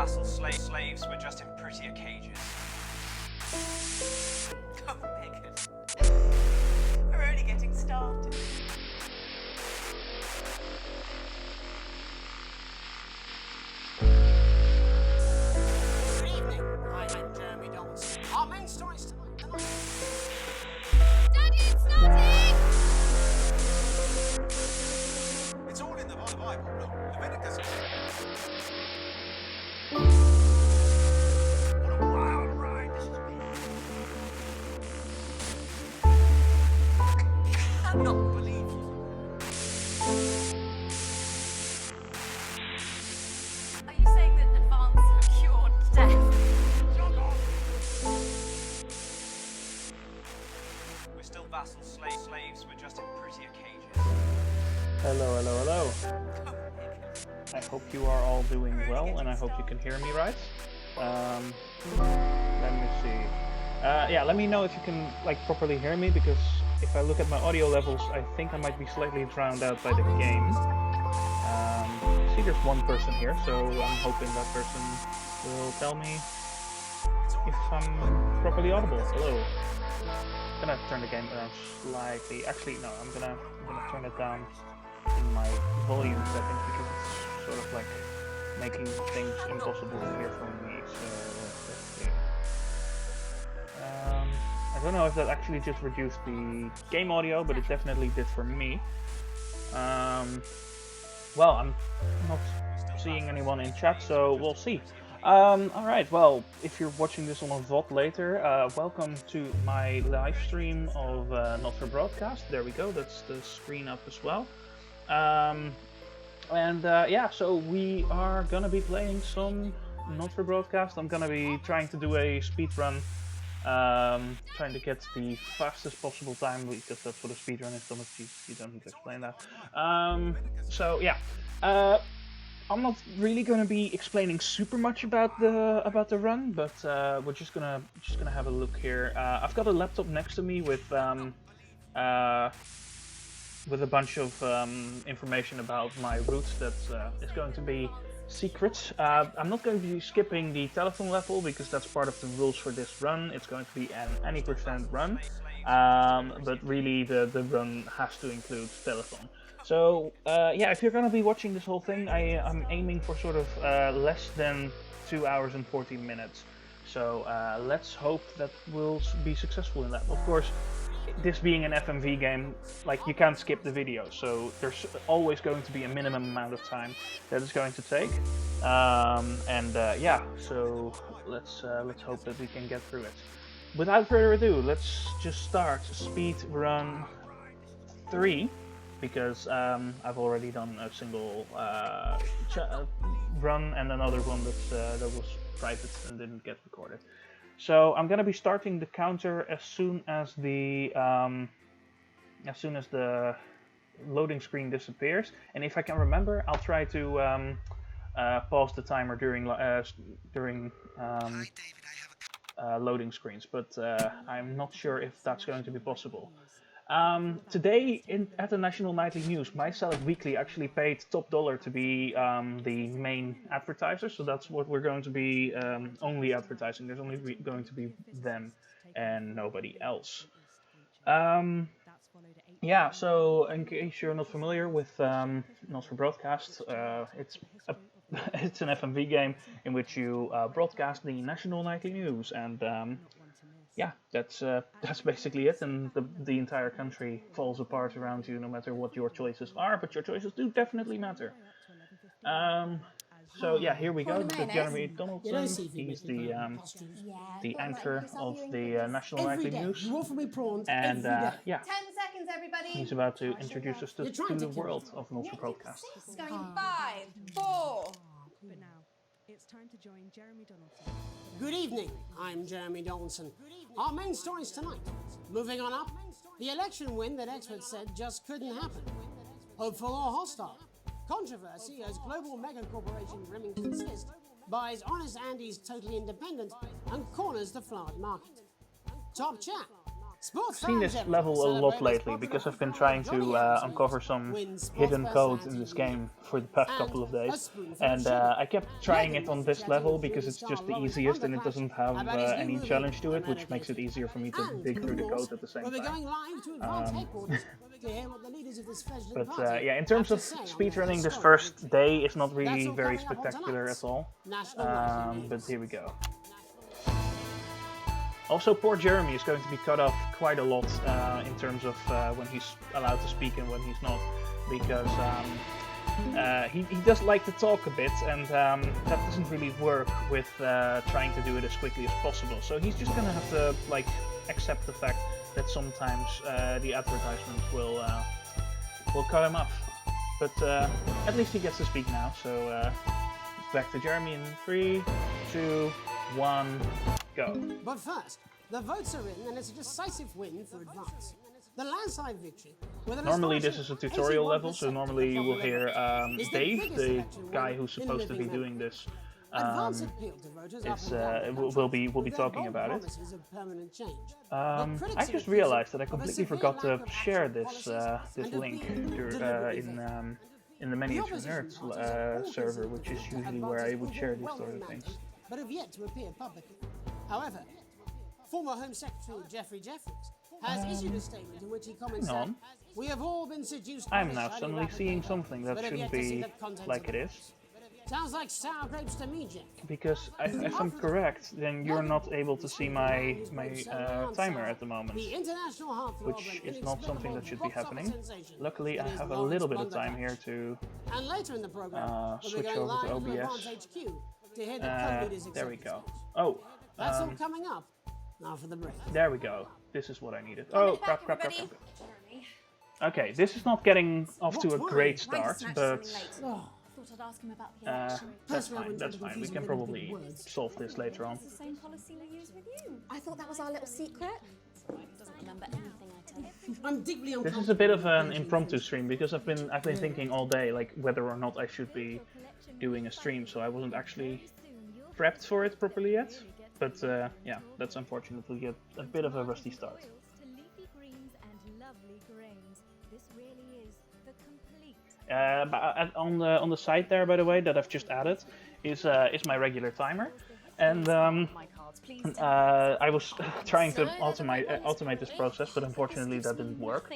vassal slaves were just in prettier cages. Oh, Megan. We're only getting started. Good evening. I'm Jeremy Donaldson. Our main story is tonight. Daddy, it's starting! It's all in the Bible. Look, Leviticus. What a wild ride this has been. I cannot believe you. Are you saying that advance cured death? We're still vassal slaves were just in prettier cages. Hello. Oh, Megan. I hope you are all doing well, and I hope you can hear me right. Let me see. Yeah, let me know if you can properly hear me, because if I look at my audio levels, I think I might be slightly drowned out by the game. I see there's one person here, so I'm hoping that person will tell me if I'm properly audible. Hello. I'm gonna turn the game down slightly. Actually, no, I'm gonna turn it down in my volume settings, because it's sort of like making things impossible to hear from me. So let's see. I don't know if that actually just reduced the game audio, but it definitely did for me. Well, I'm not seeing anyone in chat, so we'll see. Alright, well, if you're watching this on a VOD later, welcome to my live stream of Not For Broadcast. There we go, that's the screen up as well. Yeah, so we are gonna be playing some Not For Broadcast. I'm gonna be trying to do a speed run, trying to get the fastest possible time, because that's what a speed run is. Thomas, you don't need to explain that. So yeah, I'm not really gonna be explaining super much about the run, but we're just gonna have a look here. I've got a laptop next to me with a bunch of information about my route that is going to be secret. I'm not going to be skipping the telephone level, because that's part of the rules for this run. It's going to be an any percent run, but really the run has to include telephone. So yeah, if you're going to be watching this whole thing, I'm aiming for sort of less than 2 hours and 14 minutes. So let's hope that we'll be successful in that. Of course, this being an FMV game, you can't skip the video, so there's always going to be a minimum amount of time that it's going to take. Yeah, so let's hope that we can get through it. Without further ado, let's just start speed run 3, because I've already done a single run and another one that was private and didn't get recorded. So I'm gonna be starting the counter as soon as the loading screen disappears, and if I can remember, I'll try to pause the timer during loading screens, but I'm not sure if that's going to be possible. Today at the National Nightly News, My Salad Weekly actually paid top dollar to be the main advertiser, so that's what we're going to be only advertising. There's only going to be them and nobody else. Yeah, so in case you're not familiar with Not For Broadcast, it's an FMV game in which you broadcast the National Nightly News, and yeah, that's basically it, and the entire country falls apart around you, no matter what your choices are, but your choices do definitely matter. So yeah, here we go. This is Jeremy Donaldson. He's the anchor of the National Nightly News, and yeah, 10 seconds, everybody. he's about to introduce us to the world of Not For Broadcast. Going 5, 4. But now, it's time to join Jeremy Donaldson. Good evening. I'm Jeremy Donaldson. Our main stories tonight. Moving on up, the election win that experts said just couldn't happen. Hopeful or hostile? Controversy as global mega corporation Remington Cyst buys Honest Andy's Totally Independent and corners the flowered market. Top chat. Sports I've seen fans this everywhere level a celebrate lot this lately popular because I've been footballer trying Johnny to Evans uncover wins some sports hidden code personality in this of the year. game for the past couple of And a days, spoonful of and sugar. I kept trying Megan it on was this chatting level with because movie it's star just the Lawrence easiest and it Blunderclatch doesn't have about his new any movie, challenge to it, The which makes it Medicated. easier for me to And, dig through of the course, code at the same we'll be time. going live to advanced headquarters to hear what the leaders of this fledgling But party yeah, in terms have of to say on their speedrunning, this historic first victory. day is not That's really all very coming up on spectacular tonight's at all. National Nightly But News. here we go. Also, poor Jeremy is going to be cut off quite a lot in terms of when he's allowed to speak and when he's not, because he does like to talk a bit, and that doesn't really work with trying to do it as quickly as possible. So he's just gonna have to like accept the fact that sometimes the advertisements will cut him off. But at least he gets to speak now. So back to Jeremy in 3, 2, 1, go. But first, the votes are in, and it's a decisive win for Advance. The landslide victory. Normally this is a tutorial level, so normally you will hear Dave, the guy who's supposed to be doing this, will be talking about it. I just realized that I completely forgot to share this this link in the Miniature Nerds server, which is usually where I would share these sort of things. But have yet to appear publicly. However, former Home Secretary Geoffrey Jeffries has issued a statement in which he comments that we have all been seduced by I'm the now shiny suddenly wrapper seeing paper, something that but have shouldn't yet to see be the contents like of it the is. box. Sounds like sour grapes to me, Jeff. Because if I'm correct, then you're not able to see my timer at the moment, The international heartthrob which and is not something that should be box office happening. sensation Luckily, I that is have a Lawrence little bit of time Blunderclatch. here to And later in the program, we'll be switch going over live to to OBS. Advance HQ to hear the co-leaders There we executive go. speech. Oh, That's all coming up after the break. there we go. This is what I needed. Oh, crap. Jeremy. Okay, this is not getting off to a What great time? start, Snatched but something late. Oh, Thought I'd ask him about the election. that's Personally, I fine. wouldn't That's try to fine. We confuse can him with probably big words. solve this later on. It's the same policy we use with you. I thought that was our little secret. Doesn't remember anything I tell you. I'm deeply This uncomfortable. is a bit of with an mentioning impromptu things. stream because I've been thinking all day like whether or not I should be doing a stream, so I wasn't actually prepped for it properly yet. But yeah, that's unfortunately a bit of a rusty start. But on the side there, by the way, that I've just added, is my regular timer, and I was trying to automate this process, but unfortunately that didn't work.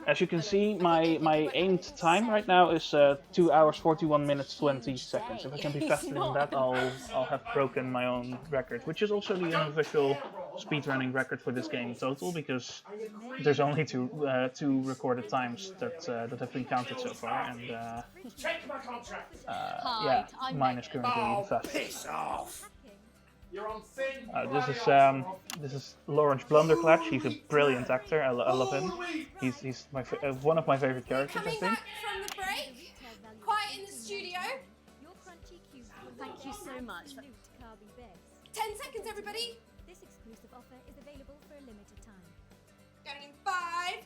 As you can see, my aimed time right now is 2 hours 41 minutes 20 seconds. If I can be faster than that, I'll have broken my own record, which is also the unofficial speedrunning record for this game total, because there's only two recorded times that have been counted so far, and yeah, mine is currently fastest. Piss off! You're on thin. This is Lawrence Blunderclatch. He's a brilliant actor. I love him. He's my one of my favorite characters, I Coming think. back from the break. Quiet in the studio. Thank you so much. 10 seconds, everybody. This exclusive offer is available for a limited time. Going in 5,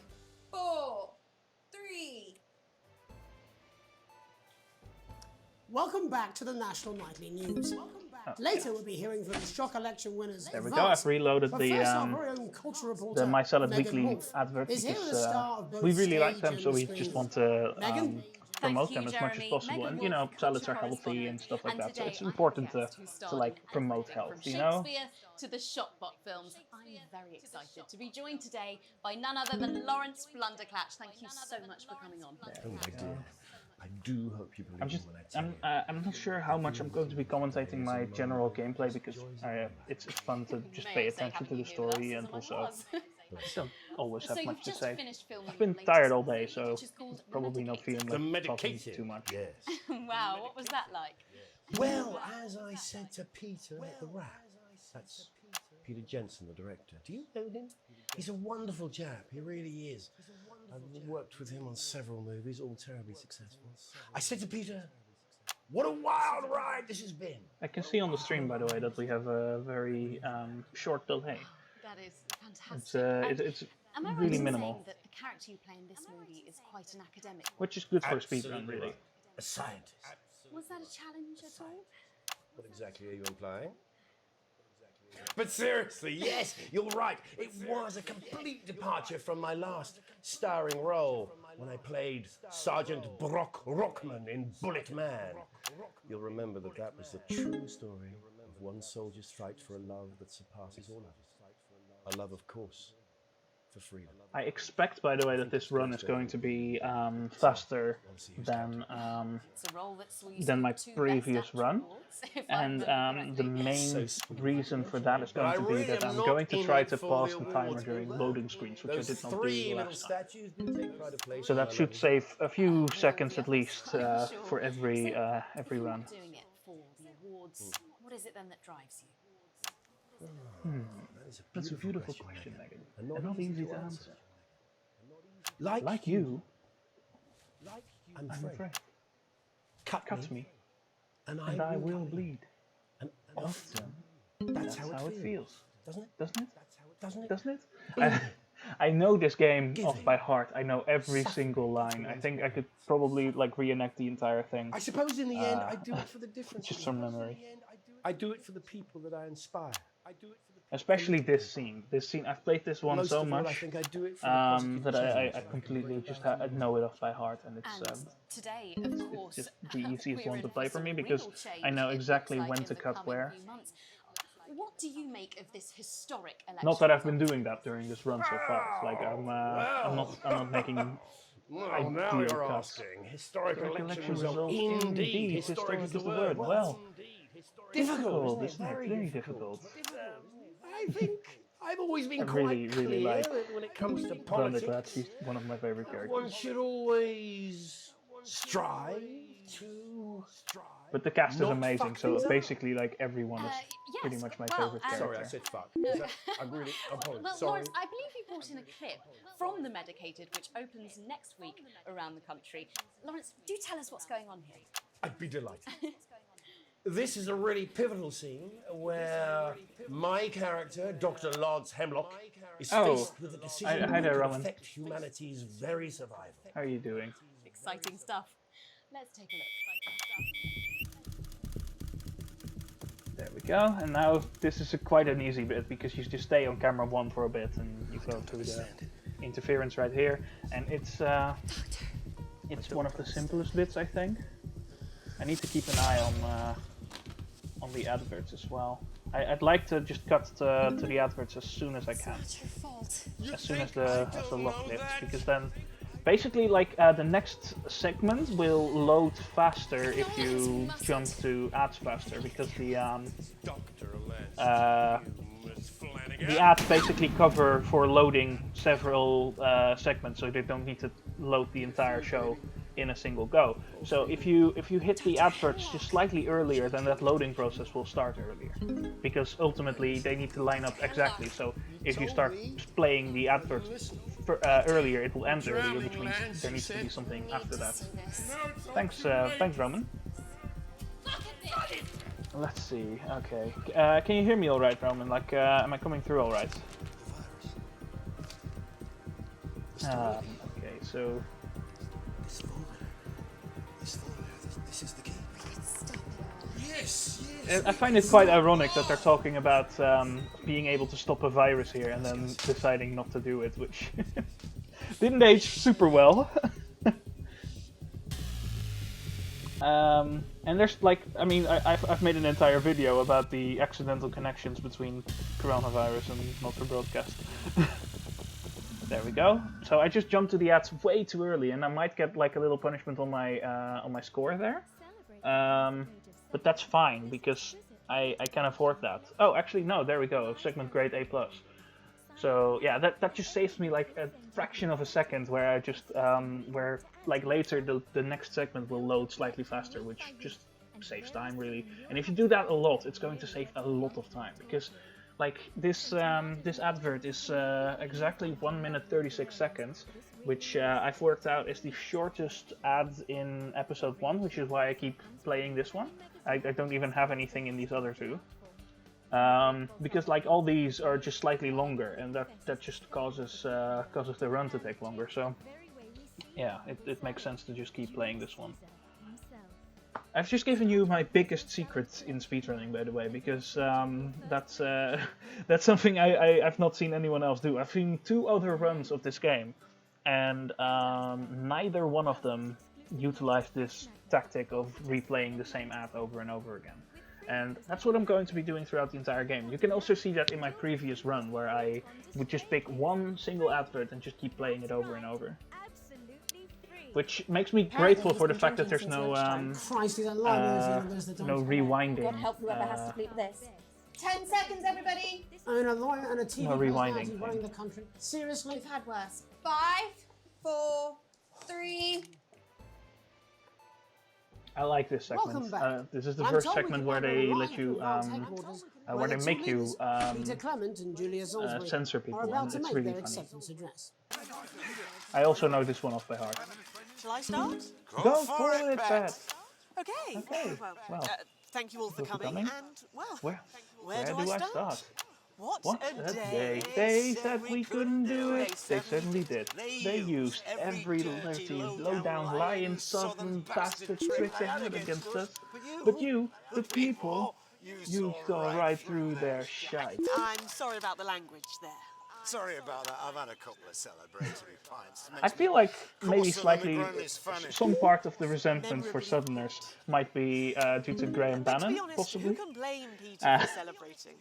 4, 3. Welcome back to the National Nightly News. Later, we'll be hearing from the shock election winners. There we go. I've reloaded But the first, our very own culture reporter, the My Salad Megan Weekly Wolf, advert is here with because a star of both we really like stage them, so and we screen. just want to Megan? promote Thank them you, as much as Jeremy. possible. Megan And you know, Wolf, salads are culture healthy correspondent. and stuff like And that. So today it's I have important a guest who to starred like in promote everything health, from you know. Shakespeare to the Shopbot films. I'm very excited to be joined today by none other than Lawrence Blunderclatch. Thank you so much for coming on. Oh my dear. I do hope you believe me when I tell you. I'm not sure how much I'm going to be commentating my general gameplay because it's fun to just pay attention to the story, and also I don't always have So much you've to just say. finished filming I've been your latest tired all day, movie, so which is called The probably not feeling The like talking medicated. too much. Yes. Wow, what was that like? Well, as I said to Peter the Rat, that's Peter Jensen, the director. Do you know him? He's a wonderful chap. He really is. I've worked with him on several movies, all terribly successful. I said to Peter, what a wild ride this has been. I can see on the stream, by the way, that we have a very short delay. That is fantastic. It's Am I right really in minimal, saying that the character you play in this movie is quite an academic? which is good for Absolutely speedrun, really. right. A scientist. Was that a challenge at all? What exactly are you implying? But seriously, yes, you're right. It was a complete departure from my last starring role when I played Sergeant Brock Rockman in Bullet Man. You'll remember that that was the true story of one soldier's fight for a love that surpasses all others. A love, of course, for freedom. I expect, by the way, that this run is going to be faster than It's a role that sweeps my two previous best run, awards, if I and remember the correctly. main reason for that is But I going to be really that am I'm not going to in try it to for pause the the timer awards, during Boomer. loading screens, which I Those did not do three little last time. statues did take pride of place. So that should save a few seconds at least I'm sure. for every If you're run. not doing it for the awards, what is it then that drives you? That's a beautiful question, Megan, and not easy to answer. Like you, I'm I'm afraid. afraid. Cut me, and and I will bleed. And Often, that's how how it feels. doesn't it? Doesn't it? Doesn't it? Doesn't it? I know this game Give off it. by heart. I know every single line. I think I could probably like reenact the entire thing. I suppose in the end, I do it for the difference. Just from memory. I do it for the people that I inspire. Especially this scene. This scene, I've played this one Most so of all, I much think I do it for the positive that change I completely just know it off by heart, and it's And today, of course, just the easiest we're one to in play for some me because real change, I know it exactly looks like, when in to the cut coming where. few months. What do you make of this historic election? Not that I've been doing that during this run so far. It's like I'm not making. Well, now ideal you're cuts. asking. Historical election results. results. Indeed, historic is the word. Well, difficult, isn't it? Very difficult. I think I've always been I quite really clear like that when it comes to Brenda politics, Glatz. She's one of my favorite one characters. should always strive to. But the cast is not amazing, fuck so things up. basically like everyone is Yes, pretty much my well, favorite character. Sorry, I said fuck. I'm really apologize. Well, Sorry. Lawrence, I believe you brought in a clip from The Medicated, which opens next week around the country. Lawrence, do tell us what's going on here. I'd be delighted. This is a really pivotal scene where my character, Dr. Lods Hemlock, is faced with a decision hi that there, could Roman. affect humanity's very survival. How are you doing? Exciting stuff. Let's take a look. There we go. And now this is quite an easy bit because you just stay on camera 1 for a bit and you go through the interference right here. And it's one of the simplest bits, I think. I need to keep an eye on the adverts as well. I'd like to just cut to the adverts as soon as I can. It's your fault. As soon as the lock lifts, because then basically like the next segment will load faster if you jump to ads faster, because the ads basically cover for loading several segments, so they don't need to load the entire show in a single go. So if you hit the adverts just slightly earlier, then that loading process will start earlier, because ultimately they need to line up exactly. So if you start playing the adverts earlier, it will end earlier, which means there needs to be something after that. Thanks, Roman. Let's see. Okay, can you hear me all right, Roman? Like, am I coming through all right? Okay, so. This is the key. Yes. I find it quite ironic that they're talking about being able to stop a virus here and then deciding not to do it, which didn't age super well. And there's like, I mean, I've made an entire video about the accidental connections between coronavirus and not for broadcast. There we go. So I just jumped to the ads way too early, and I might get like a little punishment on my score there. But that's fine because I can afford that. Oh, actually no, there we go. Segment grade A+. So yeah, that just saves me like a fraction of a second, where I just where like later the next segment will load slightly faster, which just saves time really. And if you do that a lot, it's going to save a lot of time, because like this advert is exactly 1 minute 36 seconds, which I've worked out is the shortest ad in episode 1, which is why I keep playing this one. I don't even have anything in these other two. Because like all these are just slightly longer, and that just causes the run to take longer. So yeah, it makes sense to just keep playing this one. I've just given you my biggest secret in speedrunning, by the way, because that's that's something I've not seen anyone else do. I've seen 2 other runs of this game, and neither one of them utilized this tactic of replaying the same ad over and over again. And that's what I'm going to be doing throughout the entire game. You can also see that in my previous run, where I would just pick one single advert and just keep playing it over and over. Which makes me grateful for the fact that there's no no rewinding. God help whoever has to bleep this. 10 seconds, everybody. I mean, a lawyer and a TV No rewinding personality running thing. the country. Seriously? We've had worse. 5, 4, 3. I like this Welcome segment. back. This is the I'm first told we segment can where have a they riot let you at Advanced headquarters, where where they the make two you leaders, Peter Clement and Julia Salisbury, censor people, are about and to it's make really their funny. acceptance address. I also know this one off by heart. Shall I start? Go for it, Pat. Okay. Okay, well, thank you all for thank you for coming. coming. And, well, Where do I start? What A a day. They said we couldn't do it. They certainly did. They used every dirty, low-down, lying, southern bastard trick they had against us. But you, the people, you saw right through their shite. I'm sorry about the language there. Sorry about that. I've had a couple of celebratory pints. I feel like maybe slightly some part of the resentment for Southerners might be due to Graham But to Bannon, be honest, possibly. who can blame Peter for celebrating?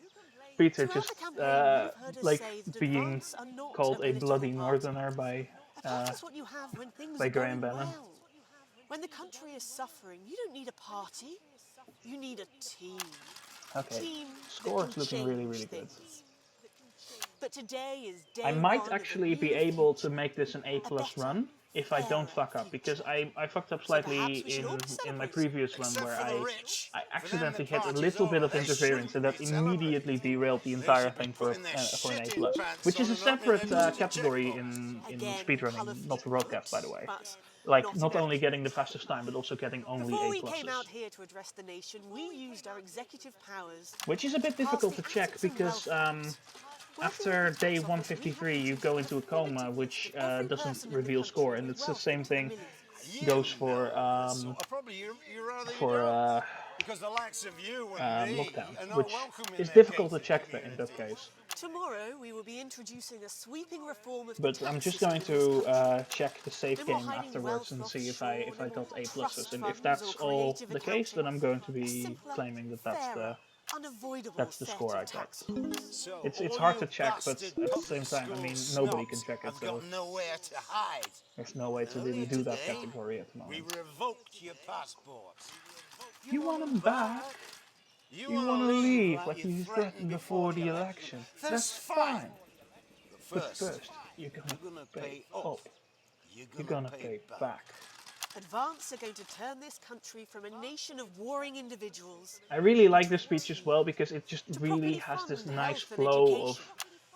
Peter Throughout just the campaign, you've heard us like say that being advance are not called a political bloody party. northerner by That's what you have when things by are Graham going Bannon. well. When the country is suffering, you don't need a party. You need a team. Okay, Team score that is can looking really, change really good. things. But today is day I might one of actually a be new able to future. make this an A+ better, run if I don't fuck up, because I fucked up slightly perhaps we should all be in my celebrating. previous run Except where for the I rich. accidentally For them, hit a the little party's bit of over. They interference and that shouldn't be immediately celebrating. derailed the They entire should be thing for putting their an A+, shitting pants which is on a and not separate being able to category check in Again, speedrunning, colourful not the broadcast, by the way. but Like, not not in only everything. getting the fastest time, but also getting only Before A+. we came out here to address the nation, we used our executive powers. Which is a bit difficult to check, because after day 153 you go into a coma, which doesn't reveal score, and it's the same thing goes for because the likes of you and me lockdown, are not which welcome in is their difficult to gated check in community. that case. Tomorrow we will be introducing a sweeping reform of But the I'm tax just system going in this to country. check the save No more game hiding afterwards and wealth see if I offshore, no got more A+. trust And if funds that's or all creative the case, then I'm going to A be simpler, claiming that that's fairer, unavoidable that's the set score of I got. tax laws. So It's all hard you to check, but bastard at the same time, I public mean, school nobody can snobs check it, have so got nowhere to hide. there's no way to really Earlier do that today, category at the we moment. revoked your passports. You want them back? You want to leave like you threatened before the election? That's fine. But first, you're gonna pay up. You're gonna pay back. Advance are going to turn this country from a nation of warring individuals I really like this speech as well because it just to really properly has fund this nice health and flow education,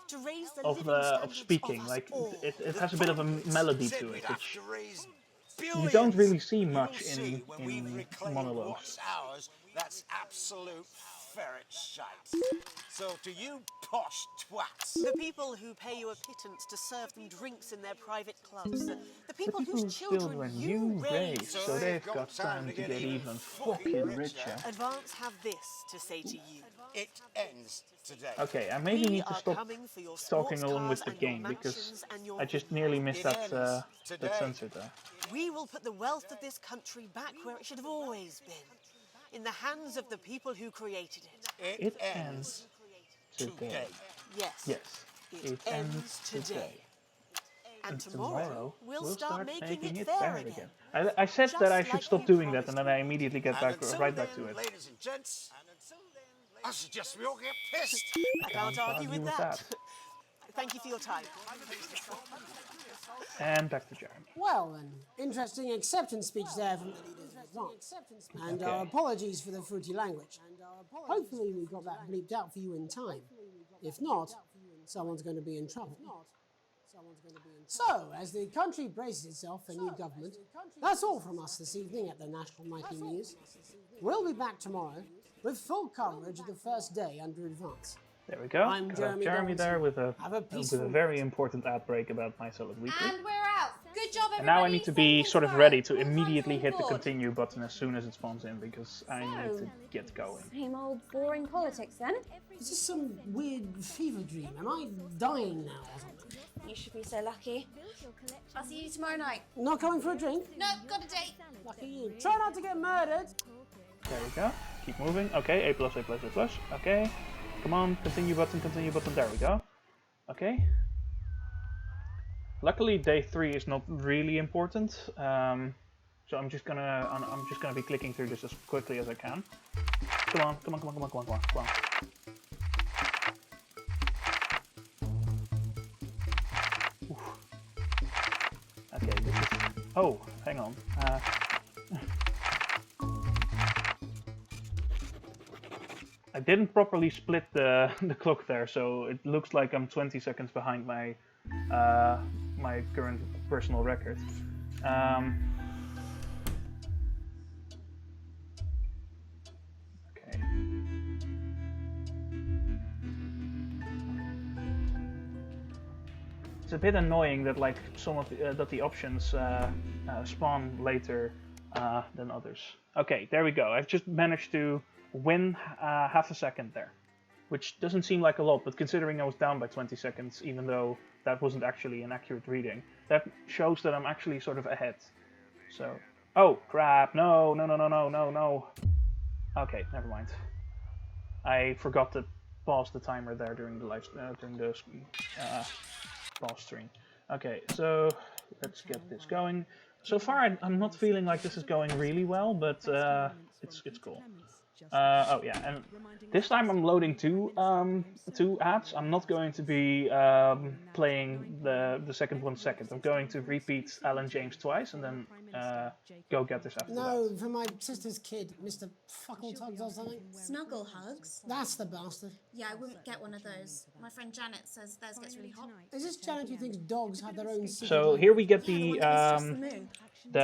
to raise the living of standards speaking. us Like all. it has a bit of a melody Said to we'd it, have which to raise you don't billions. really see You'll much see when we in reclaim monologues. what's ours, that's absolute ferret shite. So to you posh twats, The people who pay you a pittance to serve them drinks in their private clubs, the The people people whose children you raise. so they've got time to get even fucking richer. Advance have this to say to you. it ends today. Okay, I maybe We need to are stop coming for your talking sports along with cars the and your game because mansions and your I just villas. nearly missed It that ends today. censor there. We will put the wealth of this country back where it should have always been, in the hands of the people who created it. It ends today. Yes. Yes, it ends today. And tomorrow we'll start making it fair fair again. I said Just that I should like stop you doing that, promised and then I immediately get And back until right back then, to it. ladies and gents, I suggest we all get pissed. I can't argue with with that. Thank you for your time. And back to Jeremy. Well, an interesting acceptance speech there from the leaders of Advance. And our apologies for the fruity language. Hopefully we got that bleeped out for you in time. If not, someone's going to be in trouble. So, as the country braces itself for new government, that's all from us this evening at the National Nightly News. We'll be back tomorrow with full coverage of the first day under Advance. There we go. I'm Got Jeremy Jeremy there with Have a a peaceful very important ad break about My Solid Weekly. And we're out. Good job, And now I need to be sort of ready to immediately hit the continue button as soon as it spawns in, because I need to get going. Same old boring politics then. Is this some weird fever dream? Am I dying now or something? You should be so lucky. I'll see you tomorrow night. Not coming for a drink? No, got a date. Lucky you. Try not to get murdered. There we go. Keep moving. Okay, A+, A+. Okay. Come on, continue button, continue button. There we go. Okay. Luckily, day 3 is not really important, so I'm just gonna be clicking through this as quickly as I can. Come on, come on, come on, come on, come on, come on, come on. Oof. Okay, this is. Oh, hang on. I didn't properly split the clock there, so it looks like I'm 20 seconds behind my my current personal record. Okay. It's a bit annoying that like some of that the options spawn later than others. Okay, there we go. I've just managed to win half a second there, which doesn't seem like a lot, but considering I was down by 20 seconds, even though that wasn't actually an accurate reading, that shows that I'm actually sort of ahead. So, oh crap! No, no, no, no, no, no, no. Okay, never mind. I forgot to pause the timer there during the pause stream. Okay, so let's get this going. So far, I'm not feeling like this is going really well, but it's cool. Oh yeah, and this time I'm loading two ads. I'm not going to be playing the second one second. I'm going to repeat Alan James twice and then go get this after that. No, for my sister's kid, Mr. Fuckletugs or something. Snuggle hugs? That's the bastard. Yeah, I wouldn't get one of those. My friend Janet says theirs gets really hot. Is this Janet who thinks dogs have their own secret? So here we get the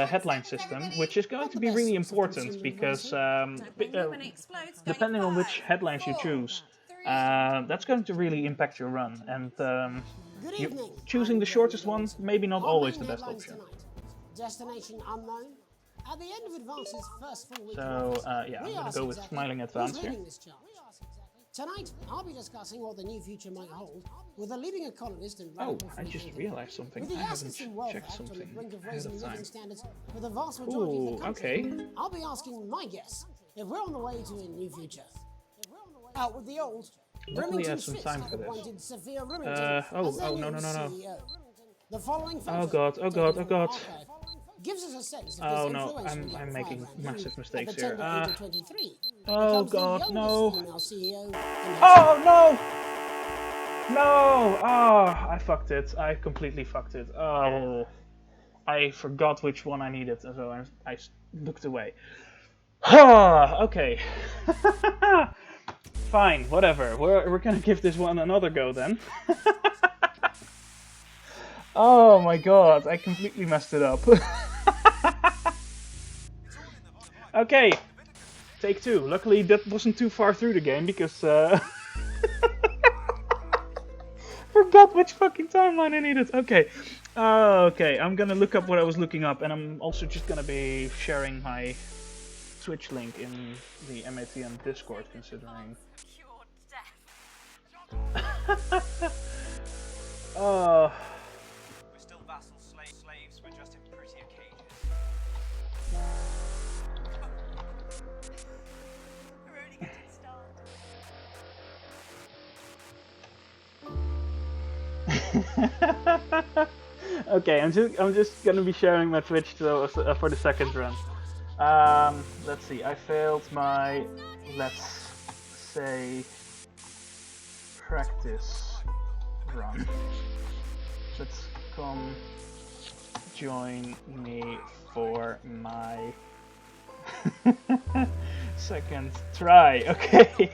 headline system, which is going to be really important because depending on which headlines you choose, that's going to really impact your run. And choosing the shortest one, maybe not always the best option. Destination unknown. At the end of Advance's first full week. So yeah, I'm going to go with Smiling Advance here. Tonight, I'll be discussing what the new future might hold with a leading economist and oh, I just realized something. I haven't checked something ahead of time. With the vast majority Ooh, of the country, okay. I'll be asking my guess if we're on the way to a new future. Out with the old. Luckily, I have some time for this. Oh, no. The following Oh god, oh god, oh god. Gives us a sense of Oh no, I'm making massive mistakes here. Oh god, no. Oh no! No! Oh, I fucked it. I completely fucked it. Oh, I forgot which one I needed, so I looked away. Okay. Fine, whatever. We're gonna give this one another go then. Oh my god, I completely messed it up. Okay, take 2. Luckily that wasn't too far through the game because forgot which fucking timeline I needed. Okay, okay, I'm gonna look up what I was looking up, and I'm also just gonna be sharing my Twitch link in the MATM Discord, considering. Oh. We're still vassals, slaves, we're just in prettier cages. We're only getting started. Okay, I'm just gonna be sharing my Twitch for the second run. Let's see. I failed my, let's say, practice run. Let's come join me for my second try. Okay.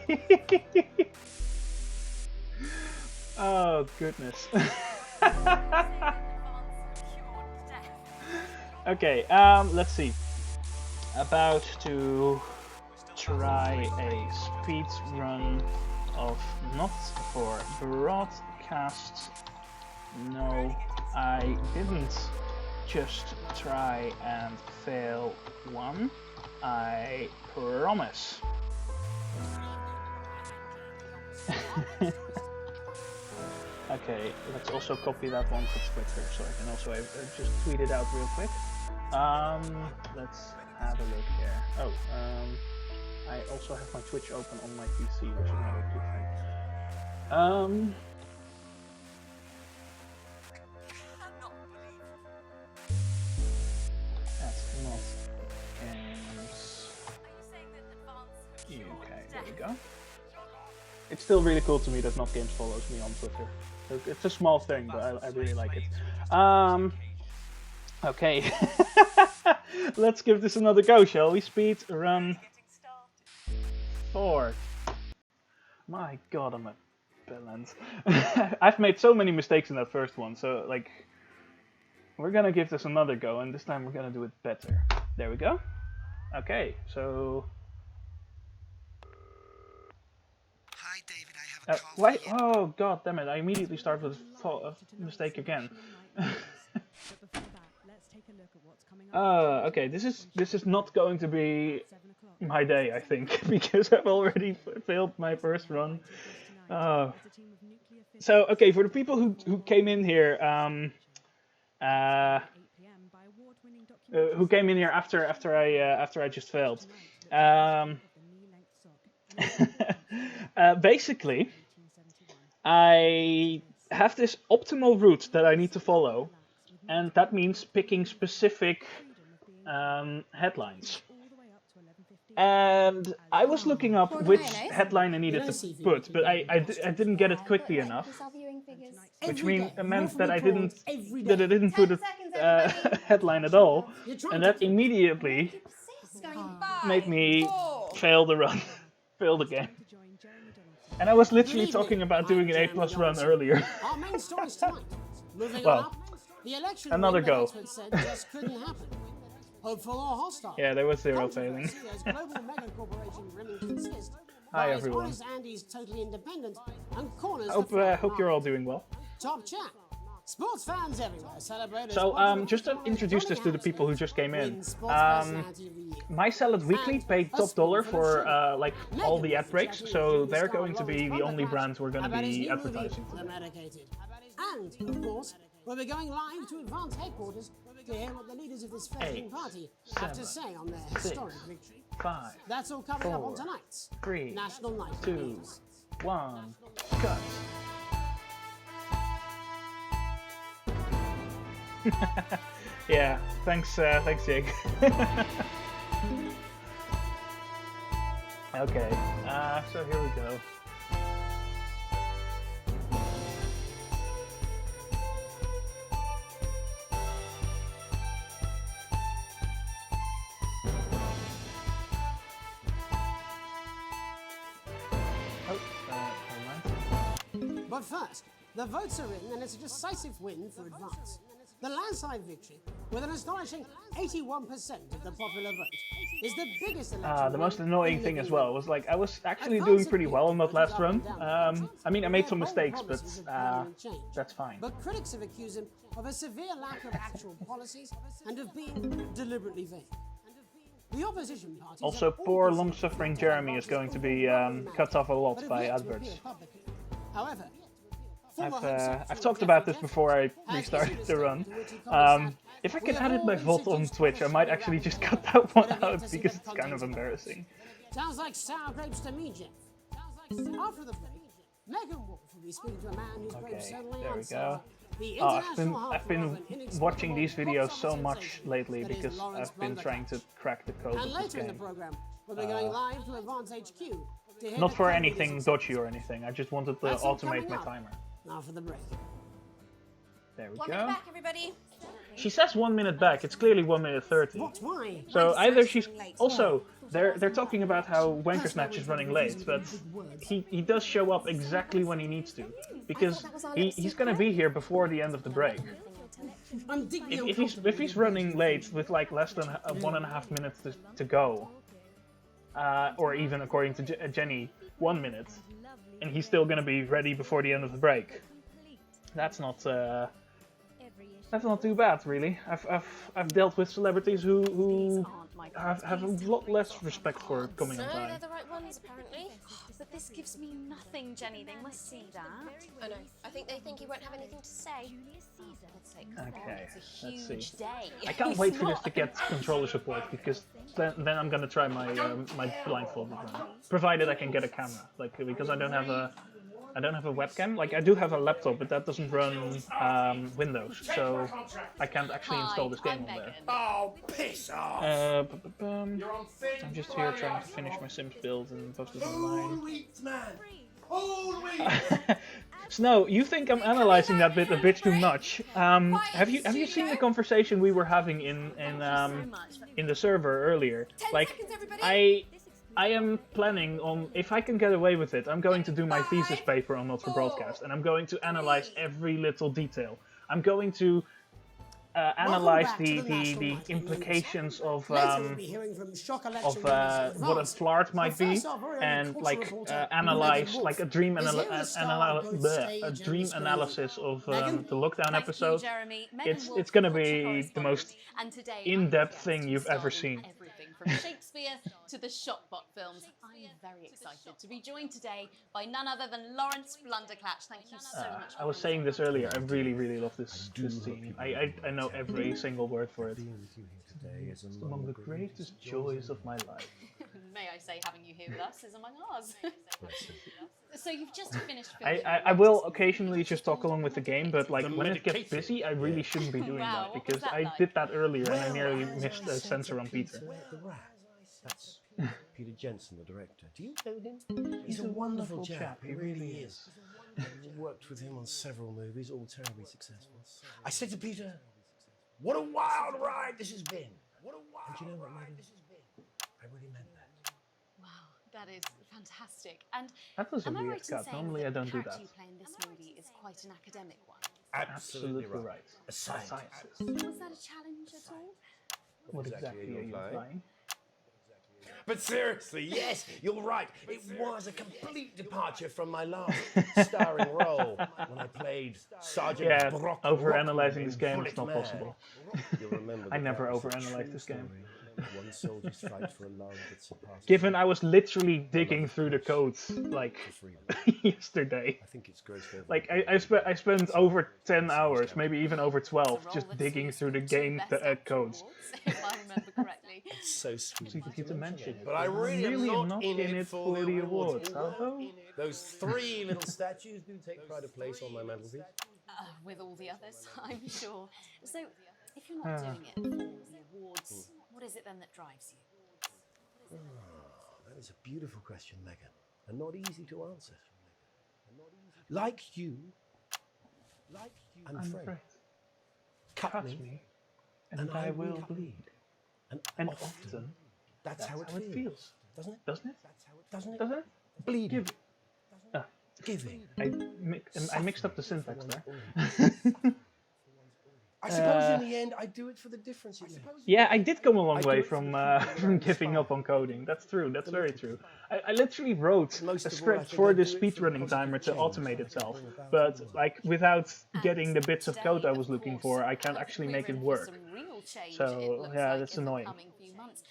Oh goodness. Okay, let's see. About to try a speed run of not for broadcast. No, I didn't just try and fail one. I promise. Okay, let's also copy that one for Twitter, so I can also just tweet it out real quick. Let's have a look here. Oh, I also have my Twitch open on my PC, which is not a good thing. That's not games UK. There we go. It's still really cool to me that Not Games follows me on Twitter. It's a small thing, but I really like it. Okay. Let's give this another go, shall we? Speed run 4. My god, I'm a bellend. I've made so many mistakes in that first one, so like we're gonna give this another go, and this time we're gonna do it better. There we go. Okay, so Hi, David. I have a call why? for you. Oh god damn it! I immediately start with a mistake again. Okay. This is not going to be my day, I think, because I've already failed my first run. So okay, for the people who came in here, who came in here after I just failed. Basically, I have this optimal route that I need to follow, and that means picking specific headlines. And I was looking up which headline I needed to put, but I didn't get it quickly enough, which meant that I didn't put a headline at all, and that immediately made me fail the run, fail the game. And I was literally talking about doing an A+ run earlier. Our main stories tonight. Moving Well, on up, the election another win that go. experts said just couldn't happen. Hopeful or hostile. Yeah, there was 0 failing. Controversy as global mega corporations Remington insist. Hi, While everyone. honest Andy's totally independent and corners Hope you're all doing well. Top chat. Sports fans everywhere celebrate. So, just to introduce this to the people who just came in, My Salad Weekly paid top dollar for like all the ad breaks, so they're going to be the only brands we're going to be advertising today. And of course, we'll be going live to Advance headquarters to hear what the leaders of this fledgling party have to say on their historic victory. 5, That's all coming up on 4, tonight's 3, National Night of 2, Games. 1, cut. Yeah, thanks Jake. Okay, so here we go. But first, the votes are in and it's a decisive win for Advance. The landslide victory, with an astonishing 81% of the popular vote, is the biggest election. The most win annoying in the thing as game. well was like I was actually doing pretty well on that last run. I mean I made some mistakes, but that's fine. But critics have accused him of a severe lack of actual policies and of being deliberately vague. The opposition parties Also, have all poor considered long-suffering Jeremy is going to be cut off a but lot have by yet to adverts. appear publicly. However, former Home I've Secretary talked Jeff about this Jeffrey before I has restarted issued a the run. statement in which he comments that If I we can have edit my all VOD on introduced Twitch, I might policy actually just cut rapidly, that one but have yet out to see because the it's kind of content embarrassing. Sounds like sour grapes to me, Jeff. After the break, Megan Wolf will be speaking to a man whose grapes Okay, suddenly there we answer go. the Oh, international I've been heartthrob and inexplicable watching these videos box so office much sensation lately that is because Lawrence I've been trying to crack the code And of this later in the game. program, we'll be going live to Advance HQ to hear Not the for company's anything success. dodgy or anything, I just wanted to That's all automate coming my up. timer. Now for the break. There we 1 minute go. back, everybody. She says 1 minute back, it's clearly 1 minute 30. What? Why? So either she's... Also, they're talking about how Wankersnatch is running late, but he does show up exactly when he needs to. Because he's gonna be here before the end of the break. I'm deeply If he's running late with like less than 1.5 minutes to go, or even according to Jenny, 1 minute, and he's still gonna be ready before the end of the break, that's not That's not too bad, really. I've dealt with celebrities who Aren't my have a lot less respect for coming on No, time. they're the right ones, apparently. But this gives me nothing, Jenny. They must see that. Oh no, I think they think you won't have anything to say. Let's take Okay, It's a let's huge see. day. I can't It's wait for this not- to get controller support because then I'm gonna try my my blindfolded run, provided I can get a camera. Like because I don't have a webcam. Like I do have a laptop, but that doesn't run Windows, so I can't actually install this game I'm on there. Megan. Oh, piss off! I'm just here trying to finish my Sims build and post it Whole online. wheat, man! Whole wheat! Snow, you think I'm analyzing that bit a bit too much? Have you seen the conversation we were having in the server earlier? Like, I am planning on, if I can get away with it, I'm going to do my thesis paper on Not for Broadcast, and I'm going to analyze every little detail. I'm going to analyze the implications of Later we'll be hearing from shock election what a advance. flart might But be, first off, very and cultural like reporter, analyze Megan like a Wolf dream is here with a star of both stage a and dream screen. analysis of Megan? the lockdown Thank episode. you, Jeremy. Megan It's Wolf, gonna culture be the correspondent, most and today in-depth I'm thing you've ever starting seen. Everything from Shakespeare to the Shotbot films. I'm very excited to be joined today by none other than Lawrence Blunderclatch. Thank you so much. I was saying this earlier. I really love this scene. I know every single word for it. Being with you here today is Among the greatest joys of my life. May I say, having you here with us is among ours. So you've just finished I filming. I will occasionally just talk along with the game, but like The when it gets medicated. busy, I really shouldn't be doing Wow, that what because was that I like? did that earlier and I Well, nearly as missed I a said sensor to on Peter. the rat. That's Peter Jensen, the director. Do you know him? He's a wonderful chap. He really is. I've worked with him on several movies, all terribly successful. I said to Peter, "What a wild ride this has been! What a wild ride this has been!" I really meant that. Wow, that is fantastic. And That was a am I weird right in cut. saying Normally that I don't the do character that. you play in this movie is quite an academic one? Absolutely right. A scientist. Was that a challenge at all? What exactly are you flying? But seriously, yes, you're right. It was a complete departure from my last starring role when I played Sergeant Yeah, Brock. overanalyzing in this game is Bullet not Man. possible. You'll remember I that never that was a overanalyze true this game. story. One soldier's fight for a love that surpasses Given all. I was literally digging through the codes like yesterday. I think it's gross over. Like I spent over 10 hours, maybe even over 12, just digging through the game codes. If I remember correctly. It's so sweet. Sweet of you to mention it. But I really am not in it for the awards, although Those three little statues do take pride of place on my mantelpiece. With all the others, I'm sure. So, if you're not doing it for the awards, what is it then that drives you? That is a beautiful question, Megan, and not easy to answer. Like you, I'm afraid. Cut me, and I will bleed. And often, often, that's how it feels. Doesn't it? Doesn't it? Doesn't it? Doesn't it? Bleeding. Ah, Giving. I mixed up the syntax there. I suppose in the end, I do it for the difference it makes. Yeah, I did come a long way from giving up on coding. That's true. That's very true. I literally wrote a script for the speedrunning timer to automate itself, but like without getting the bits of code I was looking for, I can't actually make it work. So yeah, that's annoying.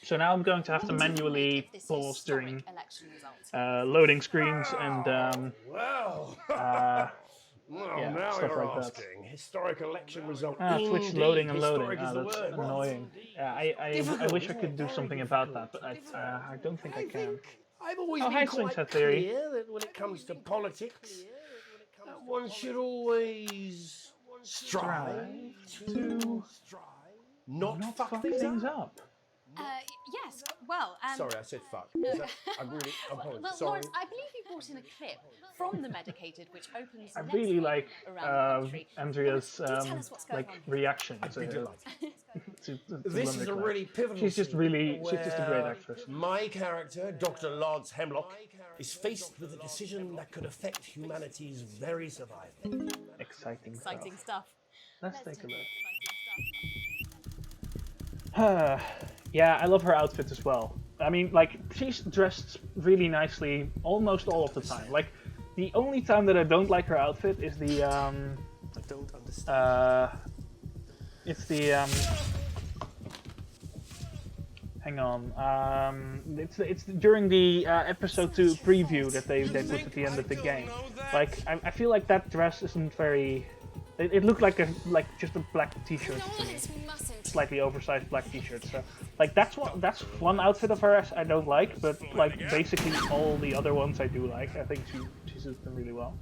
So now I'm going to have to manually pause during loading screens and Well, yeah, now stuff you're like that. asking. Historic election result. Twitch Indeed, loading and loading. historic is the That's word. annoying. Yeah, I wish I could do something about that, but I don't think I can. I've always Oh, hi, been Swing quite Set Theory. clear that when it comes to politics, one should always strive to not fuck things up. Yes, well, Sorry, I said fuck. I'm really apologize. Well, Sorry. Lawrence, I believe you brought in a clip from The Medicated, which opens I next really week like around the country. Andrea's Lawrence, do tell us what's going like on. reaction I'd to, be delighted. to This is a Blunderclash. really pivotal She's just scene she's just a great where actress. My character, Dr. Lance Hemlock, is faced with a decision that could affect humanity's very survival. Exciting stuff. Let's take a look. Yeah, I love her outfit as well. I mean, like, she's dressed really nicely almost all of the time. Like, the only time that I don't like her outfit is the It's the hang on. It's during the episode 2 preview that they put at the end of the game. Like I feel like that dress isn't very. It looked like just a black T-shirt to me, slightly oversized black T-shirt. So like that's one outfit of hers I don't like, but like basically all the other ones I do like. I think she suits them really well.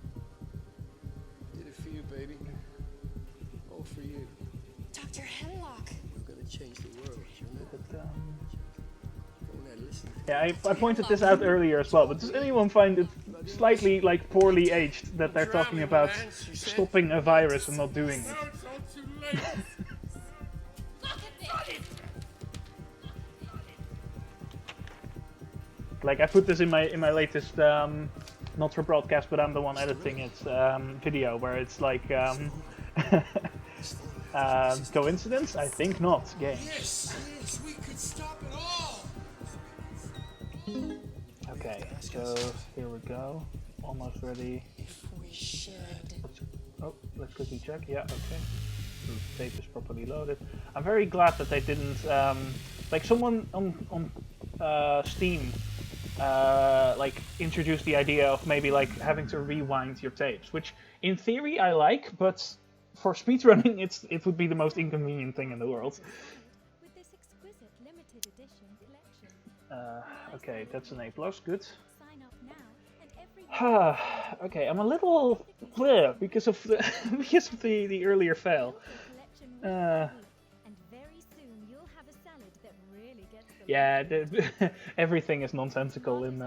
Did it for you, baby. All for you. Dr. Hemlock. We're gonna change the world, you know. Yeah, I pointed this out earlier as well, but does anyone find it slightly like poorly aged that they're talking about stopping a virus and not doing it? Like I put this in my latest not for broadcast, but I'm the one editing it video where it's like coincidence? I think not. Game. Yes, we could stop it all. Okay, so here we go. Almost ready. If we should. Let's quickly check. Yeah, okay. The tape is properly loaded. I'm very glad that they didn't like someone on Steam like introduced the idea of maybe like having to rewind your tapes, which in theory I like, but for speedrunning it would be the most inconvenient thing in the world. With this exquisite limited edition collection. Okay, that's an A+, good. Sign up now and every Okay, I'm a little because of the because of the earlier fail. and very soon you'll have a salad that really gets the Yeah, everything is nonsensical in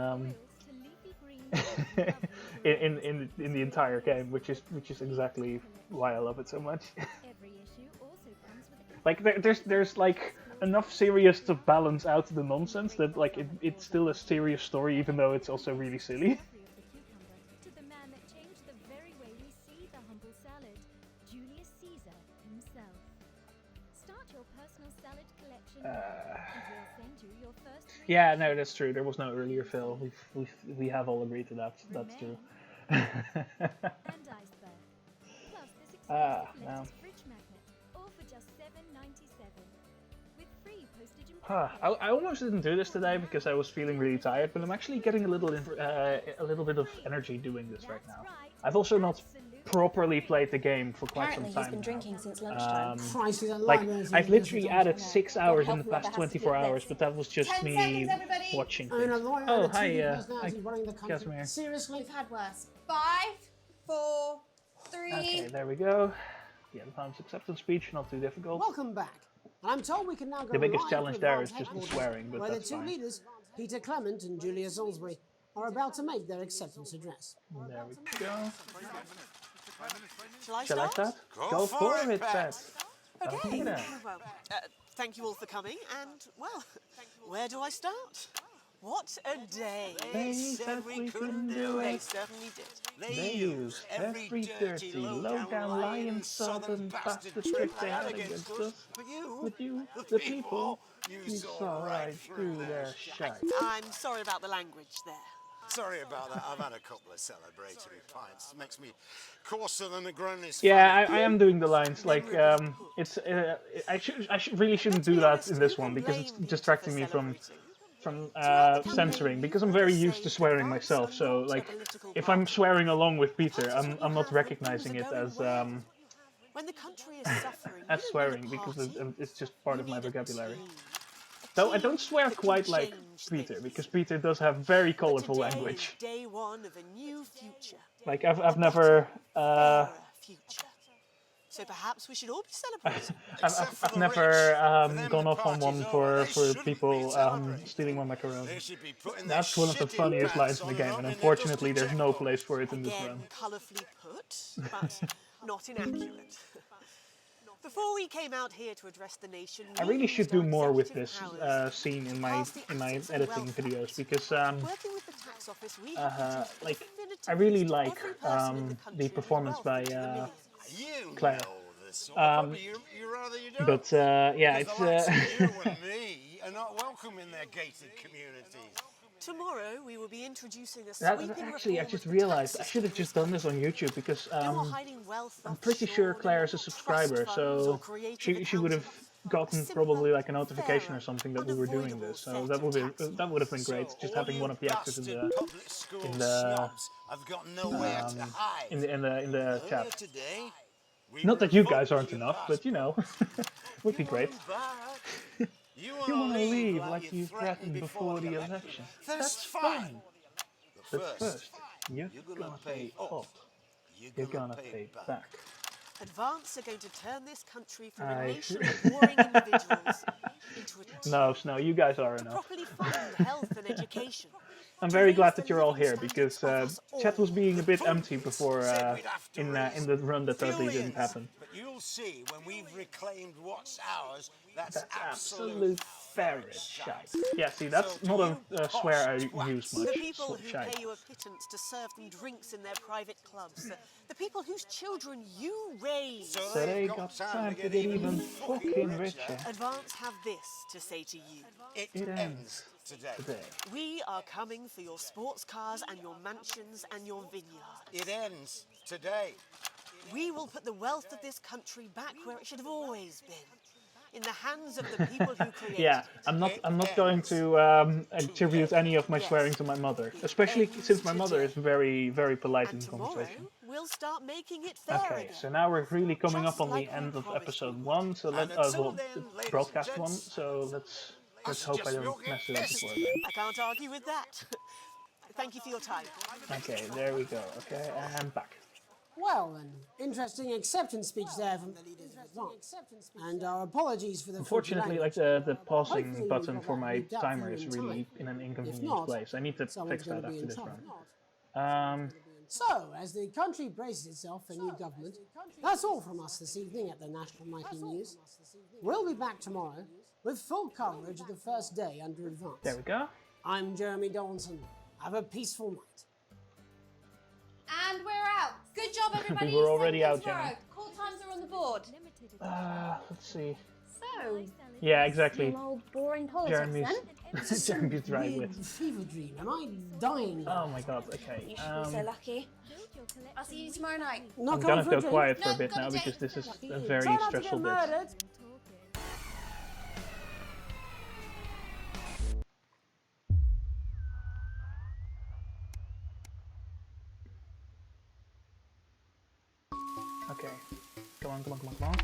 in the entire game, which is exactly why I love it so much. Every issue also comes with a Like there's like enough serious to balance out the nonsense that like it's still a serious story, even though it's also really silly. to the man that changed the very way we see the humble salad, Julius Caesar himself. Start your personal salad collection now, and we'll send you your first Yeah, no, that's true. There was no earlier fail. We have all agreed to that. That's true. and iceberg. Plus this exclusive now. fridge magnet, all for just $7.97. With free postage and I almost didn't do this today because I was feeling really tired, but I'm actually getting a little bit of energy doing this right now. I've also not properly played the game for quite some time. He's been drinking since lunchtime. Like I've literally added 6 hours in the past 24 hours, but that was just me watching things. Oh, hi, Casimir. Seriously? We've had worse. 5, 4, 3. Okay, there we go. The advanced acceptance speech, not too difficult. Welcome back. And I'm told we can now go The biggest live challenge to there is Advanced just the Headquarters, swearing, but where that's the two fine. leaders, Peter Clement and Julia Salisbury, are about to make their acceptance address. There we go. Shall I start? Go for it, Pat. Okay. Okay. Well, thank you all for coming, and, well, where do I start? What a day. They said we couldn't do They it. certainly did. They used every dirty, low-down, lying, southern bastard trick they had against us. But you, the people, you saw right through their shite. I'm sorry about the language there. Sorry about that. I've had a couple of celebratory pints. It makes me coarser than a granny's. Yeah, I am doing the lines. Like, it's I really shouldn't do that in this one because it's distracting me from censoring, because I'm very used to swearing myself. So like, if I'm swearing along with Peter, I'm not recognizing it as When the country is suffering, as swearing because it's just part of my vocabulary. Though I don't swear quite like Peter, because Peter does have very colorful language. Day one of a new future. Like I've never Future. So perhaps we should all be celebrating. I've never gone off on one for people stealing my macaroni. That's one of the funniest lines in the game, and unfortunately there's no place for it in this run. Colourfully put, but not inaccurate. Before we came out here to address the nation, I really should do more with this scene in my editing videos, because like I really like the performance by Claire. But yeah, it's you and me are not welcome in their gated communities. Tomorrow we will be introducing a That, sweeping actually, I reform just of the tax realized I system should have in just this done this on YouTube because country. No more hiding wealth I'm pretty sure offshore, Claire is a no more subscriber, trust funds or so creative she would have accountants. gotten simpler, probably like a notification or fairer, something that we were doing unavoidable this. So set that of that would have been great, So just all having you one of the actors bastard public school in the snobs have got nowhere to hide. in the Earlier chat. today, we Not that you guys revoked aren't your enough, but you know, would be You great. want 'em back? You You want to leave like you threatened before the election? That's fine. But But first, you're gonna gonna pay pay up. You're gonna pay back. Advance are going to turn this country from a I- nation of warring individuals into a No, Snow, you guys are to enough. properly fund health and education. I'm to very raise glad the that you're all living here standards because of us chat was all. being a bit The empty before said we'd have to in raise the run that totally didn't billions. happen. But you'll see when we've reclaimed what's ours, that's That's absolute absolute ferret shite. Yeah, see, that's not a swear I use much. The people who Shite. pay you a pittance to serve them drinks in their private clubs. The people whose children you raise. So So they got time to get even fucking richer. Advance have this to say to you. It It ends ends today. today. We are coming for your sports cars and your mansions and your vineyards. It ends today. We will put the wealth of this country back where it should have always been. In the hands of the people who created Yeah, it. I'm not going to attribute any of my swearing to my mother, especially since my mother is very polite in And tomorrow, conversation. we'll start making it fair Okay, again. so now we're really coming Just up on like the we end of promised episode we 1, so And well, until then, ladies broadcast and 1. gents, So let's hope I just don't milk it. mess it up before then. I can't argue with that. Thank you for your time. Okay, there we go. Okay, and back. Well, an interesting acceptance speech there from the leaders of Advance. And our apologies for the Unfortunately, like language. the pausing Hopefully button we'll for get my that moved out timer for you is in really time. in an If inconvenient not, place. I need to someone's fix gonna that be after in this trouble. run. So, as the country braces itself for new government, that's all from us this evening at the National Nightly News. We'll be back tomorrow with full coverage of the first day under Advance. There we go. I'm Jeremy Donaldson. Have a peaceful night. And we're out. Good job, everybody. We're already Same out, thing tomorrow. Jenny. Call times are on the board. Let's see. So, Yeah, exactly. some old boring politics Jeremy's then. Jeremy's right Weird with. fever dream. Am I dying? Oh my god. Okay. You should be so lucky. I'll see you tomorrow night. Not I'm going gonna for a go drink? quiet for a No, bit got now a because date. this is a Try very not to stressful get bit. murdered. Okay. Come on, come on, come on, come on.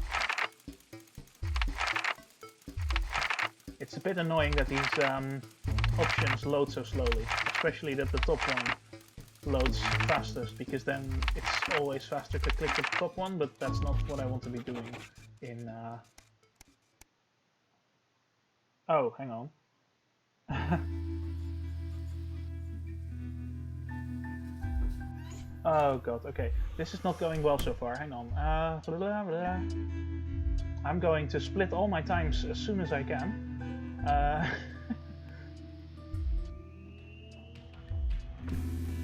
It's a bit annoying that these options load so slowly, especially that the top one loads fastest, because then it's always faster to click the top one, but that's not what I want to be doing in... Oh, hang on. Oh god, okay. This is not going well so far, hang on. Blah, blah, blah. I'm going to split all my times as soon as I can.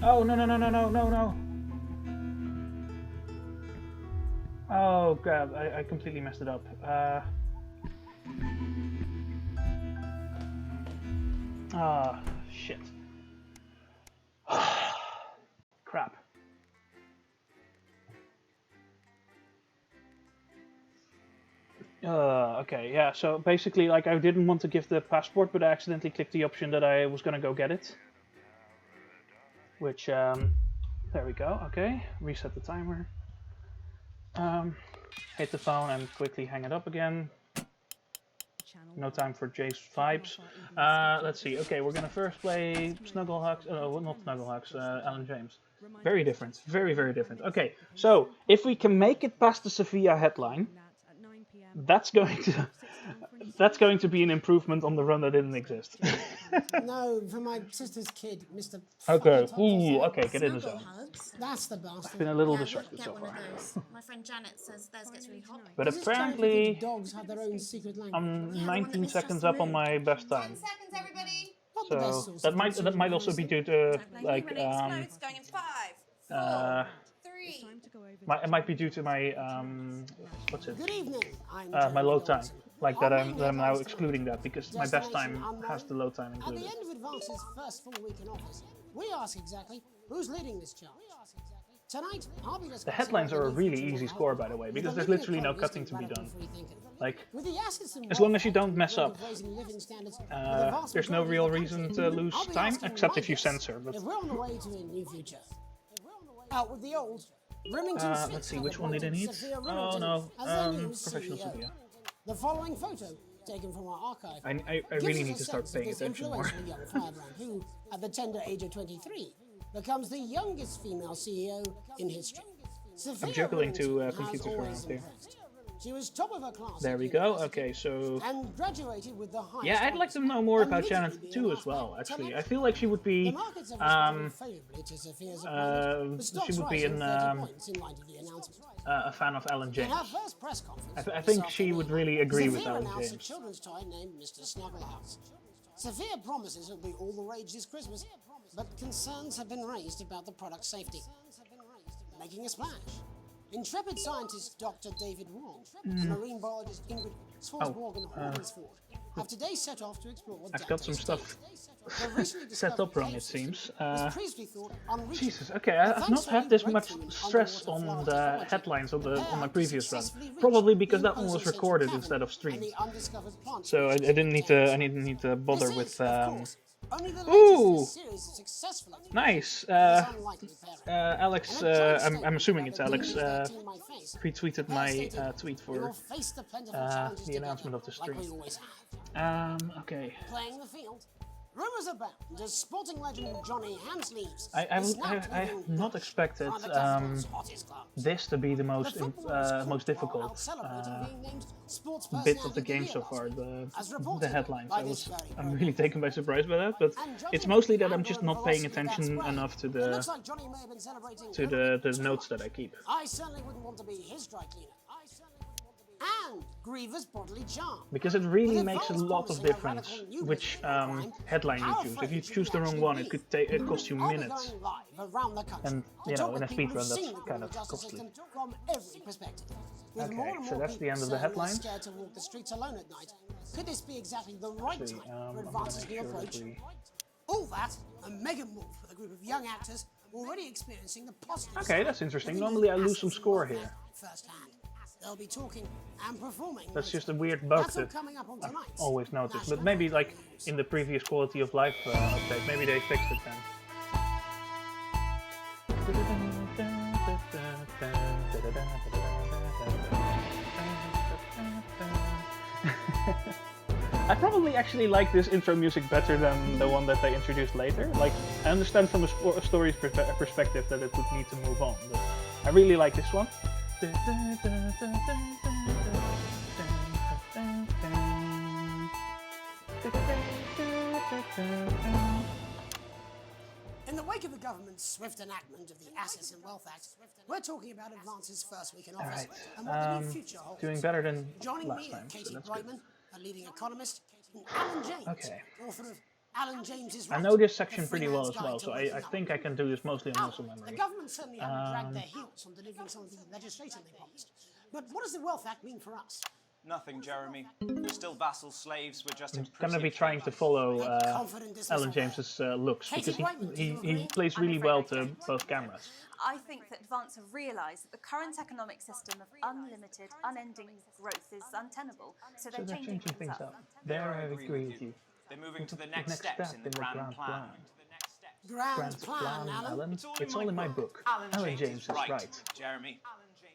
Oh, no, no, no, no, no, no, no. Oh god, I completely messed it up. Shit. Crap. Okay, yeah, so basically, like, I didn't want to give the passport, but I accidentally clicked the option that I was gonna go get it. Which, there we go, okay, reset the timer. Hit the phone and quickly hang it up again. No time for Jay's vibes. Let's see, okay, we're gonna first play Snugglehugs, not Snugglehugs, Alan James. Very different, very, very different. Okay, so, if we can make it past the Sevilla headline, that's going to be an improvement on the run that didn't exist. No, for my sister's kid, Mr. Okay, fucking ooh, Thompson. okay, get in the zone. Hugs. That's the I've bastard. been a little Yeah, distracted get so one far. of those. My friend Janet says theirs gets really hot. But This is trying to think apparently, dogs have their own secret language. I'm one 19 that seconds mistrusts up the on my best time. 10 seconds, everybody. Not the best So source that of might consumer also be honesty. due to When like it explodes, going in 5, 4, uh 3. it might be due to my what's it? Good evening. I'm My Jeremy load time. Donaldson. like that I'm now excluding that because my best time has the load time At included. the end of Advance's first full week in office, we ask exactly who's leading this charge. Tonight, I'll be The headlines are a really easy score, by the way, because there's literally no cutting to be done. Like, as long as you don't mess up, there's no real reason to lose time, except if you censor. But if we're on the way to a new future. Out with the old, Remington let's see, which one did I need? Oh no, professional Sophia. The following photo, taken from our archive, I really need to start paying attention more. Young firebrand who, at the tender age of 23, becomes the youngest female CEO in history. I'm juggling two computers around here. She was top of her class. There we go. Okay, so and graduated with the highest. Yeah, I'd like to know more about Janet too as well. Actually, I feel like she would be she would be a fan of Alan James. I think she would really agree with Alan James. A children's toy named Mr. Snugglehouse. Sophia promises it'll be all the rage this Christmas, but concerns have been raised about the product's safety. Making a splash. Intrepid scientist Dr. David Wong and marine biologist Ingrid Swartzborg have today set off to explore what I've got some stuff set up wrong, it seems. Jesus, okay, I've not had this much stress on the headlines on my previous run. Probably because that one was recorded instead of streamed. So I didn't need to bother with. Ooh, nice. Alex, I'm assuming it's Alex, retweeted my tweet for the announcement of the stream. Okay. Playing the field. Rumors abound as sporting legend Johnny Hansleaves. I have not expected this to be the most difficult bit of the game so far. The headlines. I'm really taken by surprise by that, but it's mostly that I'm just not paying attention enough to the notes that I keep. I certainly wouldn't want to be his dry cleaner. And Griever's bodily charm. Because it really makes a lot of difference which headline you choose. If you choose the wrong one, it cost you minutes. And you know, in a speedrun, that's kind of costly. Okay, so that's the end of the headlines. Could this be exactly the right time for advances in the approach? All that, a mega move for a group of young actors already experiencing the positive. Okay, that's interesting. Normally I lose some score here. Firsthand. They'll be talking and performing. That's just a weird bug that I've always noticed. But maybe like in the previous quality of life update, maybe they fixed it then. I probably actually like this intro music better than the one that they introduced later. Like, I understand from a story's perspective that it would need to move on, but I really like this one. In the wake of the government's swift enactment of the Assets and Wealth Act, we're talking about Advance's first week in office and what the new future holds. Doing better than Joining last me time, Katie so that's Brightman, a leading economist, and Alan James, author of Alan James's I know this section pretty well as well, so I think I can do this mostly on muscle memory. The government certainly haven't dragged their heels on delivering some of the legislation they promised. But what does the Wealth Act mean for us? Nothing, Jeremy. We're still vassal slaves. We're just I'm going to be trying to follow Alan James's looks, because he plays really well to both cameras. I think that Advance have realised that the current economic system of unlimited, unending growth is untenable, so they're changing things up. There I agree with you. They're moving to the next steps in the grand plan. Grand plan, Alan. It's all in my book. Alan James is right. Jeremy.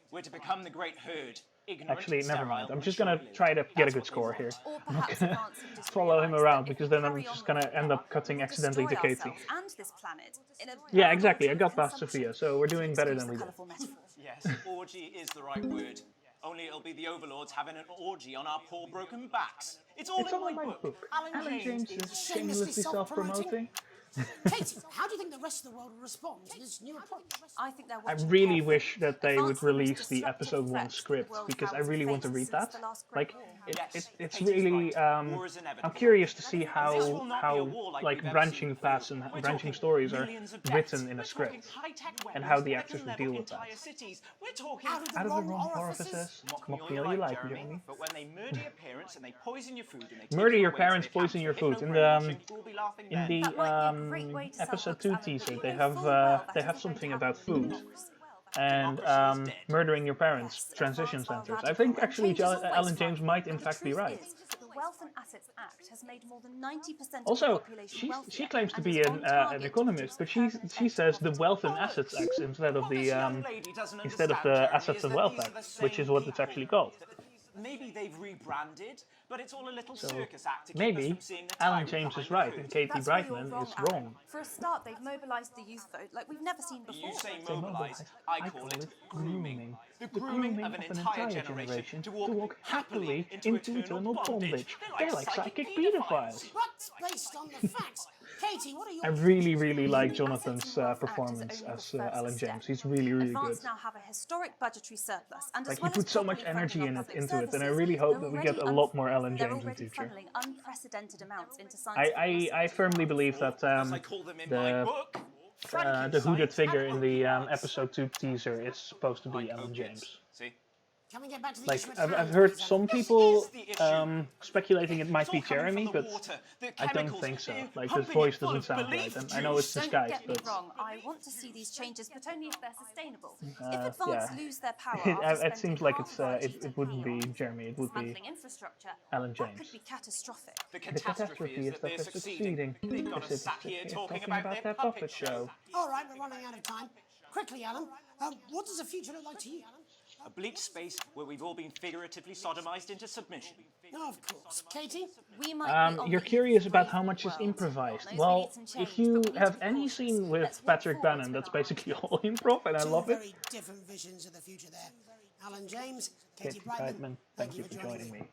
We're to become the great herd. Actually, never mind. I'm just gonna try to get a good score here. I'm not gonna follow him around because then I'm just gonna end up cutting accidentally to Katie. Yeah, exactly. I got past Sophia, so we're doing better than we did. Yes, orgy is the right word. Only it'll be the overlords having an orgy on our poor broken backs. It's all in my book. Alan James is shamelessly self-promoting. Katie, how do you think the rest of the world will respond to this new approach? I really wish that they would release the episode 1 script, because I really want to read that. Like, it's really I'm curious to see how like branching paths and branching stories are written in a script, and how the actors would deal with that. Out of the wrong orifices. Mock me all you like, Jeremy. But when they murder your parents and they poison your food and they Murder take your you away parents, to the poison your camps food. for hypno-brainwashing, we'll be laughing In then. the episode 2 teaser, they have something about food and murdering your parents, transition centers. I think actually Alan James might in fact be right. The Wealth and Assets Act has made more than 90% of the Also, population wealthier. she claims to and be is on target an to economist, but reduce she says the Wealth and Assets Act instead of the Assets and Wealth Act, which is what it's actually called. Maybe they've rebranded, but it's all a little So circus act to keep us maybe from seeing the Alan tyrant James behind is the right curtain. and Katie That's where you're Brightman is Alan. wrong. For a start, they've mobilised the youth vote like we've never seen before. You say mobilise, I call it grooming. The grooming of an entire generation to walk happily into eternal bondage. They're like psychic pedophiles. But based on the facts, Katie, what are your... I really like Jonathan's performance as Alan James. He's really good. Advance now have a historic budgetary surplus, and Like as well he put as so much properly energy funding into our public it, and I services, really hope they're that we get a already lot more Alan they're James in already future. funneling unprecedented amounts into scientific I firmly believe that the hooded figure in the episode 2 teaser is supposed to be Alan James. See? Can we get back to the Like issue at I've hand? heard some people speculating it might be Jeremy, but I don't think so. Like his voice doesn't sound right, and I know it's disguised, Don't get me but wrong, I want to see these changes, but only if they're sustainable. If yeah, Advance lose their power after it seems like it wouldn't be Jeremy, it would be dismantling infrastructure, Alan that James. could be catastrophic. The The catastrophe is that they're succeeding. They've got They're us sat here talking about about their puppet show. All right, we're running out of time. Quickly, Alan, what does the future look like to you? A bleak space where we've all been figuratively sodomized into submission. No, of course. Katie? We might be on You're the curious about brave how new much is world. improvised. Knows we Well, need some change, if you but we need have to be any cautious. scene with Let's walk Patrick forwards Bannon, with that's our basically all improv, and I Two love it. very different visions of the future there. Alan James, Katie Katie Brightman, Brightman, thank you for joining me.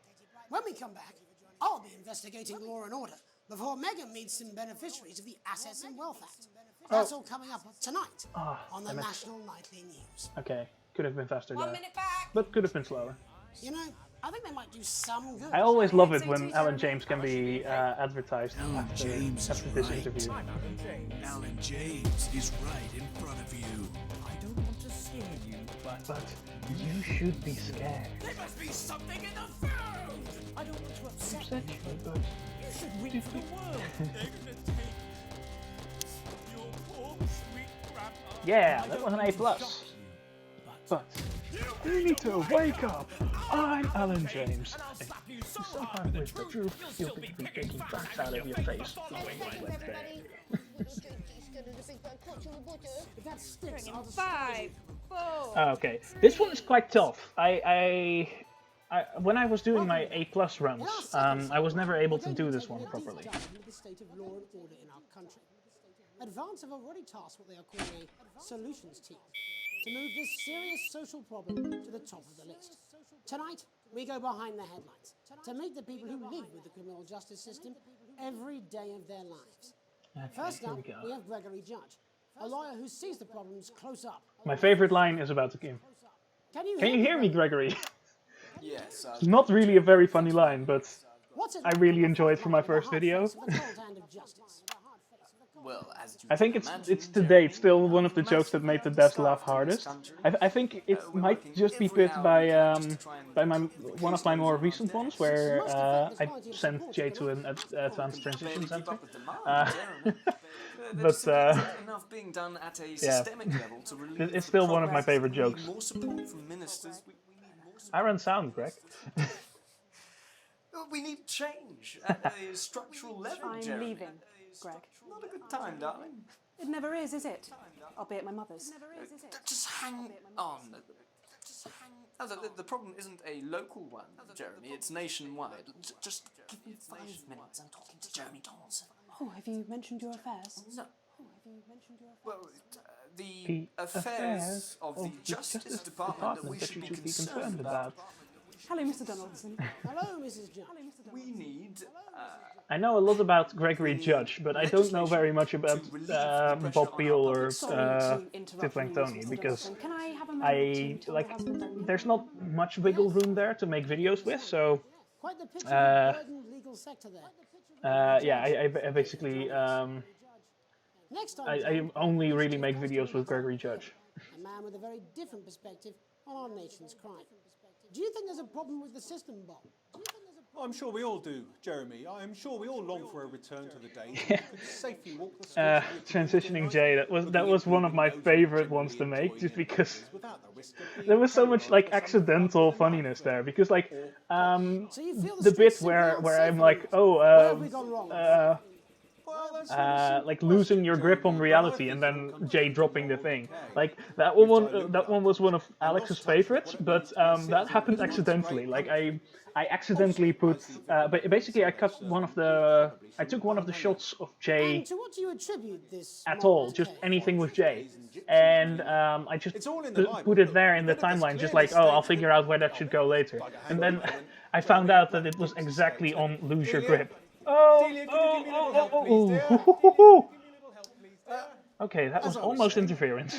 When we come back, I'll be investigating Law and Order before Megan meets some beneficiaries of the Assets and Wealth Act. That's all coming up tonight on the National Nightly News. Okay, could have been faster 1 there, minute back. but could have been slower. You know, I think they might do some good. I always love it when Alan James can be advertised after this interview. Alan James is right in front of you. I don't want to scare you, But you should be scared. there must be something in the food! I don't want to upset you, but you should win for the world. They're gonna take your poor sweet grandma. Yeah, that was an A+. But you need to wake up. I'm Alan James. And if you somehow wish the truth, you'll be taking facts out of your face. Five, four. Okay, this one is quite tough. When I was doing my A+ runs, I was never able to do this one properly. The state of law and order in our country. Advance have already tasked what they are calling a solutions team to move this serious social problem to the top of the list. Tonight, we go behind the headlines to meet the people who live with the criminal justice system every day of their lives. First here up, we go. we have Gregory Judge, a lawyer who sees the problems close up. My favorite line is about to come. Can you Can you hear me, Gregory? Yes. It's not really a very funny line, but I really enjoyed it for my first video. Well, as you I think can it's to date still one of the jokes that made the devs laugh hardest. I think it might just be put by one of my more recent ones where I sent Jay to an advanced transition center. But enough being done at a systemic level to relieve it's still one of my favorite jokes. more support from ministers. I run sound, Greg. We need change at a structural level, I'm Jeremy. leaving, Greg. Not a good time, darling. It never is it? I'll be at my mother's. Just hang on. Oh, the problem isn't a local one, Jeremy. It's nationwide. Just give me 5 minutes. I'm talking to Jeremy Donaldson. Oh, have you mentioned your affairs? No. Well, the affairs of the Justice Department that we should be concerned about. Hello, Mr. Donaldson. Hello, Mrs. Judge. We need... I know a lot about Gregory Judge, but I don't know very much about Bob Peel or Tip Tony because there's not much wiggle room there to make videos with, so Quite the picture of a burdened legal sector there. Yeah, I basically Next time, I only really make videos with Gregory Judge. a man with a very different perspective on our nation's crime. Do you think there's a problem with the system, Bob? I'm sure we all do, Jeremy. I'm sure we all long for a return to the days when you could safely walk the streets. Transitioning Jay, that was one of my favorite ones to make, just because there was so much like accidental funniness there. Because like the bit where I'm like, like losing your grip on reality, and then Jay dropping the thing. Like that one was one of Alex's favorites, but that happened accidentally. Like I accidentally put, basically I took one of the shots of Jay And to what do you attribute this at all, just anything with Jay, and I just put it there in the timeline, just like, oh, I'll figure out where that should go later, and then I found out that it was exactly on lose your grip. Okay, that was almost interference.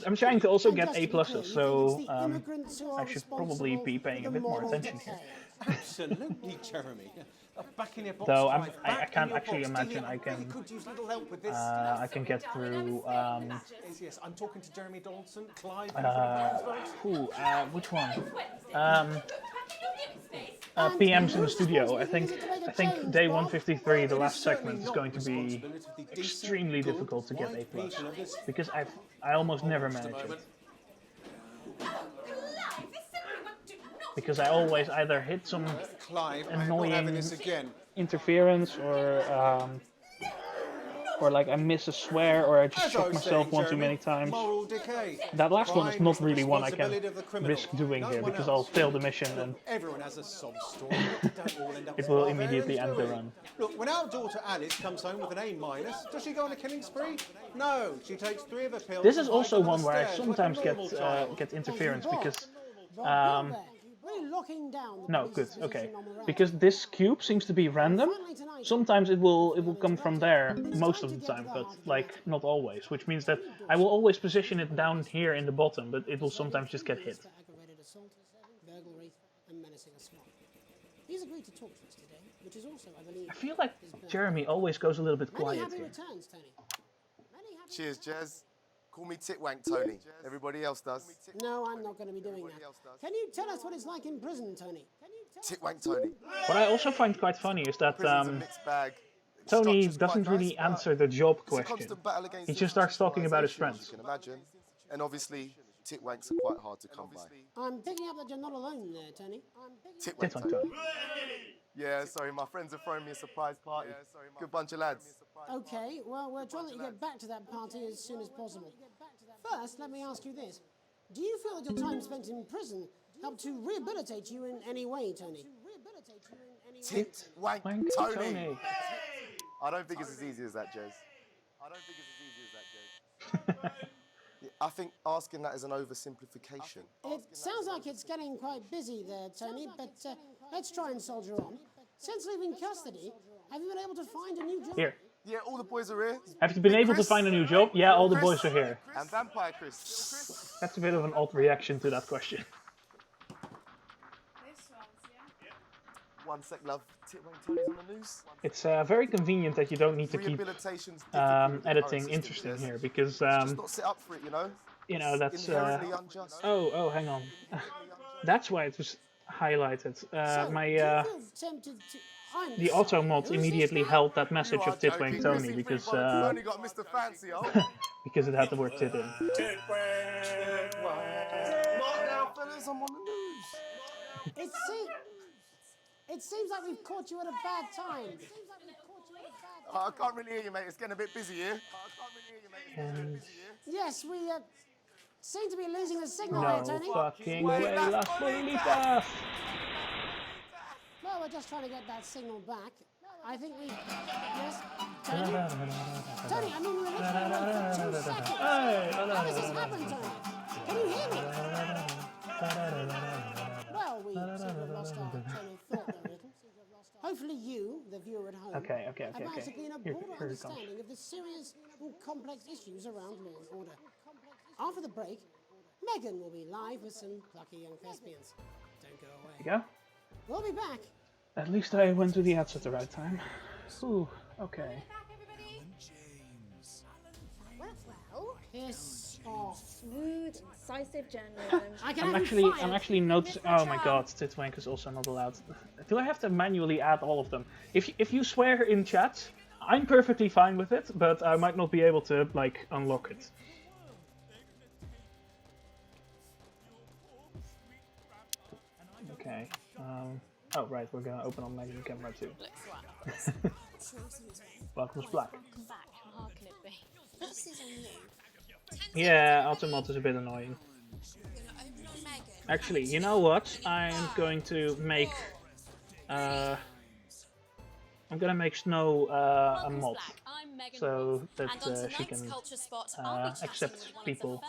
I'm trying to also get A+, so I should probably be paying a bit more attention here. Absolutely, Jeremy. Back in your box. Though I can't actually imagine I can get through. Yes, I'm talking to Jeremy Donaldson, Clive. Which one? PMs in the studio. I think day 153, the last segment, is going to be extremely difficult to get A+, because I almost never manage it. Because I always either hit some annoying interference, or like I miss a swear, or I just shock myself one too many times. That last one is not really one I can risk doing here, because I'll fail the mission and it will immediately end the run. Look, when our daughter Alice comes home with an A-, does she go on a killing spree? No, she takes 3 of her pills. This is also one where I sometimes get interference, because no, good, okay. Because this cube seems to be random. Sometimes it will come from there most of the time, but like not always, which means that I will always position it down here in the bottom, but it will sometimes just get hit. I feel like Jeremy always goes a little bit quiet here. Cheers, Jez. Call me Titwank Tony. Everybody else does. No, I'm not going to be doing that. Can you tell us what it's like in prison, Tony? Titwank Tony. What I also find quite funny is that Tony doesn't really answer the job question. He just starts talking about his friends. You can imagine. And obviously, Titwanks are quite hard to come by. I'm picking up that you're not alone there, Tony. Titwank Tony. Yeah, sorry, my friends are throwing me a surprise party. Good bunch of lads. Okay, well, we're trying to get back to that party as soon as possible. First, let me ask you this. Do you feel that your time spent in prison helped to rehabilitate you in any way, Tony? Titwank Tony. I don't think it's as easy as that, Jez. I think asking that is an oversimplification. It sounds like it's getting quite busy there, Tony, but let's try and soldier on. Since leaving custody, have you been able to find a new job? Here. Yeah, all the boys are here. Have you been able to find a new job? Yeah, all the boys are here. And Vampire Chris. That's a bit of an odd reaction to that question. One sec, love. Titwank Tony's on the news. It's very convenient that you don't need to keep editing interesting here, because just not set up for it, you know. You know, that's inherently unjust. Oh, hang on. That's why it was highlighted. The auto mod immediately held that message of Titwank Tony, because only got Mr. Fancy, because it had the word tit in. What now, fellas? I'm on the news. It seems like we've caught you at a bad time. I can't really hear you, mate. It's getting a bit busy here. Yes, we seem to be losing the signal No here, Tony. fucking way, Las Bolitas! Well, we're just trying to get that signal back. I think we... Yes? Tony? Tony, I mean, we're literally on for 2 seconds. How does this happen, Tony? Can you hear me? Well, we seem to have lost our train of thought there a little. Hopefully you, the viewer at home, have managed to gain a broader understanding of the serious and complex issues around law and order. After the break, Megan will be live with some plucky young thespians. Don't go away. There you go. We'll be back. At least I went to the ads at the right time. Ooh, okay. Well, piss off. Smooth, incisive journalism. I'm actually noticing. Oh my god, Titwank is also not allowed. Do I have to manually add all of them? If you swear in chat, I'm perfectly fine with it, but I might not be able to like unlock it. Okay. Oh right, we're gonna open on manual camera too. Welcome to Black. Welcome back. How hard can it be? This is on you. Yeah, Automod is a bit annoying. Actually, you know what? I'm going to make Snow a mod, so that she can accept people.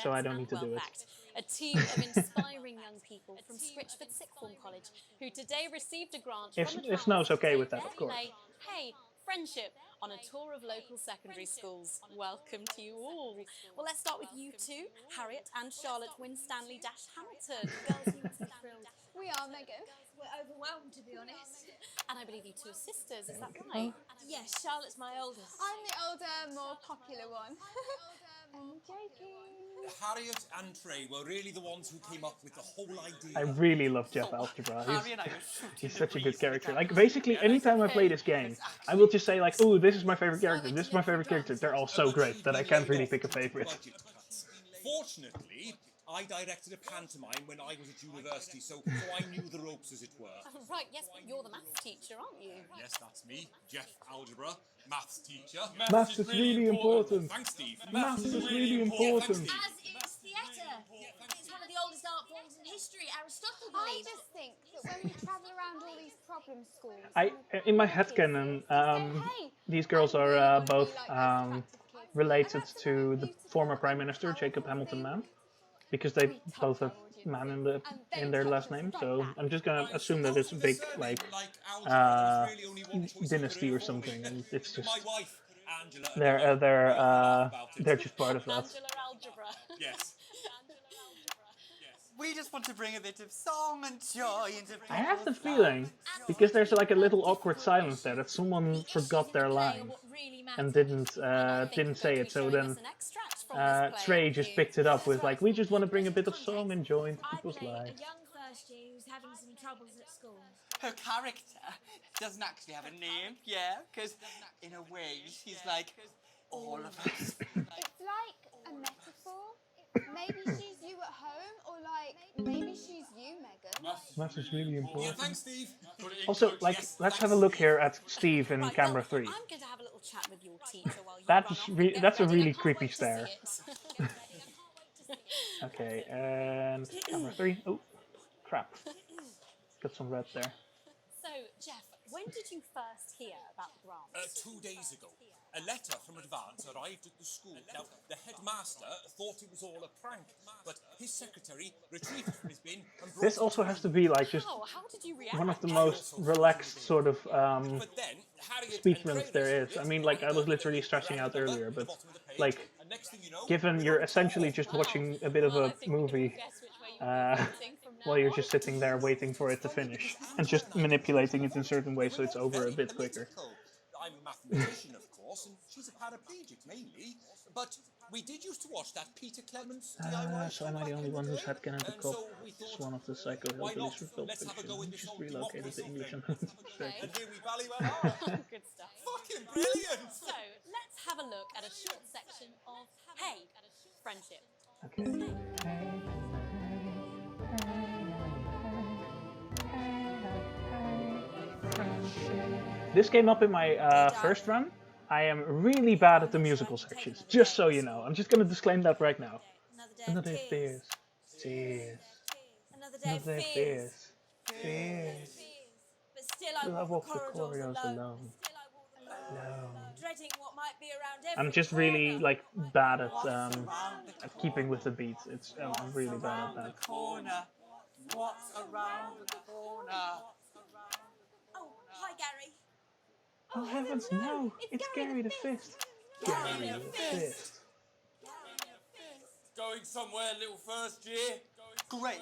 So I don't need to do it. A team of inspiring young people from Scritchford Sixth Form College who today received a grant from the If Snow's okay with that, of course. Hey, friendship on a tour of local secondary schools. Welcome to you all. Well, let's start with you two, Harriet and Charlotte Winstanley-Hamilton. Girls, you must be thrilled. We are, Megan. We're overwhelmed, to be honest. And I believe you two are sisters, is that right? Yes, Charlotte's my oldest. I'm the older, more popular one. I'm joking. Harriet and Trey were really the ones who came up with the whole idea. I really love Jeff Algebra. He's such a good character. Like, basically, anytime I play this game, I will just say, like, oh, this is my favorite character, this is my favorite character. They're all so great that I can't really pick a favorite. Fortunately, I directed a pantomime when I was at university, so I knew the ropes, as it were. Right, yes, but you're the maths teacher, aren't you? Yes, that's me, Jeff Algebra, maths teacher. Maths is really important. Thanks, Steve. Maths is really important. As is theatre. It's one of the oldest art forms in history. Aristotle I believed. just think that when we travel around all these problem schools... In my headcanon, these girls are both related to the former Prime Minister, Jacob Hamilton Mann, because they both have man in their last name. So I'm just gonna assume that it's a big like dynasty or something, and it's just they're just part of that. Yes. We just want to bring a bit of song and joy into people's I have the feeling, because there's like a little awkward silence there, that someone forgot their line and didn't say it. So then Trey just picked it up with like, we just want to bring a bit of song and joy into people's lives. A young first year who's having some troubles at school. Her character doesn't actually have a name, yeah, because in a way she's like all of us. It's like a metaphor. Maybe she's you at home, or like, maybe she's you, Megan. Maths is really important. Yeah, thanks, Steve. Also, like, let's have a look here at Steve in camera 3. I'm going to have a little chat with your teacher while you That's a really creepy stare. Okay, and camera 3. Oh, crap. Got some red there. So, Jeff, when did you first hear about the grant? 2 days ago. A letter from Advance arrived at the school. Now, the headmaster thought it was all a prank, but his secretary retrieved it from his bin and brought This also has to be like just one of the most relaxed sort of speedruns there is. I mean, like, I was literally stressing out earlier, but like, given you're essentially just watching a bit of a movie while you're just sitting there waiting for it to finish and just manipulating it in certain ways so it's over a bit quicker. I'm a mathematician, of course, and she's a paraplegic mainly, but we did used to watch that Peter Clements DIY So am I the only one who's had Canon the Cop? It's one of the Psycho Hillbillies from Pulp Fiction. Just relocated to English and And here we valley well are. Good stuff. Fucking brilliant! So, let's have a look at a short section of Hey, Friendship. Okay. This came up in my first run. I am really bad at the musical sections, just so you know. I'm just going to disclaim that right now. Another day of fears. Tears. Another day of fears. Fears. But still I walk the corridors alone. Dreading what might be around every I'm just really like bad at keeping with the beat. I'm really bad at that. Corner. What's around the corner? Oh, hi, Gary. Oh heavens, no! It's Gary the Fist. Gary the Fist. Going somewhere, little first year? Great.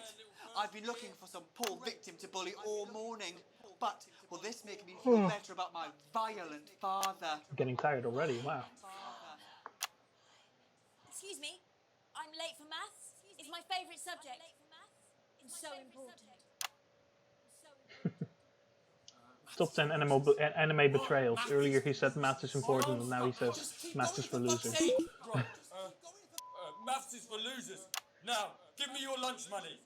I've been looking for some poor victim to bully all morning. But will this make me feel better about my violent father? I'm getting tired already, wow. Excuse me, I'm late for maths. It's my favourite subject. It's so important. Top 10 anime betrayals. Earlier he said maths is important, and now he says maths is for losers. Right. Maths is for losers. Now, give me your lunch money.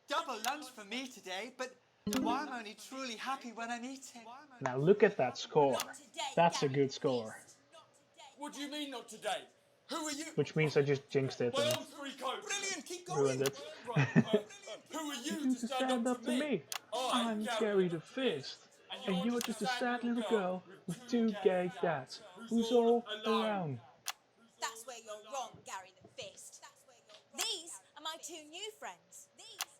Double lunch for me today, but why am I only truly happy when I'm eating? Now look at that score. That's a good score. What do you mean not today? Who are you? Which means I just jinxed it My and arm's free coat. Brilliant, keep going. ruined it. Who are you to stand up to me? I'm Gary the Fist. And you're just a sad little girl with 2 gay dads. Who's all around? That's where you're wrong, Gary the Fist. These are my 2 new friends.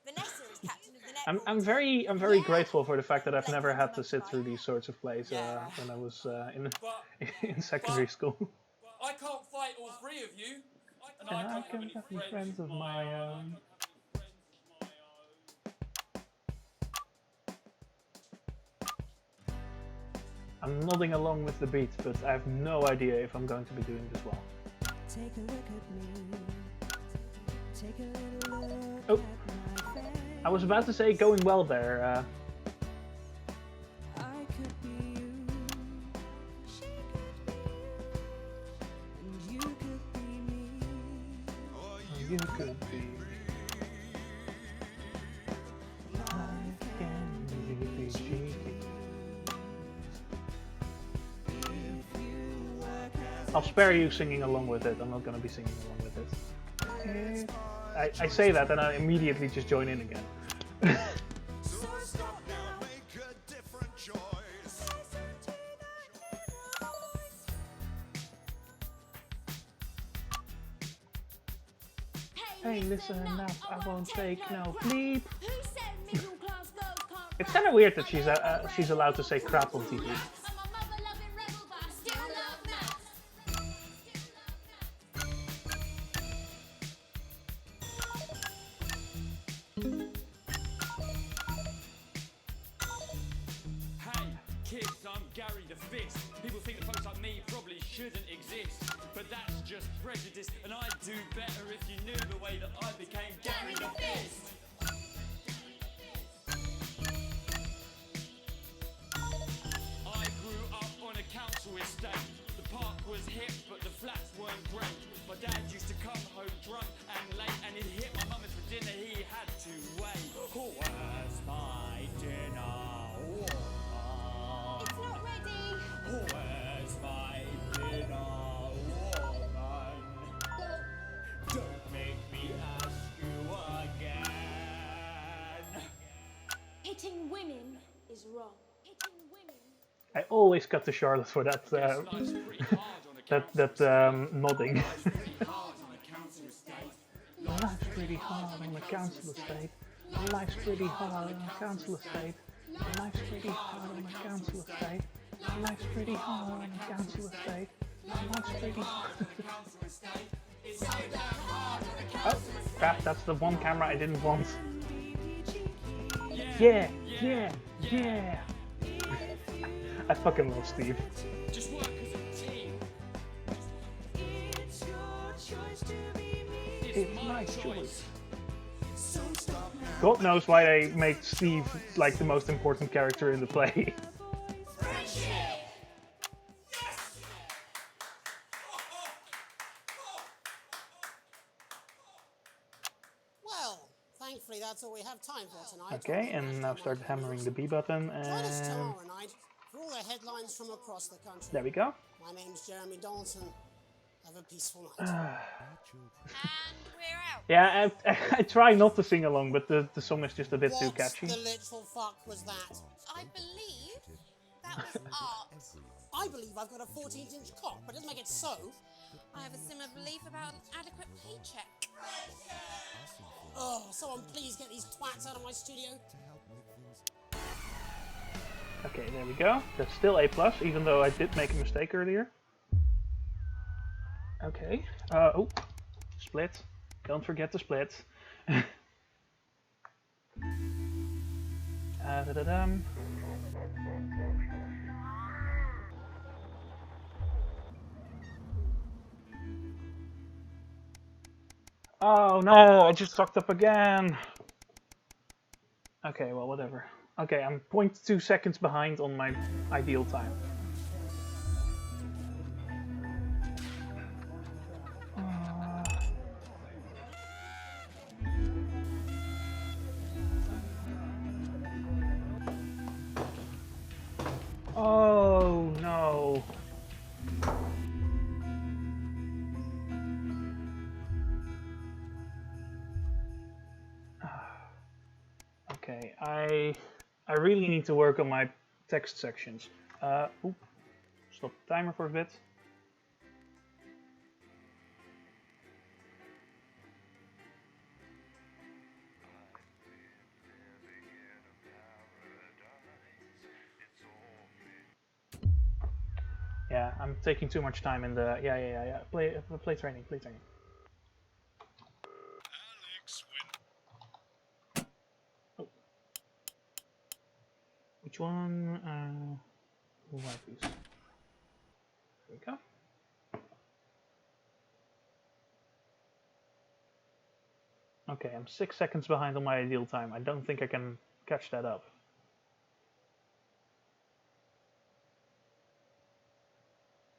Vanessa is captain of the netball. I'm very grateful for the fact that I've never had to sit through these sorts of plays when I was in secondary school. I can't fight all 3 of you. And And I I can't can have any friends of my own. I'm nodding along with the beat, but I have no idea if I'm going to be doing this well. Take a look at me. Take a little look Oh, at my face. I was about to say going well there. I could be you. She could be you. And you could be me. Or you could be. Life can be cheap. I'll spare you singing along with it. I'm not going to be singing along with it. I say that and I immediately just join in again. Hey, listen up, I won't take no bleep. It's kind of weird that she's allowed to say crap on TV. Kids, I'm Gary the Fist. People think that folks like me probably shouldn't exist, but that's just prejudice, and I'd do better if you knew the way that I became Gary the Fist. I grew up on a council estate. The park was hip, but the flats weren't great. My dad used to come home drunk and late, and he'd hit my mum for dinner, he had to wait. Where's my dinner? It's not ready. Where's my dinner, woman? Don't make me ask you again. Hitting women is wrong. I always cut to Charlotte for that nodding. Life's pretty hard on the council estate. Life's pretty hard on the council estate. Life's pretty hard on the council estate. Life's pretty hard on the council estate. Life's pretty hard. Oh, crap, that's the one camera I didn't want. Yeah, yeah, yeah. I fucking love Steve. Just work as a team. It's your choice to be me. It's my choice. God knows why they made Steve like the most important character in the play. Well, thankfully that's all we have time for tonight. Okay, and now start hammering the B button, Join us and tomorrow night for all the headlines from across the country. there we go. My name's Jeremy Donaldson. Have a peaceful night. Yeah, I try not to sing along, but the song is just a bit too catchy. What the literal fuck was that? I believe that was art. I believe I've got a 14-inch cock, but it doesn't make it so. I have a similar belief about an adequate paycheck. Oh, someone please get these twats out of my studio. Okay, there we go. That's still A+, even though I did make a mistake earlier. Okay. Oh, split. Don't forget to split. Da-da-dum. Oh no, I just fucked up again. Okay, well, whatever. Okay, I'm 0.2 seconds behind on my ideal time. Oh no. Okay, I really need to work on my text sections. Oop, stop the timer for a bit. Yeah, I'm taking too much time in the yeah. Play training. Oh. Which one? Who like these? There we go. Okay, I'm 6 seconds behind on my ideal time. I don't think I can catch that up.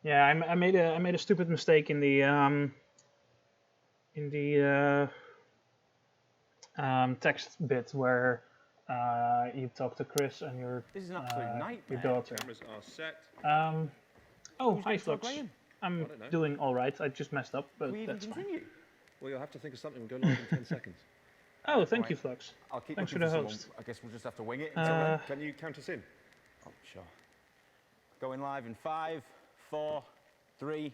Yeah, I made a stupid mistake in the text bit where you talk to Chris and your daughter. Cameras are set. Oh, hi Flux. I'm doing all right. I just messed up, but that's fine. Well, you'll have to think of something. We'll go live in 10 seconds. Oh, thank you, Flux. I'll keep Thanks for looking the someone. host. I guess we'll just have to wing it until then. Can you count us in? Oh, sure. Going live in 5, 4, 3,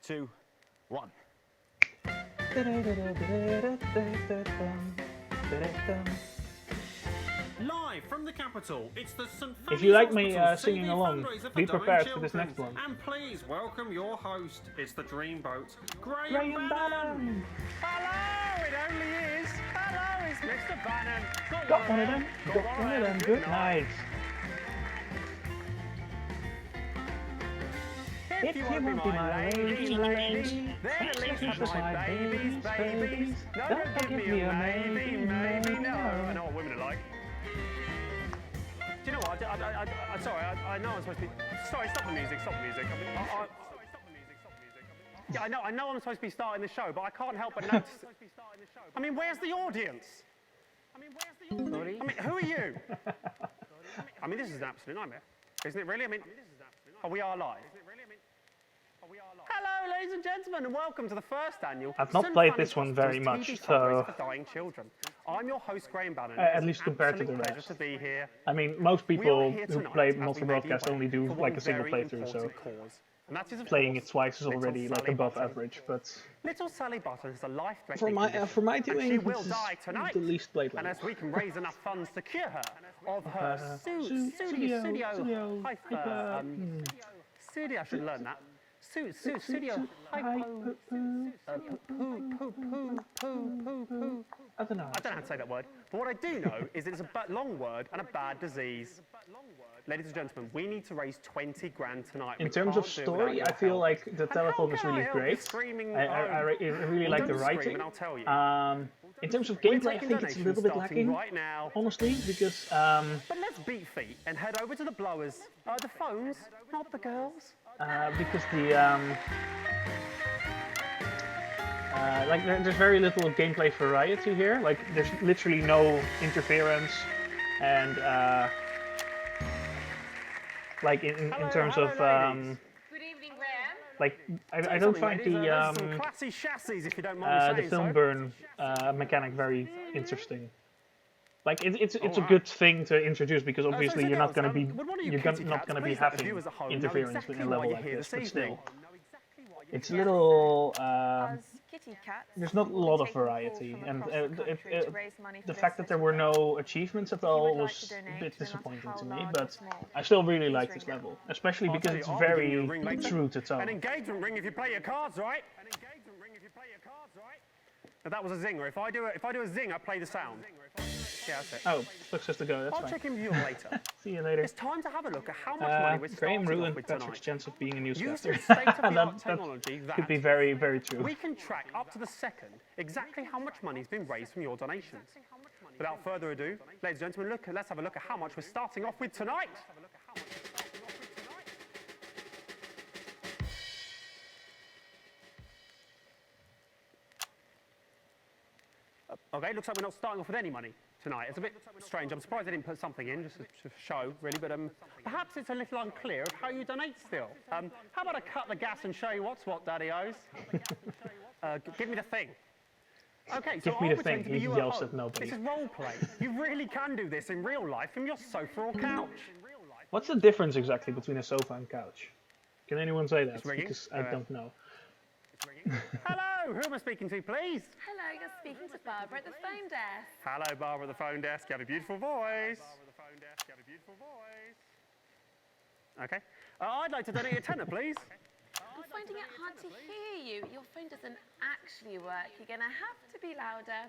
2, 1. Live from the capital, it's the St. If you like Fanny's me Hospital singing CV along, fundraiser be for prepared dying for this children. next one. And please welcome your host. It's the Dreamboat, Graham Bannon. Hello, it only is. Hello, it's Mr. Bannon. Got one of them. Got one of them. Good night. If you won't be my lady, then at least have my babies. No, don't give me a maybe, no. I know what women are like. Do you know what? I'm sorry, I know I'm supposed to be... Sorry, stop the music. Yeah, I know I'm supposed to be starting the show, but I can't help but notice... I mean, where's the audience? Sorry? I mean, who are you? I mean, this is an absolute nightmare. Isn't it really? I mean... Oh, we are live. Hello, ladies and gentlemen, and welcome to the first annual. I've not played this one very much, so for dying children. I'm your host, Graham Bannon. at least compared to the Pleasure rest. to be here. I mean, most We people are here who tonight play as Monster we make you Broadcast aware only do for one like a single very playthrough, so important cause. And that is, of playing course, it twice is little already like Sally above Button. average. But Little Sally Button has a life-threatening for my condition, doing, and she will this is die tonight. the least played And level. as we can raise enough funds to cure her of her studio hyper... Studio, I should learn that. Studio hypo... poo. I don't know how to say that word. But what I do know is it's a long word and a bad disease. Ladies and gentlemen, we need to raise 20 grand tonight. In terms of story, I feel like the telefilm is really great. I really like the writing. In terms of gameplay, I think it's a little bit lacking, honestly, because... But let's beat feet and head over to the blowers. The phones, not the girls. Because the... like there's very little gameplay variety here. Like there's literally no interference, and like in terms of like I don't find the classy chassis, if you don't mind the saying film so. burn mechanic very interesting. Like it's a good thing to introduce because obviously you're not going to be having interference in a level like this, but still. It's a little, there's not a lot of variety, and the fact that there were no achievements at all was a bit disappointing to me, but I still really like this level, especially because it's very true to An tone. engagement ring if you play your cards right. Now, that was a zinger. If I do a zinger, play the sound. Yeah, that's it. Oh, looks just to go. That's I'll fine. check in with you later. See you later. It's time to have a look at how much money we're Graham starting ruined off with Patrick's tonight. chance of being a newscaster. Using state-of-the-art that technology could be very, very true. we can track up to the second exactly how much money's been raised from your donations. Without further ado, ladies and gentlemen, let's have a look at how much we're starting off with tonight. Okay, looks like we're not starting off with any money tonight. It's a bit strange. I'm surprised they didn't put something in, just to show, really. But perhaps it's a little unclear of how you donate still. How about I cut the gas and show you what's what, Daddy-O's? Give me the thing. Okay, so Give me I'll the pretend thing. to be He you yells at at home. nobody. This is role play. You really can do this in real life from your sofa or couch. What's the difference exactly between a sofa and couch? Can anyone say that? It's ringing. Because I don't know. Hello, who am I speaking to, please? Hello, you're speaking to Barbara at the phone desk. Hello, Barbara at the phone desk. You have a beautiful voice. Okay. I'd like to donate a tenner, please. I'm finding it hard to hear you. Your phone doesn't actually work. You're going to have to be louder.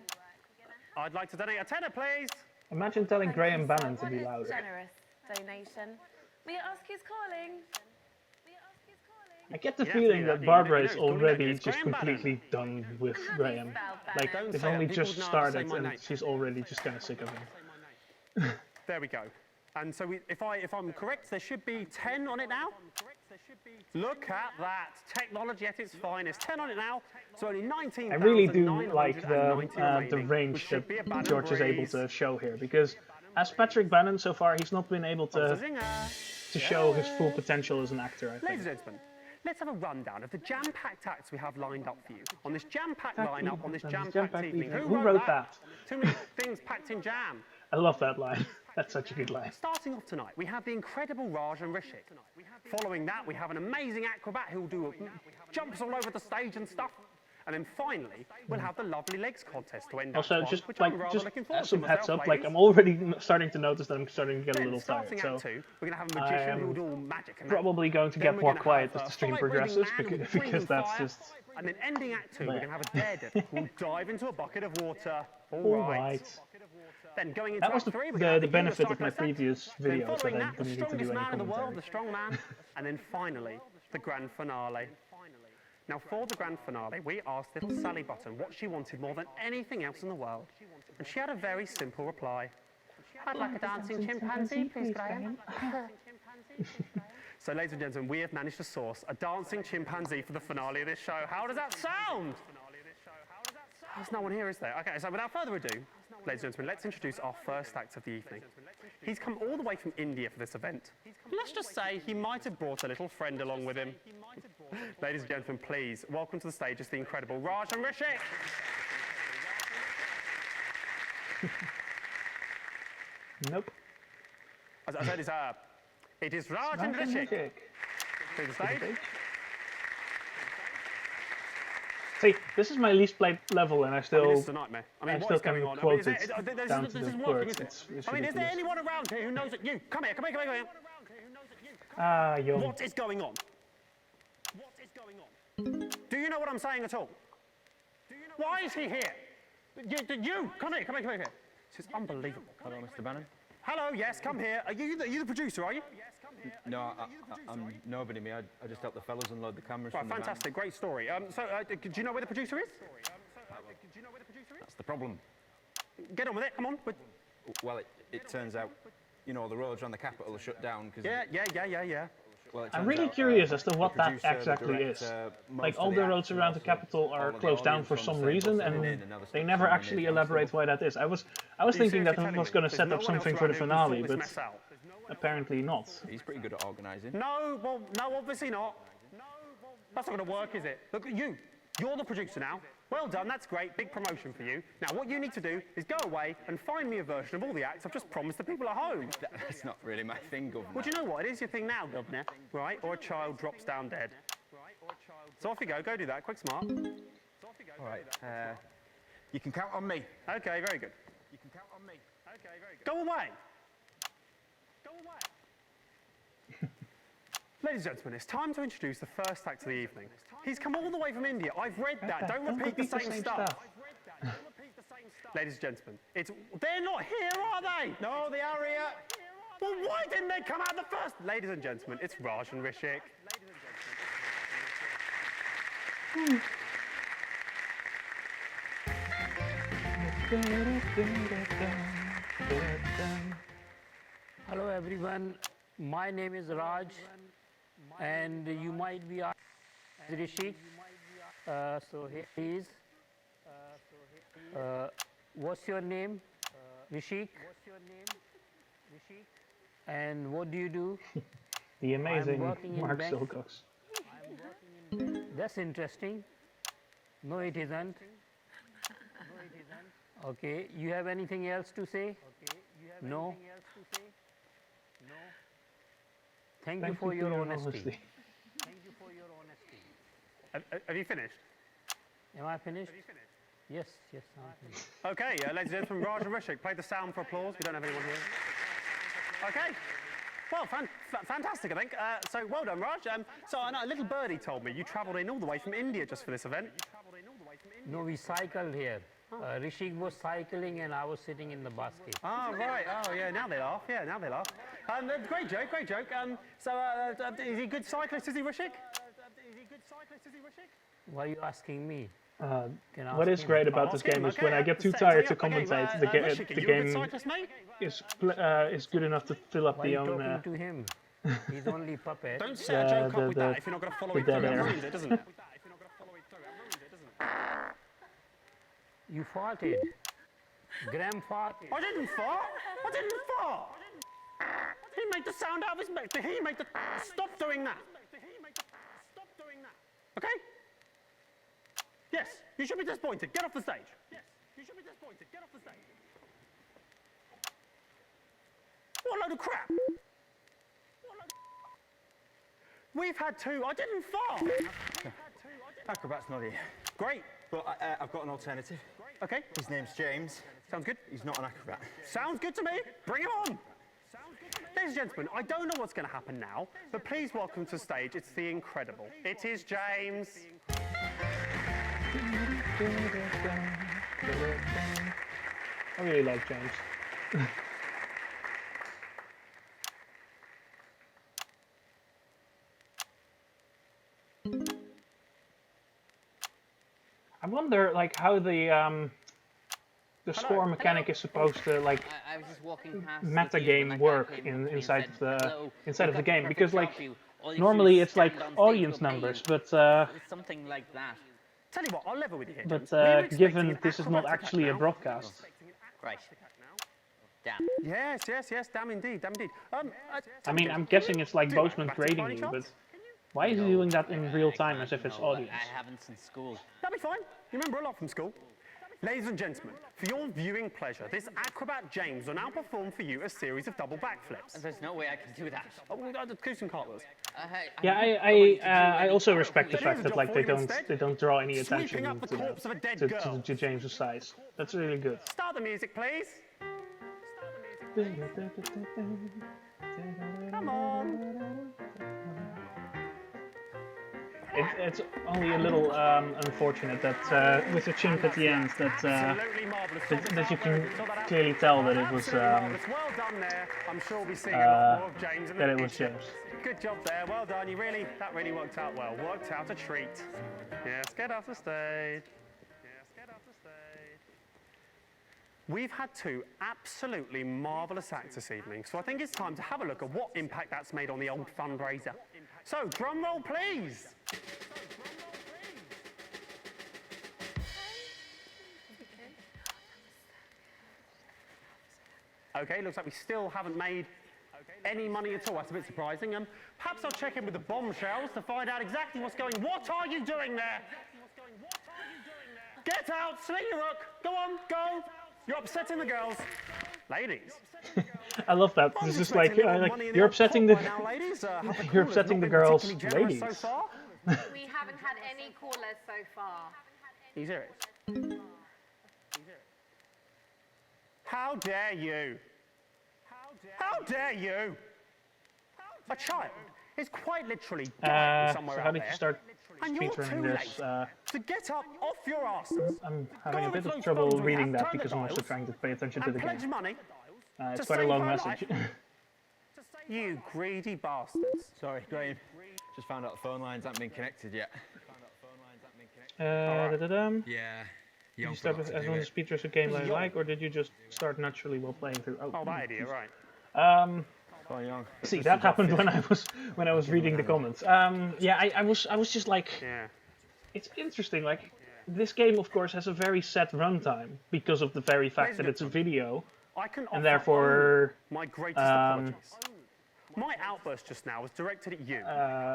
I'd like to donate a tenner, please. Imagine telling Graham Bannon to What be a louder. generous donation. May I ask who's calling? I get the Yeah, feeling yeah, that you Barbara know is who's calling already that. It's just Graham Bannon. completely done with Graham. Like, Don't they've say only that. People just know how to say started my and name. she's already just kind of sick of him. There we go. And so if I'm correct, there should be 10 on it now. Look at that. Technology at its finest. 10 on it now. So only 19,990 I really do like the remaining, which range should that be a banner George is able breeze. to show here, because as Patrick Bannon so far, he's not been able to show his full potential as an actor, I Ladies think. and gentlemen, let's have a rundown of the jam-packed acts we have lined up for you. On this jam-packed lineup, on this jam-packed evening. Who wrote that? Too many things packed in jam. I love that line. That's such a good line. Starting off tonight, we have the incredible Raj and Rishik. Following that, we have an amazing acrobat who'll do jumps all over the stage and stuff. And then finally, we'll have the lovely legs contest to end Also, up just which I'm like rather just looking forward some to heads myself, up, like ladies. I'm already starting to notice that I'm starting to get a little Starting tired. Act So 2, we're going to have a magician I who'll am do all magic and that. probably going to Then get we're more gonna quiet have as a the stream fire-breathing progresses man with because breathing that's fire. just. And then ending Act 2, we're Bleh. going to have a daredevil who'll dive into a bucket of water. All All right. right. Then going into That was Act 3, we're the going to benefit of my previous Then videos that following I that, the didn't need to strongest do any man in the world, commentary. the strong man. And then finally, the grand finale. Now, for the grand finale, we asked little Sally Button what she wanted more than anything else in the world. And she had a very simple reply. I'd like a dancing chimpanzee, please, Graham. So, ladies and gentlemen, we have managed to source a dancing chimpanzee for the finale of this show. How does that sound? There's no one here, is there? Okay, so without further ado, ladies and gentlemen, let's introduce our first act of the evening. He's come all the way from India for this event. Let's just say he might have brought a little friend along with him. Ladies and gentlemen, please, welcome to the stage is the incredible Raj and Rishik. Nope. As I said, it is Raj and Rishik. To the stage. See, this is my least played level, and I still, this is a nightmare. I mean, I what still is going can on? quote This it down to is the working, words. isn't it? It's I mean, is there ridiculous. anyone around here who knows that you? Come here, come here, come here, come here. Ah, young. What is going on? Do you know what I'm saying at all? Why is he here? You, come here, come here, come here. This is unbelievable. Hello, Mr. Bannon. Hello, yes, come here. Are you the producer, are you? No, I'm nobody, me. I just help the fellas unload the cameras Right, from the van. fantastic, great story. Do you know where the producer is? That's the problem. Get on with it, come on. Well, it turns out, you know, the roads around the capital are shut down because... Yeah. Well, it I'm turns really out, curious as to the what that producer, the exactly director, is. most Like, of all the the acts roads and around the also capital all are of the closed down audience for on the some same reason, bus coming in and and other they stuff never coming in actually and elaborate why that is. I was thinking that it was going to set up something for the finale, but apparently not. He's pretty good at organising. No, well, no, obviously not. That's not going to work, is it? Look, you're the producer now. Well done, that's great, big promotion for you. Now, what you need to do is go away and find me a version of all the acts I've just promised the people at home. That's not really my thing, Governor. Well, do you know what? It is your thing now, Governor, right? Or a child drops down dead. So off you go do that, quick smart. All right, you can count on me. Okay, very good. You can count on me. Okay, very good. Go away. Ladies and gentlemen, it's time to introduce the first act of the evening. He's come all the way from India. I've read that. Don't repeat the same stuff. Ladies and gentlemen, they're not here, are they? No, they are here. Well, why didn't they come out the first? Ladies and gentlemen, it's Raj and Rishik. Hello everyone, my name is Raj and you might be asking Rishi. So here he is. What's your name? Rishik. And what do you do? The amazing I'm working in Mark bank. Silcox. That's interesting. No, it isn't. Okay, you have anything else to say? No. Thank you for your honesty. Have you finished? Am I finished? Yes, yes, I'm finished. Okay, ladies and gentlemen, Raj and Rishik, play the sound for applause. We don't have anyone here. Okay. Well, fantastic, I think. So, well done, Raj. So, I know a little birdie told me you travelled in all the way from India just for this event. No, we cycled here. Rishik was cycling and I was sitting in the basket. Oh, right. Oh, yeah, now they laugh. Yeah, now they laugh. Great joke, great joke. So, is he a good cyclist, is he, Rishik? Why are you asking me? What is great about this game is when I get too tired to commentate, the game is good enough to fill up the own. Talking to him. He's only puppet. Don't set a joke up with that if you're not going to follow it through. It ruins it, doesn't it? You farted. Graham farted. I didn't fart. I didn't fart. He made the sound out of his mouth. He made the... Stop doing that. Okay? Yes, you should be disappointed. Get off the stage. Yes, you should be disappointed. Get off the stage. What a load of crap. We've had two. I didn't fart. Acrobat's not here. Great. But I've got an alternative. Okay. His name's James. Sounds good. He's not an acrobat. Sounds good to me. Bring him on. Ladies and gentlemen, I don't know what's going to happen now, but please welcome to the stage. It's the incredible. It is James. I really like James. I wonder, like, how the score mechanic is supposed to, like, I was just walking past metagame work inside of the game, because, like, normally it's like audience numbers, but something like that. Tell you what, I'll level with you here. But given this is not actually a broadcast. Right. Damn. Yes, damn indeed, damn indeed. I mean, I'm guessing it's like Boseman grading you, but why is he doing that in real time as if it's audience? I haven't since school. That'll be fine. You remember a lot from school. Ladies and gentlemen, for your viewing pleasure, this acrobat James will now perform for you a series of double backflips. There's no way I can do that. Oh, do some cartwheels. Yeah, I also respect the fact that like they don't draw any attention to James's size. That's really good. Start the music, please. Come on. It's only a little unfortunate that with the chimp at the end that you can clearly tell that it was well done there. I'm sure we'll be seeing a lot more of James in the that it was James. Good job there. Well done. That really worked out well. Worked out a treat. Yes, get off the stage. Yes, get off the stage. We've had two absolutely marvellous acts this evening, so I think it's time to have a look at what impact that's made on the old fundraiser. So, drum roll, please. Okay, looks like we still haven't made any money at all. That's a bit surprising. Perhaps I'll check in with the bombshells to find out exactly what's going on. What are you doing there? Get out, sling your hook. Go on, go. You're upsetting the girls. Ladies. I love that. This is like you're upsetting the you're upsetting the girls, ladies. We haven't had any callers so far. Are you serious? How dare you? How dare you? A child It's quite literally dying So somewhere how out did you there. start And you're too speedrunning this? late to get up off your asses. I'm having a Go bit over of those trouble phones we reading have, that turn the because I'm also dials, trying to pay attention to and the pledge game. money It's to quite a save long her message. life. You greedy bastards. Sorry, Graham. Just found out the phone lines haven't been connected yet. Da-da-dum. Yeah. Did you start with as one of the speedruns a game that I like, or did you just start naturally while playing through? Oh, that idea, right. See, that happened when I was reading the comments. Yeah, I was just like, it's interesting. Like, this game, of course, has a very set runtime because of the very fact that it's a video, and therefore, my greatest apologies. My outburst just now was directed at you,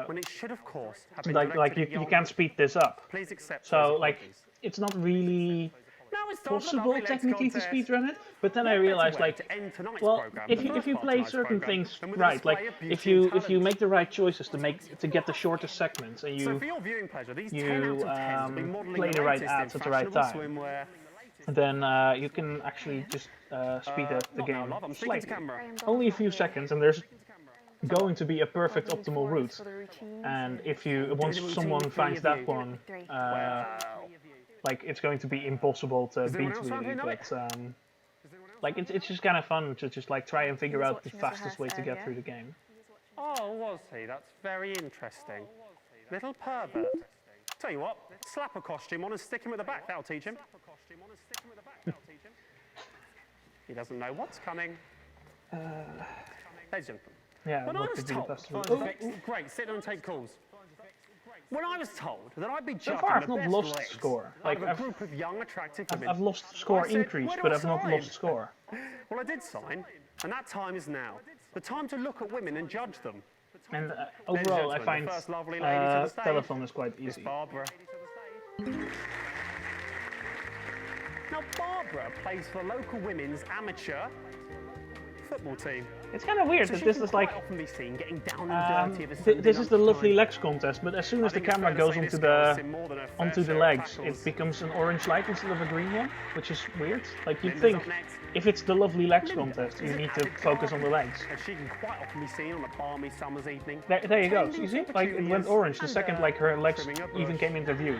when it should, of course, have been directed at you can't speed this up. Please accept So, those like, apologies. it's not really Now it's time for the possible lovely legs technically to contest. speedrun it, but then I What better realized, way like, to end tonight's well, programme, if the you first part of play tonight's certain programme, things than with a right, like display of beauty if you and make the right choices to get the shortest segments, and So you for your viewing pleasure, these 10 out of 10s will be modelling play the right latest in ads at the right fashionable time, swimwear. then you can actually just speed up the not now, game love, I'm speaking to slightly. camera. Only a few seconds, and there's going to be a perfect optimal route. And if once someone finds that one, like it's going to be impossible to beat really. But like it's just kind of fun to just like try and figure out the fastest way to get through the game. Oh, was he? That's very interesting. Little pervert. Tell you what, slap a costume on and stick him at the back. That'll teach him. He doesn't know what's coming. Ladies and gentlemen, Yeah, when I what was could be the told, best route? great, sit down and take calls. When I was told that I'd be So judging far, I've the not best lost legs score. out Like of a group of young, attractive women, I've lost score I said, increase, "Where do but I I've not sign?" lost score. Well, I did sign, and that time is now. The time to look at women and judge them. And Ladies and overall, I gentlemen, find the first lovely lady to the stage telephone is quite is easy. Barbara. Now, Barbara plays for the local women's amateur football team. It's kind of weird So that she this can is like quite often be seen getting down and dirty at the Sunday this is the lovely lunchtime. legs contest, but as soon as the think it's camera fair to goes say onto this girl has seen the more than her fair onto the share of legs, tackles. it becomes an orange light instead of a green one, which is weird. Like you'd Linda's think, up next. if it's the lovely legs Linda contest, you is an need to avid focus on the gardener, legs. and she can quite often be seen on a balmy summer's evening. There you go. tending You see, to like it went petunias orange the and, second like her legs trimming a even bush. came into view.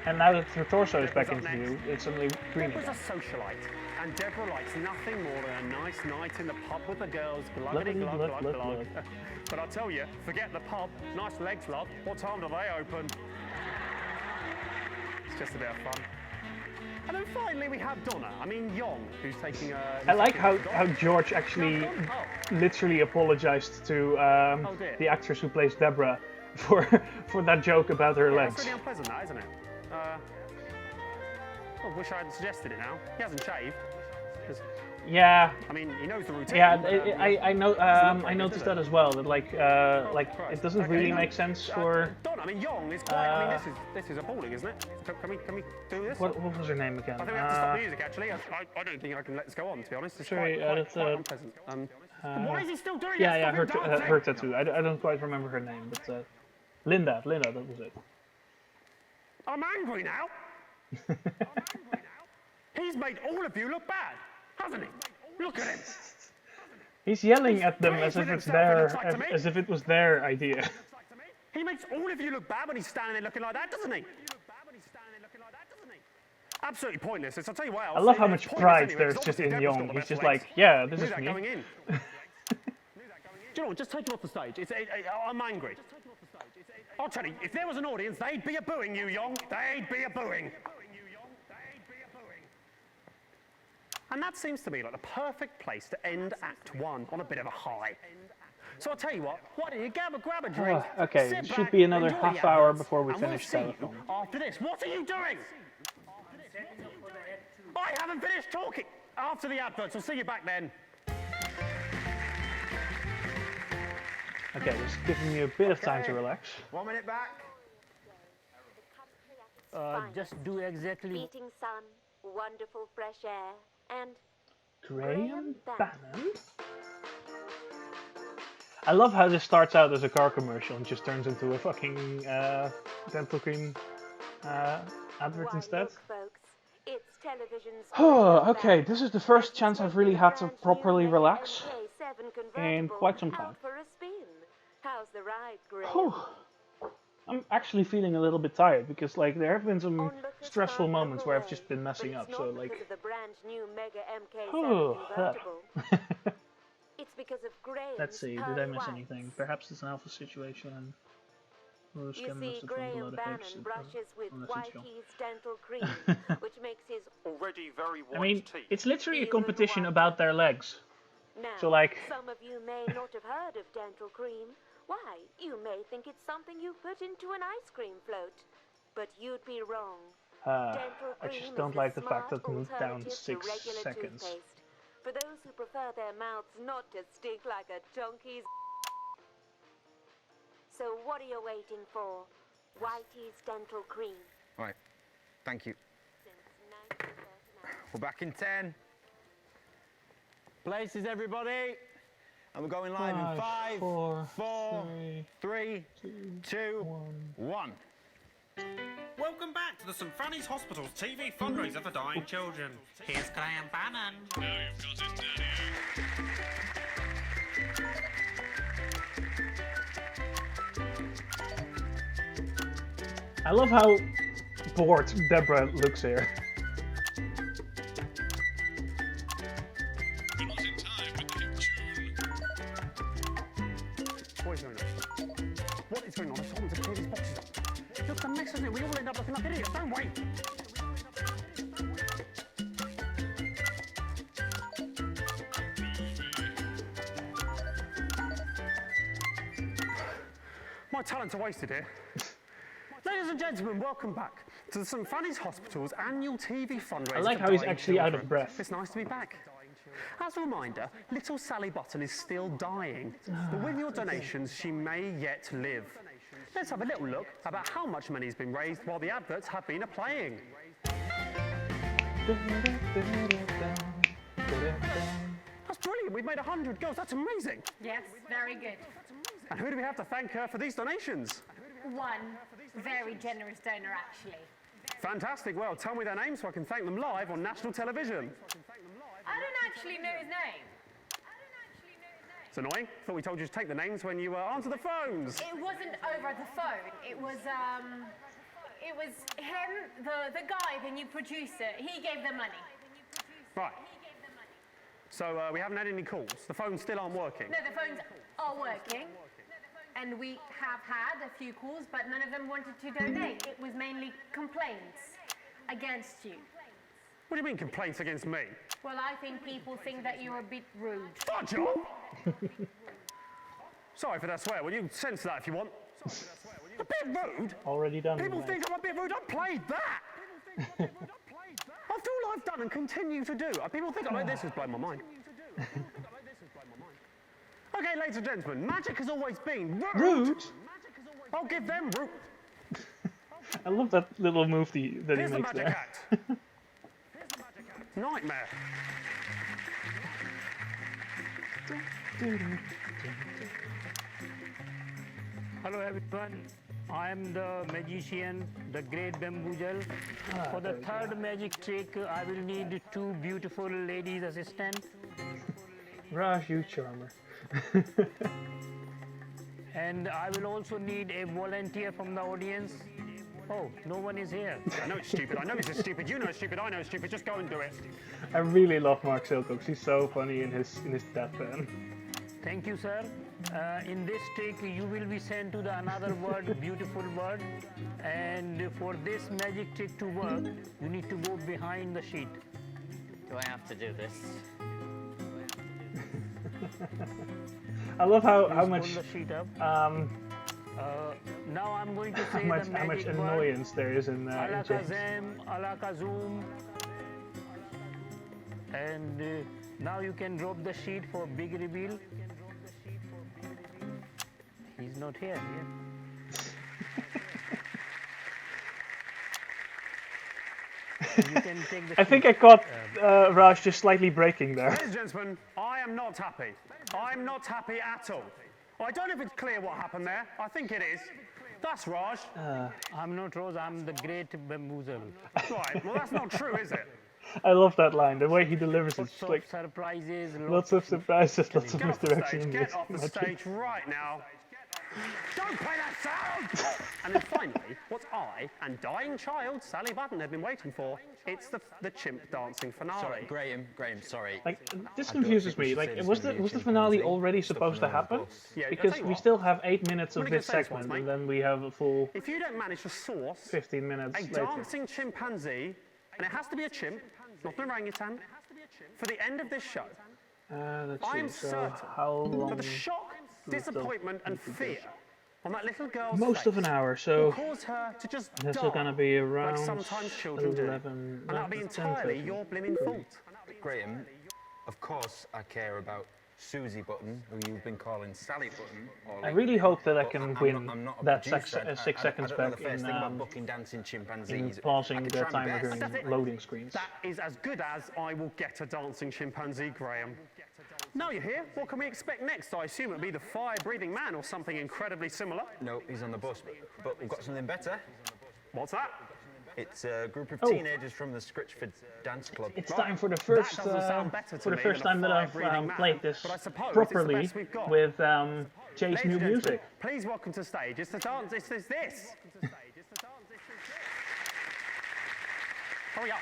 And now that her torso is back Deborah's into up view, next. it's suddenly green Deborah's a again. socialite, and Deborah likes nothing more than a nice night in the pub with the girls, gluggity Gluggity glug glug glug glug glug. glug. But I'll tell you, forget the pub, nice legs, love. What time do they open? It's just a bit of fun. And then finally we have Donna, Young, who's taking a... I like how George actually literally apologized to dear. the actress who plays Deborah for that joke about her That's legs. really unpleasant, that, isn't it? I wish I hadn't suggested it now. He hasn't shaved. 'Cause, Yeah. he knows the routine. Yeah, but, I know. I noticed that as well. That like Christ. it doesn't Okay, really make sense for. Donna, Young is quite... this is appalling, isn't it? Can we do this? What was her name again? I think we have to stop the music, actually. I don't think I can let this go on, to be honest. It's Sorry, quite that's, unpleasant. Why is he still doing Yeah, it? yeah, Stop him dancing! her tattoo. I don't quite remember her name, but Linda, that was it. I'm angry now. He's made all of you look bad, hasn't he? Look at him. He's yelling at them as if with it's himself, it their, looks like to me. as if it was their idea. He makes all of you look bad when he's standing there looking like that, doesn't he? Absolutely pointless. I'll tell you what else. I love how it's much pointless pride anyway, there's 'cause just in obviously Deborah's Young. got the He's best just legs. like, yeah, this Knew is that me. going in. Do you know what? Just take him off the stage. I'm angry. I'll tell you, if there was an audience, they'd be a booing you, Young. They'd be a booing. And that seems to me like the perfect place to end Act 1 on a bit of a high. So I'll tell you what, why don't you grab a drink, Okay, sit it should back, be another enjoy half the hour adverts, before we and we'll finish see you telephone. after this. What are you doing? I haven't finished talking. After the adverts, we'll see you back then. Okay, just giving me a bit of time to relax. 1 minute back. Just do exactly... Beating sun, wonderful fresh air, and Graham Bannon? I love how this starts out as a car commercial and just turns into a fucking dental cream advert instead. folks, it's television's Oh, okay, this is the first chance I've really had to properly relax in quite some time. for a the ride, Graham. Whew. I'm actually feeling a little bit tired because like there have been some stressful moments where I've just been messing up. So like, Because of the brand new Mega MK7 oh, convertible. It's because of Graham's let's see, did I miss anything? Perhaps it's an alpha situation and Rose You Cameron see, must have found a Graham lot of Bannon eggs brushes with on the seashell. Whitey's dental cream, which makes his already very white I mean, teeth. it's literally a competition about their legs. Now, So like, some of you may not have heard of dental cream. Why, you may think it's something you put into an ice cream float. But you'd be wrong. Dental I cream just don't is like the the fact that smart it's down alternative 6 to regular seconds. toothpaste. For those who prefer their mouths not to stink like a donkey's. So what are you waiting for? Whitey's dental cream. Right, thank you. We're back in 10. Places, everybody. And we're going live in 5, 4, 3, 2, 1. Welcome back to the St Fanny's Hospital's TV fundraiser for dying children. Here's Graham Bannon. Now you've got it, I love how bored Deborah looks here. What is going on? What is going on? Someone's to clear these boxes up. Look, the mess, isn't it? We all end up looking like idiots, don't we? My talents are wasted here. Ladies and gentlemen, welcome back to the St Fanny's Hospital's annual TV fundraiser. I like for how he's dying actually out of children. breath. It's nice to be back. As a reminder, little Sally Button is still dying, but with your donations, she may yet live. Let's have a little look about how much money has been raised while the adverts have been playing. That's brilliant. We've made 100 girls. That's amazing. Yes, very good. And who do we have to thank for these donations? One very generous donor, actually. Fantastic. Well, tell me their names so I can thank them live on national television. I don't actually know his name. It's annoying. Thought we told you to take the names when you answer the phones. It wasn't over the phone. It was him, the guy, the new producer. He gave the money. Right. So we haven't had any calls. The phones still aren't working. No, the phones are working. And we have had a few calls, but none of them wanted to donate. It was mainly complaints against you. What do you mean complaints against me? Well, I think people think that you're a bit rude. Fudge off! Sorry for that swear. Will you censor that if you want? A bit rude? Already done. People mate. think I'm a bit rude. I played that! After all I've done and continue to do, people think this has blown my mind. Okay, ladies and gentlemen, magic has always been rude. I'll give them root. I love that little move that he Here's the makes magic there. act. Nightmare. Hello everyone, I am the magician, the great bamboozle. For the third magic trick, I will need 2 beautiful ladies assistants. Raj, you charmer. And I will also need a volunteer from the audience. Oh, no one is here. I know it's stupid. I know this is stupid. You know it's stupid. I know it's stupid. Just go and do it. I really love Mark Silcox. He's so funny in his deadpan. Thank you, sir. In this trick, you will be sent to the another word, beautiful word. And for this magic trick to work, you need to go behind the sheet. Do I have to do this? I love how Please much pull the sheet up. Now I'm going to say how much the magic word. annoyance there is in James. Alakazam, Alakazum. And now you can drop the sheet for big reveal. He's not here. You can take the I think I caught Raj just slightly breaking there. Ladies and gentlemen, I am not happy. I'm not happy at all. I don't know if it's clear what happened there. I think it is. That's Raj. I'm not Rose, I'm the great bamboozle. Right, well that's not true, is it? I love that line. The way he delivers it. Lots It's like of surprises. lots of surprises, lots of Get off the misdirection. stage. Get off the stage right now. Don't play that sound! And then finally, what I and dying child Sally Button have been waiting for, it's the chimp dancing finale. Sorry, Graham, sorry. Like, this confuses me. Like, was the finale already supposed to happen? Yeah, Because we still have 8 minutes of this segment, and then we have a full if you don't manage to source 15 minutes a later. dancing chimpanzee, and it has to be a chimp, not an orangutan, for the end of this show, Let's I am see, so certain how long that the shock, disappointment, and fear on that little girl's most face of an hour, will so cause her to just this die, is gonna be around like sometimes children do. 11, And that'll be entirely 10:30. your blimmin' fault. Graham, of course I care about Susie Button, who you've been calling Sally Button. I really hope that I But can I'm win not a that producer. 6 seconds I don't know back the first in, thing about booking dancing chimpanzees. in I pausing could the try my timer best. during loading screens. That is as good as I will get a dancing chimpanzee, Graham. Now you're here, what can we expect next? I assume it'll be the fire-breathing man or something incredibly similar. No, he's on the bus, but we've got something better. What's that? It's a group of Oh. teenagers from the Scritchford Dance Club. It's time for the first time that I've played this properly with Jay's new music. Please welcome to stage. It's the dance. It's this. Hurry up.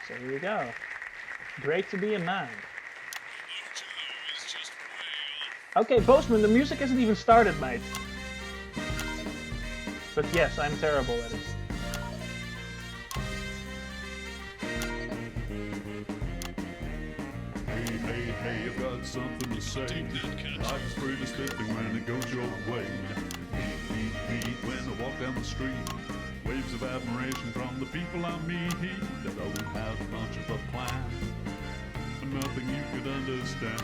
So here we go. Great to be a man. Okay, Postman, the music hasn't even started, mate. But yes, I'm terrible at it. Hey, I've got something to say. Life's pretty spiffy when it goes your way. Beat, when I walk down the street. Waves of admiration from the people I meet. I don't have much of a plan. Nothing you could understand.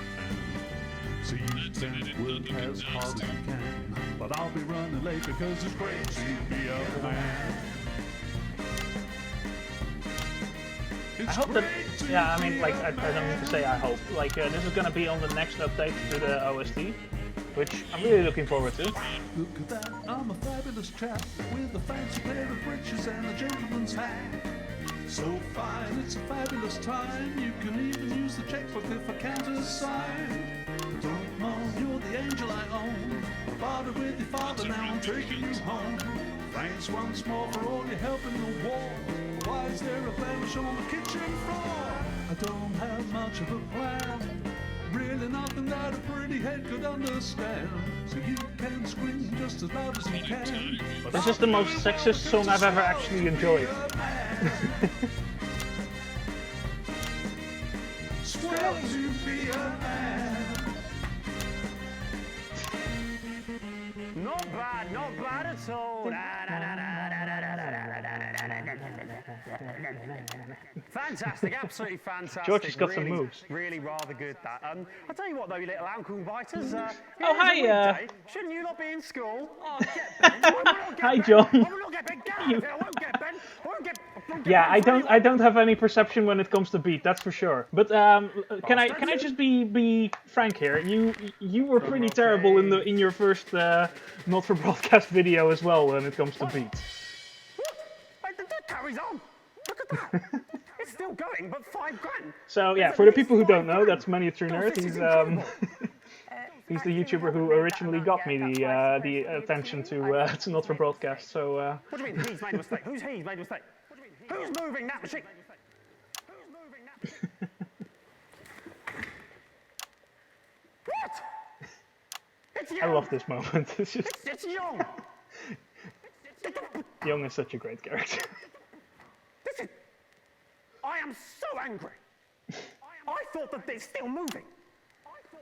So you can work as hard as you can. But I'll be running late because it's great to be a man. I hope that, yeah, I mean, like, I don't need to say I hope. Like, this is gonna be on the next update to the OST, which I'm really looking forward to. Look at that, I'm a fabulous chap with a fancy pair of breeches and a gentleman's hat. So fine, it's a fabulous time. You can even use the checkbook if I can't assign. Don't moan, you're the angel I own. Father with your father, now I'm taking you home. Thanks once more for all your help in the war. Why is there a blemish on the kitchen floor? I don't have much of a plan. Really nothing that a pretty head could understand. So you can scream just as loud as you can. This is the most sexist song I've ever actually enjoyed. Swell to be a man. Not bad at all. Fantastic, absolutely fantastic. George has got really, some moves. Really rather good, that. I'll tell you what, though, you little ankle biters. Oh, hi, shouldn't you not be in school? Oh, Hi, John. Yeah, I don't have any perception when it comes to beat, that's for sure. But can I just be frank here? You were pretty terrible in your first not for broadcast video as well when it comes to beat. That carries on. Look at that. It's still going, but $5 grand. So yeah, for the people who don't know, that's Miniature Nerd. He's the YouTuber who originally got me the attention to not for broadcast. So. What do you mean he's made a mistake? Who's he's made a mistake? Who's moving that machine? What? It's Young. I love this moment. It's just. It's Young. Young is such a great character. I am so angry. I thought that this still moving.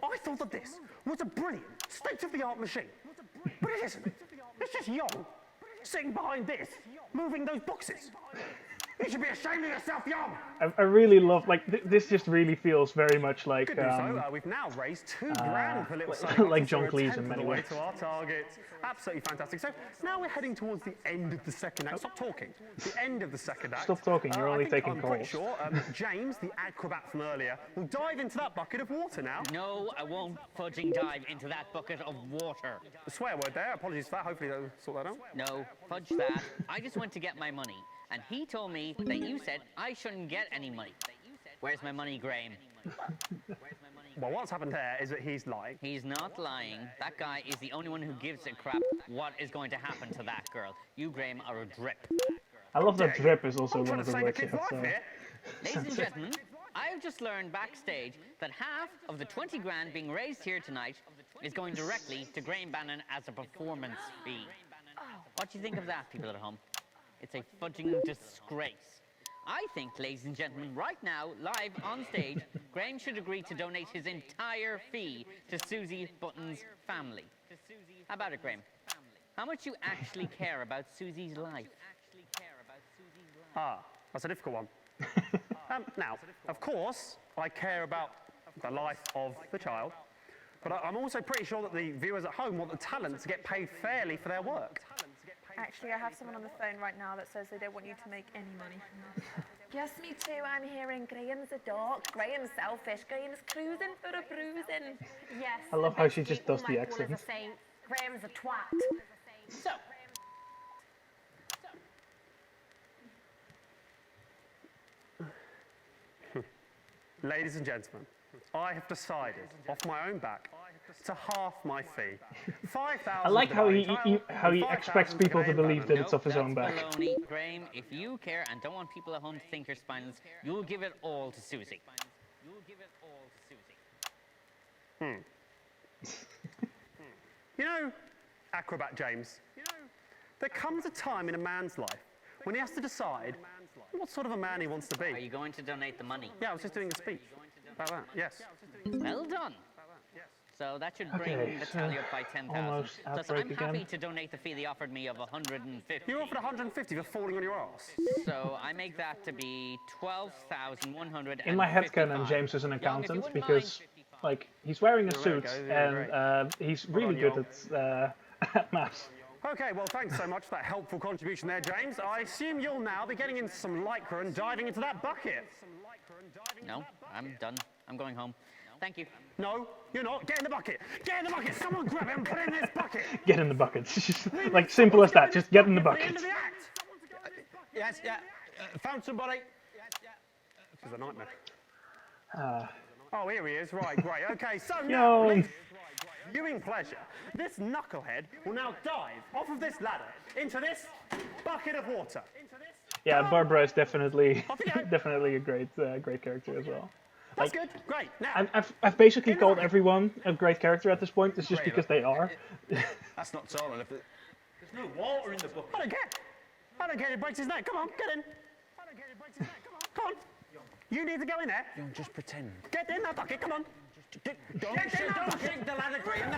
I thought that this was a brilliant, state-of-the-art machine. But it isn't. It's just Young sitting behind this, moving those boxes. You should be ashamed of yourself, Young. I really love, like, this just really feels very much like Good news, though, we've now raised $2 grand for little Sonny like Officer, John a Cleese tenth in of many the way ways. to our target. Absolutely fantastic. So now we're heading towards the end of the second act. Stop talking. The end of the second act. Stop talking, you're only taking I'm pretty calls. sure James, the acrobat from earlier, will dive into that bucket of water now. No, I won't fudging dive into that bucket of water. A swear word there. Apologies for that. Hopefully they'll sort that out. No, fudge that. I just went to get my money. And he told me that you said I shouldn't get any money. Where's my money, Graham? Where's my money, Well, what's happened there is that he's lying. He's not lying. That guy is the only one who gives a crap what is going to happen to that girl. You, Graham, are a drip. I love that drip is also one of the words you have to... Ladies and gentlemen, I've just learned backstage that half of the 20 grand being raised here tonight is going directly to Graham Bannon as a performance fee. What do you think of that, people at home? It's a fudging disgrace. I think, ladies and gentlemen, right now, live on stage, Graham should agree to donate his entire fee to Susie Button's family. How about it, Graham? How much you actually care about Susie's life? Ah, that's a difficult one. Now, of course, I care about the life of the child, but I'm also pretty sure that the viewers at home want the talent to get paid fairly for their work. Actually, I have someone on the phone right now that says they don't want you to make any money from this. Yes, me too. I'm hearing Graham's a dork, Graham's selfish, Graham's cruising for a bruising. Yes. I love how she just does the accent. Graham's a twat. So. Ladies and gentlemen, I have decided, off my own back, to half my fee. 5,000. I like how he expects people to believe that it's off his own back. Baloney. Graham, if you care and don't want people at home to think you're spineless, you'll give it all to Susie. You know, Acrobat James, there comes a time in a man's life when he has to decide what sort of a man he wants to be. Are you going to donate the money? Yeah, I was just doing a speech about that, yes. Well done. So that should bring the tally up by 10,000. Plus, I'm happy to donate the fee they offered me of 150. You offered 150 for falling on your ass. So I make that to be 12,100. In my headcanon, James is an accountant because, like, he's wearing a suit and he's really good at maths. Okay, well, thanks so much for that helpful contribution there, James. I assume you'll now be getting into some lycra and diving into that bucket. No, I'm done. I'm going home. Thank you. No, you're not. Get in the bucket. Get in the bucket. Someone grab it and put it in this bucket. Get in the bucket. Like, simple as that. Just get in the bucket. Yes, yeah. Found somebody. This is a nightmare. Oh, here he is. Right, great. Okay, so now, viewing pleasure, this knucklehead will now dive off of this ladder into this bucket of water. Yeah, Barbara is definitely a great character as well. That's good. Great. Now, I've basically called everyone a great character at this point. It's just because they are. That's not tall enough. There's no water in the bucket. I don't care. He breaks his neck. Come on, get in. Come on. You need to go in there. Just pretend. Get in that bucket. Come on. Don't shake the ladder, Graham.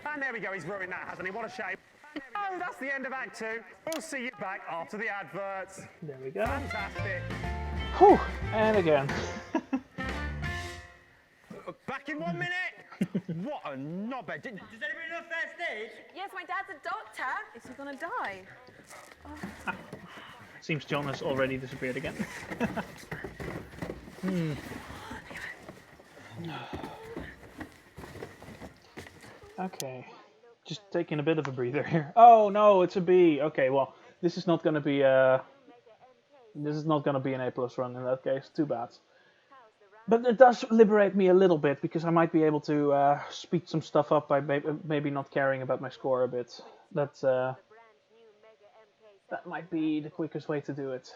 And there we go. He's ruined that, hasn't he? What a shame. Oh, that's the end of Act 2. We'll see you back after the adverts. There we go. Fantastic. Whew. And again. Back in 1 minute. What a knobhead. Does anybody know first aid? Yes, my dad's a doctor. Is he gonna die? Oh. Seems John has already disappeared again. Okay. Just taking a bit of a breather here. Oh no, it's a B. Okay, well, this is not gonna be an A+ run in that case. Too bad. But it does liberate me a little bit because I might be able to speed some stuff up by maybe not caring about my score a bit. That might be the quickest way to do it.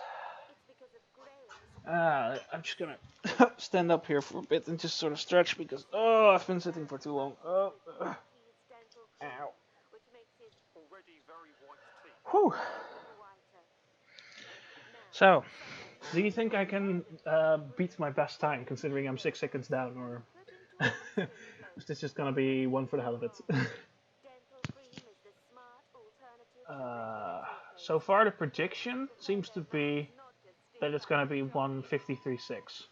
I'm just gonna stand up here for a bit and just sort of stretch because I've been sitting for too long. Ow. Whew. So, do you think I can beat my best time, considering I'm 6 seconds down, or is this just gonna be one for the hell of it? So far, the prediction seems to be that it's gonna be 1:53.6.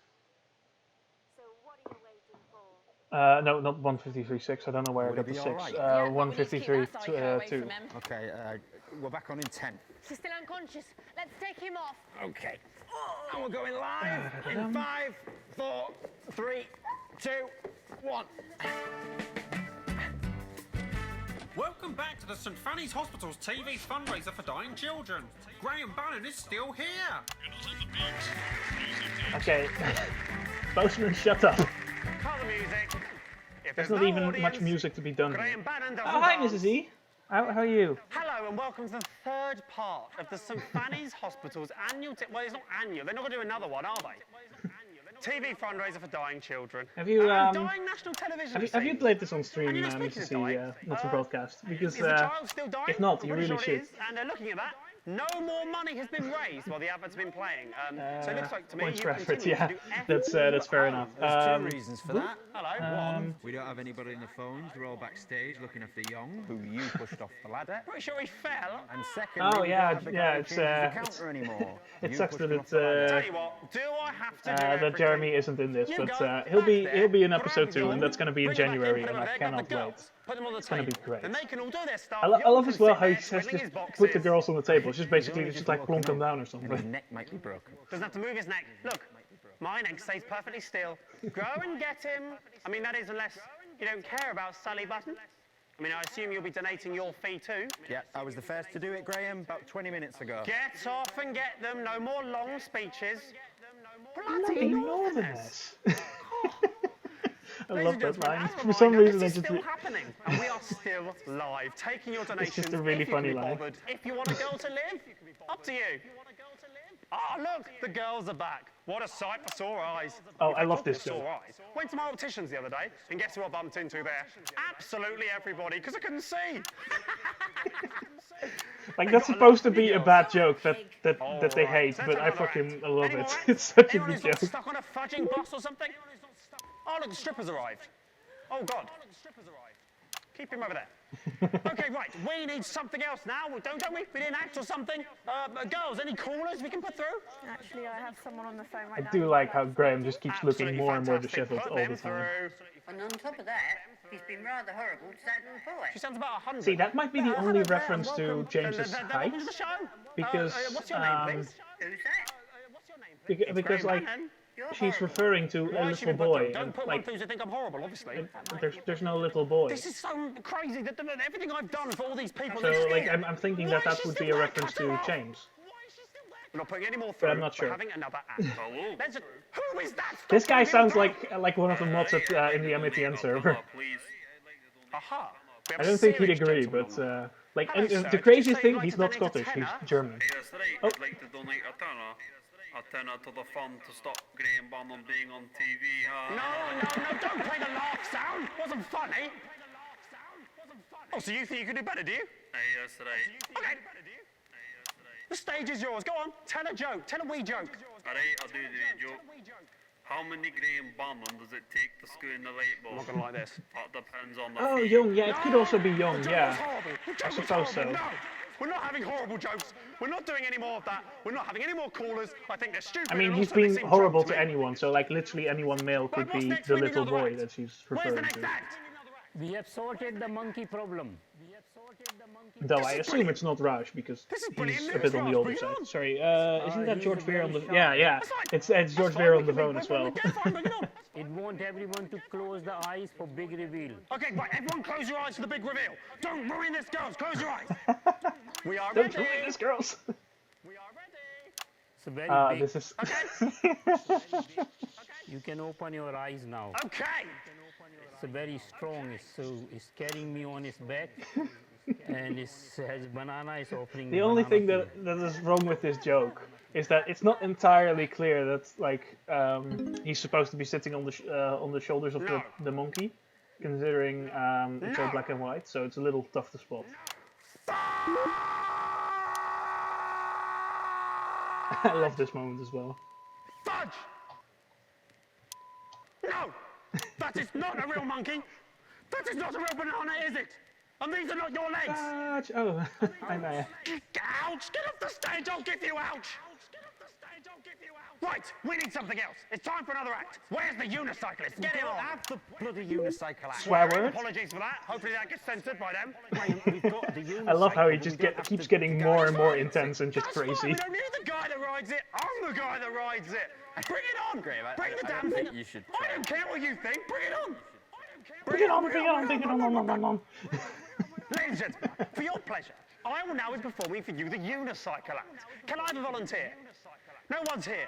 No, not 1:53.6. I don't know where I got the 6. 1:53.2. Okay, we're back on in 10. She's still unconscious. Let's take him off. Okay. And we're going live in 5, 4, 3, 2, 1. Welcome back to the St Fanny's Hospital's TV fundraiser for dying children. Graham Bannon is still here. Okay. Postman, shut up. Cut them music. If There's not no even audience, much music to be done here. Graham Bannon doesn't Oh, hi, dance. Mrs. E. How are you? Hello and welcome to the third part of the St Fanny's Hospital's annual... well, it's not annual. They're not going to do another one, are they? TV fundraiser for dying children. Have you dying national television. have you played this on stream, And speaking Mrs. of dying, E, not for broadcast? Because is the child still dying? if not, I'm you pretty really sure it should. is, and looking at that, no more money has been raised while the advert's been playing. So it looks like to me points you for effort, continue yeah. to do That's fair enough. There's two reasons for who- that. Hello. One, we don't have anybody on the phones. We're all backstage looking after Young, who you pushed off the ladder. Pretty sure he fell. And second, Oh, we yeah, don't have the yeah, guy who it's, changes the it's- counter anymore. it You sucks pushed that him it's, off the ladder. Tell you what, do I have to do that everything? Jeremy isn't in this, You but go he'll be back there, in episode grab 2, and Young, that's going to be in bring him back in, January, put him and I over there, cannot grab the wait. girls, put them on the It's going to table. be great. Then they can all do their stuff. I Young love can as well sit how he there says twiddling his just put the boxes. girls on the table. It's just basically He's just only like plonk them down or and his something. neck might be broken. Doesn't have to move his neck. Look, my neck stays perfectly still. Go and get him. I mean, that is unless you don't care about Sally Button. I mean, I assume you'll be donating your fee too. Yeah, I was the first to do it, Graham, about 20 minutes ago. Get off and get them. No more long speeches. Bloody Northerners. I Ladies love and that gentlemen, line. as a For some reminder, reason, I this is just... still happening, and we are still live, taking your donations. just a really if you can funny be line. bothered. If you want a girl to live, up to you. Oh, look, the girls are back. What a sight for sore eyes. Oh, In I fact, love talking this of sore joke. eyes. Went to my opticians the other day, and guess who I bumped into there? Absolutely everybody, because I couldn't see. Like, that's supposed to be a bad joke that they hate, but I fucking love it. It's such a Anyone good who's not joke. stuck on a fudging bus or something? Oh, look, the stripper's arrived. Oh, God. Keep him over there. Okay, right, we need something else now, don't we? We need an act or something. Girls, any callers we can put through? Actually, I have someone on the phone I right now. do like how Graham just keeps looking Absolutely more and more fantastic. disheveled Put all them the time. through. And on top of that, he's been rather horrible to that little boy. She sounds about 100. See, that might be the only reference to welcome. James's Welcome height, to the show. because What's your name, please? Who's that? because like she's referring to a Why should little we put boy, them? Don't and put like one who think I'm horrible, obviously. there's no little boy. This is so crazy that everything I've done for all these people. So they're like scared. I'm thinking that would be a reference to James. We're not putting any more But through. I'm not sure. We're having another act. Who is that? This guy sounds like one of the mods at, in the MATN server. Aha. I don't think he'd agree, but like and the craziest thing, he's not Scottish, he's German. Yes, right. Oh. I'd like to donate a tenner to the fund to stop Graham Bannon being on TV. No, don't play the laugh sound. Wasn't funny. Oh, so you think you can do better, do you? Yes, right. Okay. The stage is yours. Go on. Tell a joke. Tell a wee joke. Alright, I'll do the joke. How many Graham Bannon does it take to screw in the light bulb? I'm not gonna like this. That depends on the Oh, Uh, fee. Young, yeah, it could also be Young, The joke yeah. was horrible. The joke I was suppose so. horrible. No, we're not having horrible jokes. We're not doing any more of that. We're not having any more callers. I think they're stupid. I mean, and he's also they been seem horrible drunk to me. anyone, so like literally anyone male could what's be next? the We need little another boy act. that she's Where's the referring next to. act? We have sorted the monkey problem. Though I assume it's not Raj because he's a bit on the older side. Sorry, isn't that George Veer on the? Yeah. It's George Veer on the phone as well. It wants everyone to close the eyes for big reveal. Okay, right, everyone close your eyes for the big reveal. Don't ruin this, girls. Close your eyes. We are Don't ready. ruin this, girls. It's very big. This is. You can open your eyes now. Okay. It's very strong. It's carrying me on its back, and it has banana is opening. The only thing banana that is wrong with this joke is that it's not entirely clear that like he's supposed to be sitting on the shoulders of the monkey, considering it's all black and white, so it's a little tough to spot. I love this moment as well. Fudge! No! That is not a real monkey! That is not a real banana, is it? And these are not your legs! Ouch! Oh, I know. Ouch! Get off the stage, I'll give you ouch! Right, we need something else. It's time for another act. Where's the unicyclist? Get him on! Have the bloody unicycle act. Swear word? Apologies for that. Hopefully that gets censored by them. I love how he just keeps getting more and more intense and just That's fine, crazy. we don't need the guy that rides it. I'm the guy that rides it. Bring it on! Graham, Bring the I damn don't thing! think you should I don't care what you think. Bring it on! Bring it on! Bring it on! Bring it on! Ladies and gentlemen, for your pleasure, I will now be performing for you the unicycle act. Can I have a volunteer? No one's here.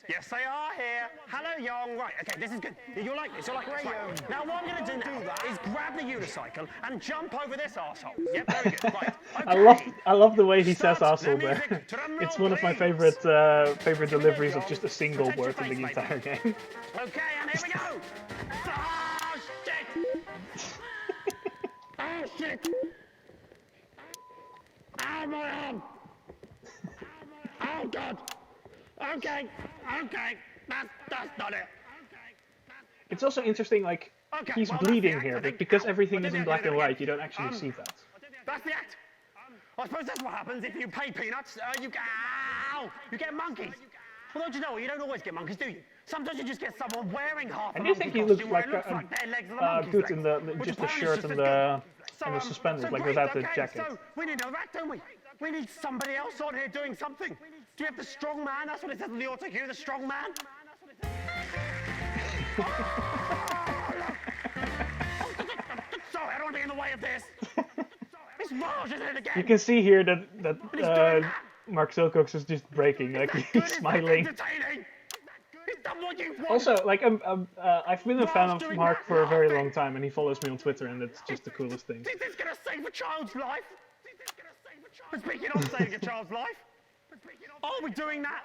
Yes, they are here. Hello, Young. Right, okay, this is good. You'll like this. You'll like this. Right. Now, what I'm going to do now is grab the unicycle and jump over this arsehole. Yep, very good. Right. Okay. I love the way he says "arsehole" there. It's one of my favorite deliveries of just a single word in the entire game. Okay, and here we go. Oh shit! Oh shit! Oh my arm! Oh god! Okay, that's not it. It's also interesting, like, he's bleeding here, but because everything is in black and white, you don't actually see that. That's the act. I suppose that's what happens if you pay peanuts. You get monkeys. Well, don't you know? You don't always get monkeys, do you? Sometimes you just get someone wearing half. And do you think he looks like good in just the shirt and the suspenders, like without the jacket? So we need another act, don't we? We need somebody else on here doing something. Do you have the strong man? That's what it says on the auto cue, the strong man. Sorry, I don't want to be in the way of this. It's Raj, isn't it, again? You can see here that Mark Silcox is just breaking, like he's smiling. Also, like I've been a fan of Mark for a very long time, and he follows me on Twitter, and it's just the coolest thing. Is this gonna save a child's life? Speaking of saving a child's life, are we doing that?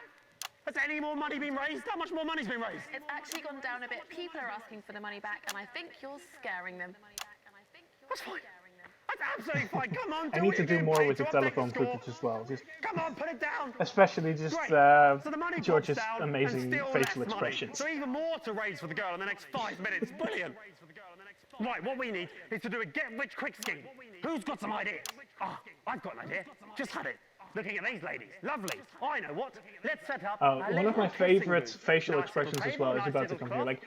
Has any more money been raised? How much more money's been raised? It's actually gone down a bit. People are asking for the money back, and I think you're scaring them. That's fine. That's absolutely fine. Come on, I need to do more with the telephone footage as well. Just, come on, put it down. Especially just George's amazing facial expressions. So even more to raise for the girl in the next 5 minutes. Brilliant. Right, what we need is to do a get-rich-quick scheme. Who's got some ideas? Oh, I've got an idea. Just had it. Looking at these ladies. Lovely. I know what. Let's set up one of my favorite facial expressions as well is about to come here. Like,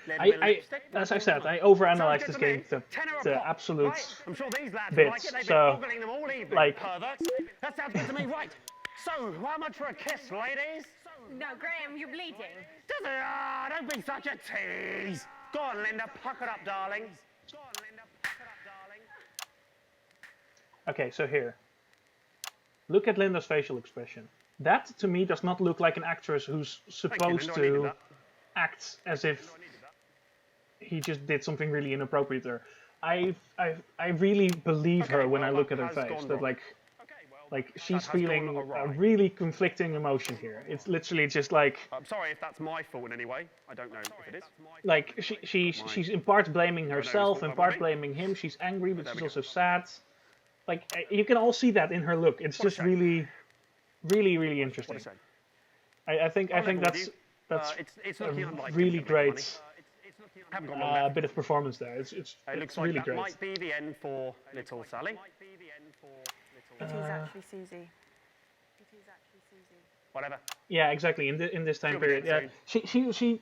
as I said, I overanalyzed this game to absolute bits. So, like, that sounds good to me. Right. So, how much for a kiss, ladies? No, Graham, you're bleeding. Don't be such a tease. Go on, Linda. Puck it up, darling. Okay, so here. Look at Linda's facial expression. That, to me, does not look like an actress who's supposed to act as if he just did something really inappropriate there. I really believe her when I look at her face. That like she's feeling a really conflicting emotion here. It's literally just like. I'm sorry if that's my fault in any way. I don't know if it is. Like she's in part blaming herself, in part blaming him. She's angry, but she's also sad. Like, you can all see that in her look. It's just really, really, really interesting. I think that's a really great bit of performance there. It's looks like really that great. might be the end for little Sally. It is actually Susie. Whatever. Yeah, exactly. In this time period, yeah, she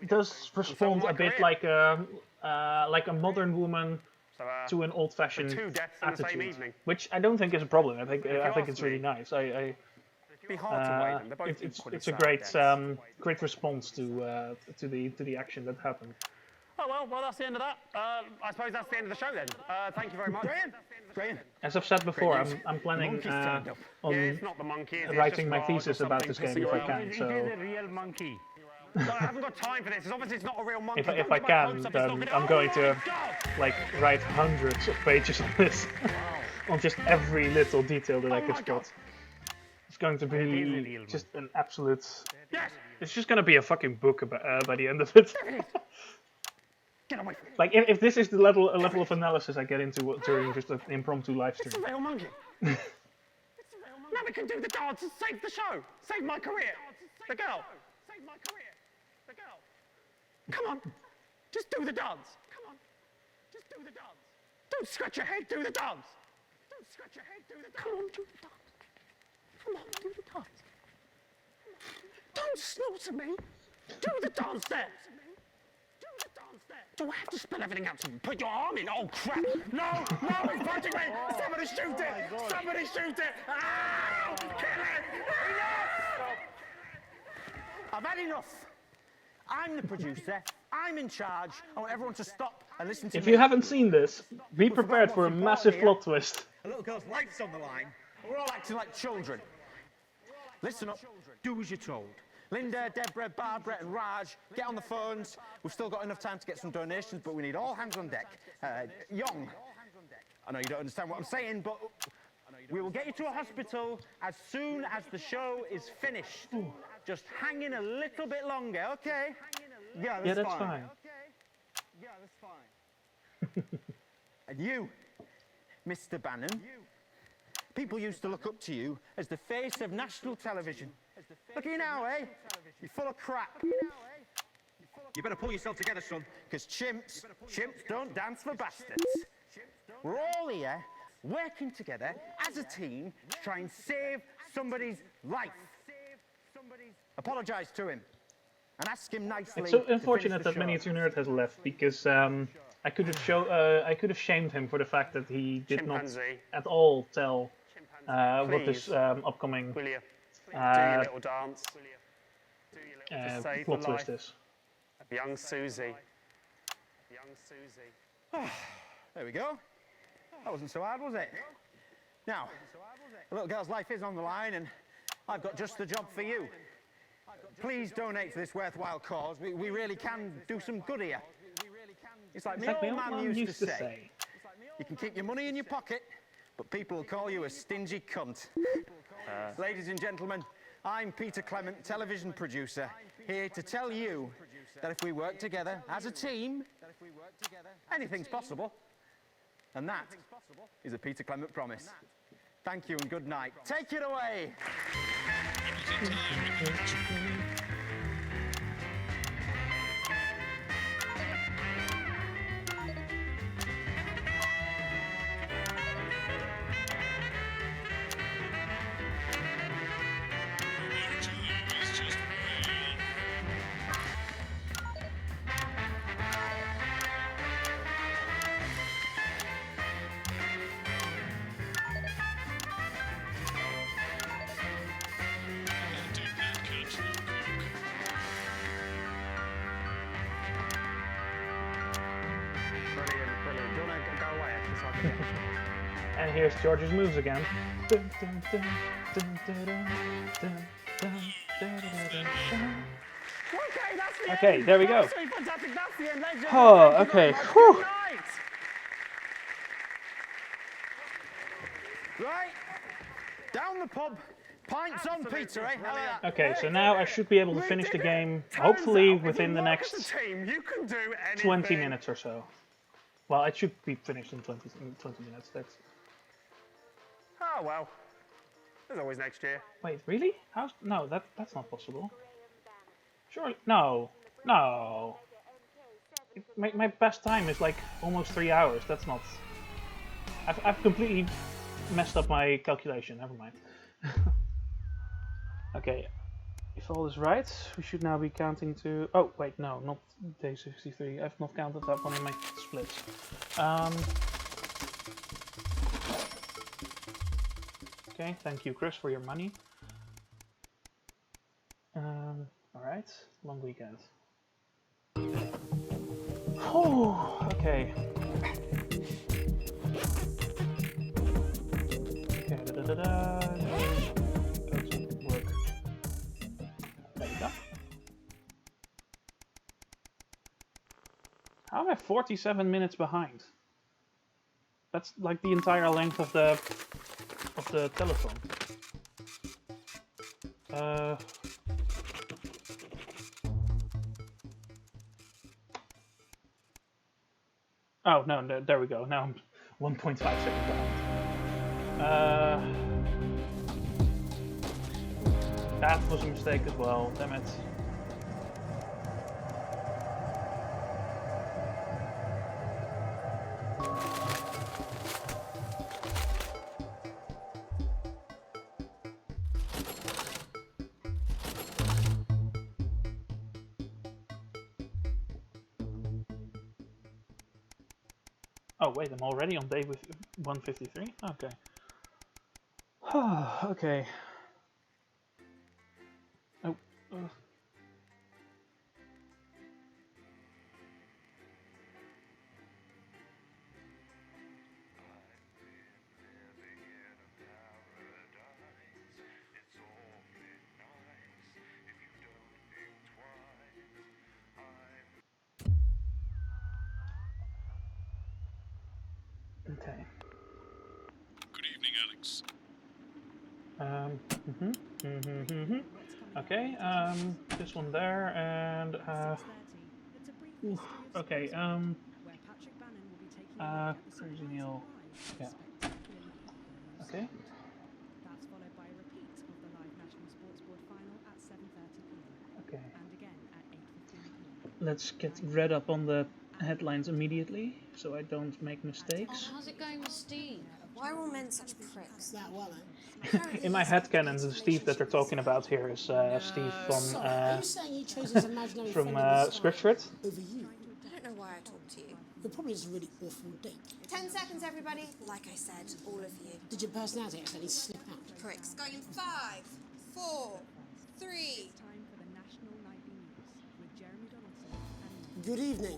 does respond a bit like a modern woman. To an old-fashioned attitude, which I don't think is a problem. I think it's really nice. It's a great response to the action that happened. Oh well, that's the end of that. I suppose that's the end of the show then. Thank you very much. Graham. As I've said before, I'm planning on writing my thesis about this game if I can. So. It is a real monkey. I haven't got time for this. It's obviously it's not a real monkey. If I can, then I'm going to like write hundreds of pages on this, on just every little detail that I can spot. It's going to be just an absolute. It's just going to be a fucking book by the end of it. Like if this is the level of analysis I get into during just an impromptu live stream. It's a real monkey. Now we can do the dance and save the show, save my career. The girl. Save my career. The girl. Come on. Just do the dance. Come on. Just do the dance. Don't scratch your head. Do the dance. Don't scratch your head. Do the dance. Come on. Do the dance. Come on. Do the dance. Don't slaughter me. Do the dance there. Do the dance there. Do I have to spell everything out so you put your arm in? Oh, crap. No. It's punching me. Somebody shoot it. Somebody shoot it. Ow. Kill it. Enough. I've had enough. I'm the producer. I'm in charge. I want everyone to stop and listen to me. If you haven't seen this, be prepared for a massive plot twist. A little girl's life's on the line. We're all acting like children. Listen up. Do as you're told. Linda, Deborah, Barbara and Raj, get on the phones. We've still got enough time to get some donations, but we need all hands on deck. Young, I know you don't understand what I'm saying, but we will get you to a hospital as soon as the show is finished. Just hang in a little bit longer, okay? Yeah, that's fine. Yeah, that's fine. And you, Mr. Bannon, people used to look up to you as the face of national television. Look at you now, eh? You're full of crap. You better pull yourself together, son, because chimps don't dance for bastards. We're all here working together as a team to try and save somebody's life. Apologise to him and ask him nicely. It's so unfortunate that Miniature Nerd has left, because I could have shamed him for the fact that he did not at all tell what this upcoming Will you do your little dance? plot twist is. Young Susie. There we go. That wasn't so hard, was it? Now, the little girl's life is on the line, and I've got just the job for you. Please donate to this worthwhile cause. We really can do some good here. It's like my old man used to say. You can keep your money in your pocket, but people will call you a stingy cunt. Ladies and gentlemen, I'm Peter Clement, television producer, here to tell you that if we work together as a team, anything's possible. And that is a Peter Clement promise. Thank you and good night. Take it away! And here's George's moves again. Okay, there we go. Oh, okay. Whew. Right, down the pub. Pints on, Peter, eh? Okay, so now I should be able to finish the game, hopefully within the next 20 minutes or so. Well, it should be finished in 20 minutes. That's. Oh well. There's always next year. Wait, really? How's no? That's not possible. Surely, no. My best time is like almost 3 hours. That's not. I've completely messed up my calculation. Never mind. Okay, if all is right, we should now be counting to. Oh wait, no, not day 63. I've not counted that one in my splits. Okay, thank you, Chris, for your money. All right, long weekend. Oh, okay. Okay, da-da-da-da. Go to work. There you go. How am I 47 minutes behind? That's like the entire length of the telephone. Oh no, there we go. Now I'm 1.5 seconds behind. That was a mistake as well. Damn it. Oh wait, I'm already on day with 153? Okay. Okay. Oh. mistakes. Okay, this one there, and okay, Crazy Neil, yeah. Okay. That's followed by a repeat of the live National Sports Board final at 7:30 p.m. Okay. And again at 8:15 p.m. Let's get read up on the headlines immediately, so I don't make mistakes. Oh, how's it going with Steve? Why are all men such pricks? That well, In my headcanon, the Steve that they're talking about here is Steve from Are you saying he chose his imaginary from friend Scriptford. over you? I don't know why I talked to you. You're probably just a really awful date. 10 seconds, everybody. Like I said, all of you. Did your personality accidentally slip out? Pricks. Going in 5, 4, 3. Time for the National Nightly News with Jeremy Donaldson and Good evening.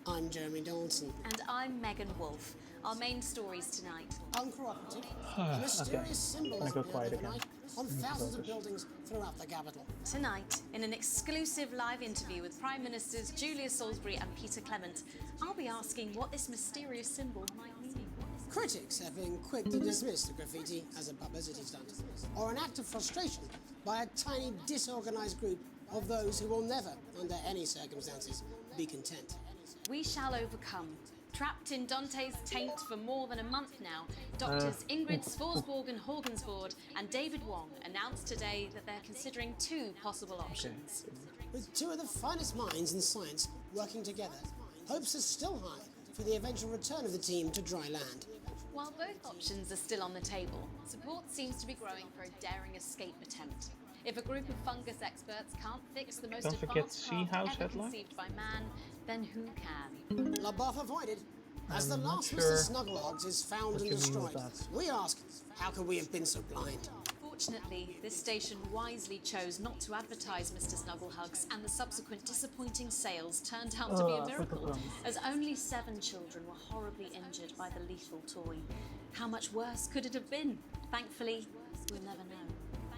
I'm Jeremy Donaldson. And I'm Megan Wolfe. Our main stories tonight. Uncooperative. A mysterious symbol has appeared overnight on thousands of buildings throughout the capital. Tonight, in an exclusive live interview with Prime Ministers Julia Salisbury and Peter Clement, I'll be asking what this mysterious symbol might mean. Critics have been quick to dismiss the graffiti as a publicity stunt, or an act of frustration by a tiny, disorganized group of those who will never, under any circumstances, be content. We shall overcome. Trapped in Dante's taint for more than a month now, Doctors Ingrid Svorsborg-Horgensvoord and David Wong announced today that they're considering 2 possible options. With 2 of the finest minds in science working together, hopes are still high for the eventual return of the team to dry land. While both options are still on the table, support seems to be growing for a daring escape attempt. If a group of fungus experts can't fix the most Don't forget advanced Sea craft House ever headline. conceived by man, then who can? LaBeouf avoided. As the I'm not last sure Mr. Snugglehogs is found what and you mean with destroyed, that. we ask, how could we have been so blind? Fortunately, this station wisely chose not to advertise Mr. Snugglehugs, and the subsequent disappointing sales turned out to be a miracle, as only 7 children were horribly injured by the lethal toy. How much worse could it have been? Thankfully, we'll never know.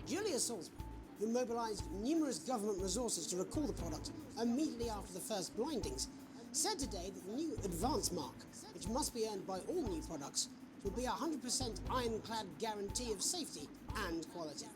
Julia Salisbury, who mobilised numerous government resources to recall the product immediately after the first blindings, said today that the new advance mark, which must be earned by all new products, will be a 100% ironclad guarantee of safety and quality.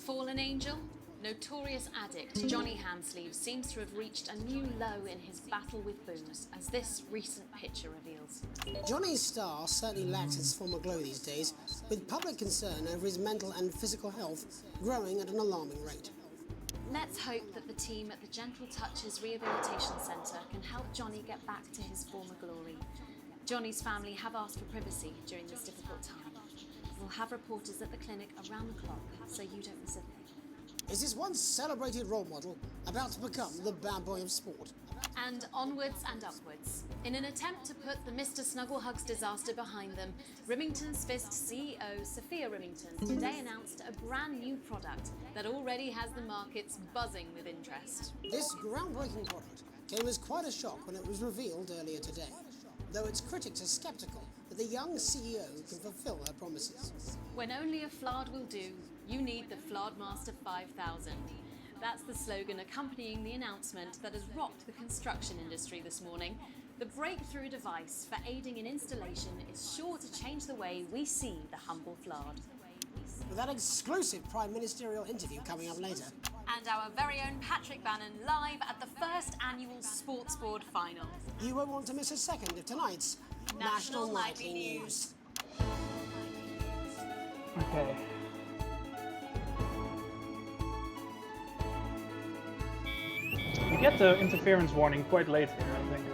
Fallen angel? Notorious addict Johnny Handsleeve seems to have reached a new low in his battle with booze, as this recent picture reveals. Johnny's star certainly lacks its former glow these days, with public concern over his mental and physical health growing at an alarming rate. Let's hope that the team at the Gentle Touches Rehabilitation Centre can help Johnny get back to his former glory. Johnny's family have asked for privacy during this difficult time. We'll have reporters at the clinic around the clock, so you don't miss a thing. Is this once celebrated role model about to become the bad boy of sport? And onwards and upwards. In an attempt to put the Mr. Snugglehugs disaster behind them, Rimington's Fist CEO Sophia Rimington today announced a brand new product that already has the markets buzzing with interest. This groundbreaking product came as quite a shock when it was revealed earlier today, though its critics are sceptical that the young CEO can fulfill her promises. When only a Flard will do, you need the Flardmaster 5000. That's the slogan accompanying the announcement that has rocked the construction industry this morning. The breakthrough device for aiding in installation is sure to change the way we see the humble Flard. With that exclusive Prime Ministerial interview coming up later. And our very own Patrick Bannon live at the first annual Sports Board final. You won't want to miss a second of tonight's National Nightly News. Okay. You get the interference warning quite late here, I think.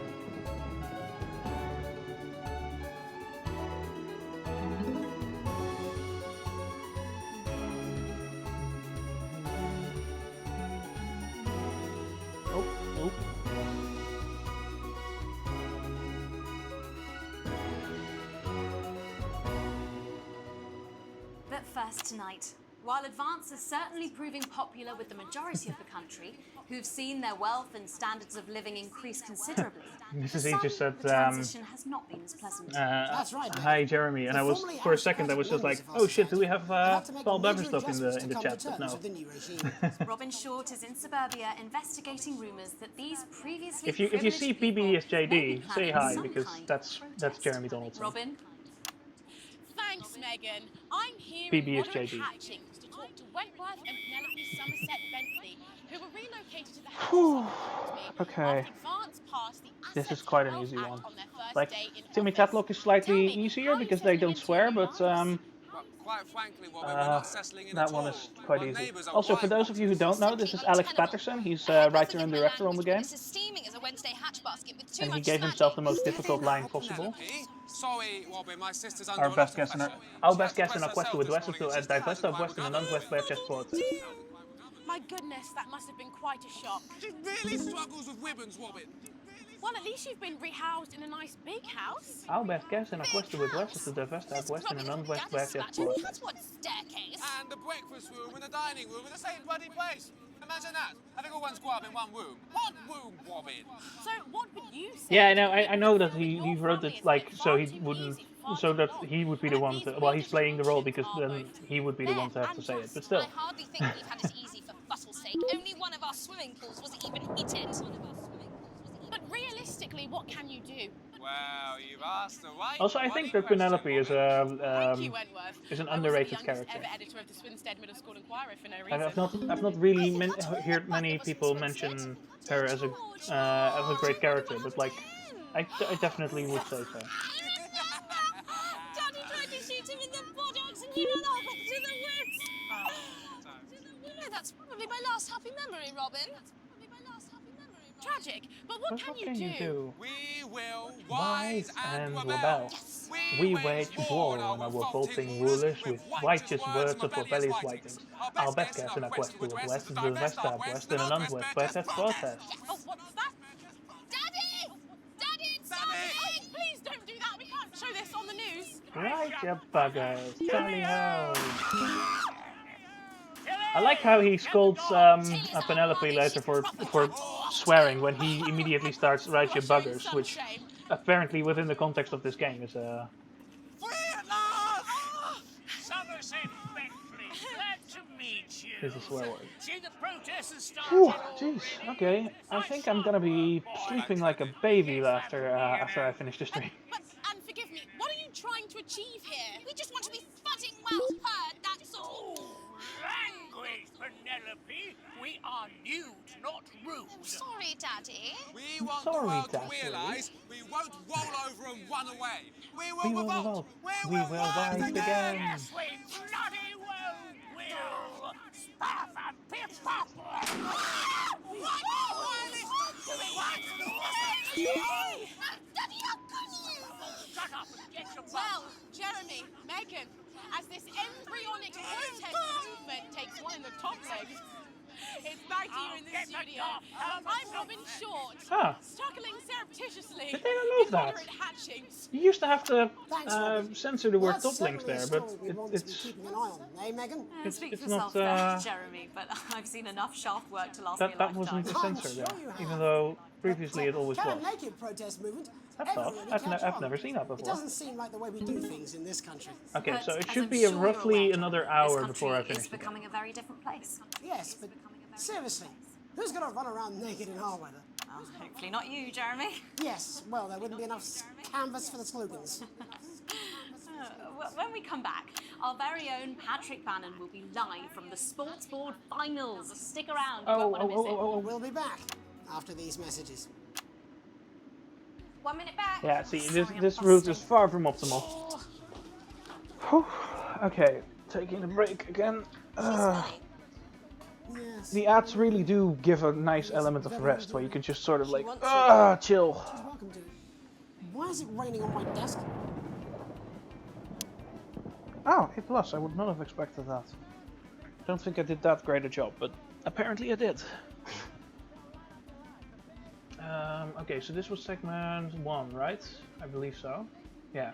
Oh. But first tonight, while Advance is certainly proving popular with the majority of the country, who've seen their wealth and standards of living increase considerably, Mrs. E just said, the transition has not been as pleasant. That's right, hi Jeremy, and I was, for a second I was just like, oh shit, do we have Paul Beverstuff in the chat? But no. Robin Short is in suburbia investigating rumours that these previously If you see PBSJD, say hi, because that's Jeremy Donaldson. Robin? Thank Thanks, Megan. I'm here PB in is Roderick JB. Hatchings to talk to Wentworth and Penelope Somerset Bentley, who were relocated to the house with me Okay. after advance past the This is Assets quite of an Wealth easy Act one. on their first Like, day in Timmy office. Tatlock is slightly easier because they don't swear, but Quite frankly, Robin, we're not settling in that at one all. is quite Our easy. neighbours are Also, for those of you who don't know, this is Alex Patterson. He's writer and director on the game. This is steaming as a Wednesday hatch basket with too And he much gave smash. himself the most difficult line possible. Sorry, Robin, my sister's under Our a lot best of guest in pressure. our She best had to guest in press our quest herself with this West morning to and she divest still of hasn't West in quite an unquest by chess board. My goodness, that must have been quite a shock. She really struggles with ribbons, Robin. Well, at least you've been rehoused in a nice big house. Our best guest in our quest with West is to divest of West in an unquest by chess board. That's one staircase. And the breakfast room and the dining room in the same bloody place. Imagine that. Having all one's grub in one room. What room, Robin? So, what would you say? Yeah, I know that he wrote it like so he wouldn't, so that he would be the one to. Well, he's playing the role because then he would be the one to have to say it. But still. I hardly think we've had it easy for fussle's sake. Only one of our swimming pools was even heated. But realistically, what can you do? Well, you've asked the right. Also, I think that Penelope is is an underrated character. Ever editor of the Swinstead Middle School Inquirer for no reason. I've not really heard many people mention her as a great character, but like I definitely would say so. Daddy tried to shoot him in the buttocks and he ran off into the woods. No, that's probably my last happy memory, Robin. Tragic, but what can you do? We will Rise and rebel. We wage war on our revolting rulers with righteous words of rebellious writings. Our best guess in our quest to the West is the West of West in an unquest by such protest. Oh, what's that? Daddy! Daddy, it's something! Please don't do that. We can't show this on the news. Right, you buggers. Tally ho! I like how he scolds Penelope later for swearing when he immediately starts right you buggers, which apparently within the context of this game is Somerset Bentley, glad to meet you. is a swear word. See, the protest has started. Whew, jeez, okay. I think I'm gonna be sleeping like a baby after I finish the stream. And forgive me, what are you trying to achieve here? We just want to be footing well heard, that's all. Language, Penelope. We are nude, not rude. Sorry, Daddy. We want the world to realise we won't roll over and run away. We will revolt. We will rise again. Yes, we bloody well will. Stuff and pip pop. Daddy, how could you? Shut up and get your Well, Jeremy, Megan, as this embryonic protest movement takes one in the top legs, it's back here in the studio. I'm Robin Short, struggling surreptitiously Did they remove that? moderate hatchings. You used to have to censor the word top links there, but it's keeping an eye on, eh, Megan? Speak for not, yourself there, Jeremy, but I've seen enough shaft work to last me a that lifetime. wasn't censored there, even though previously it always was. Naked protest movement. That's odd. I've never seen that It before. doesn't seem like the way we do things in this country. Okay, But so it as should I'm be sure you're roughly aware, another this hour country before I is finish the game. becoming a very different place. Yes, but seriously, who's going to run around naked in our weather? Oh, hopefully not you, Jeremy. Yes, well, there wouldn't be enough canvas for the slogans. When we come back, our very own Patrick Bannon will be live from the Sports Board Finals. Stick around, you won't want to miss it. We'll be back after these messages. 1 minute back. Yeah, see, this route is far from optimal. Whew. Okay, taking a break again. The ads really do give a nice element of rest where you can just sort of like, chill. Welcome to. Why is it raining on my desk? Oh, A+, I would not have expected that. Don't think I did that great a job, but apparently I did. Okay, so this was segment 1, right? I believe so. Yeah.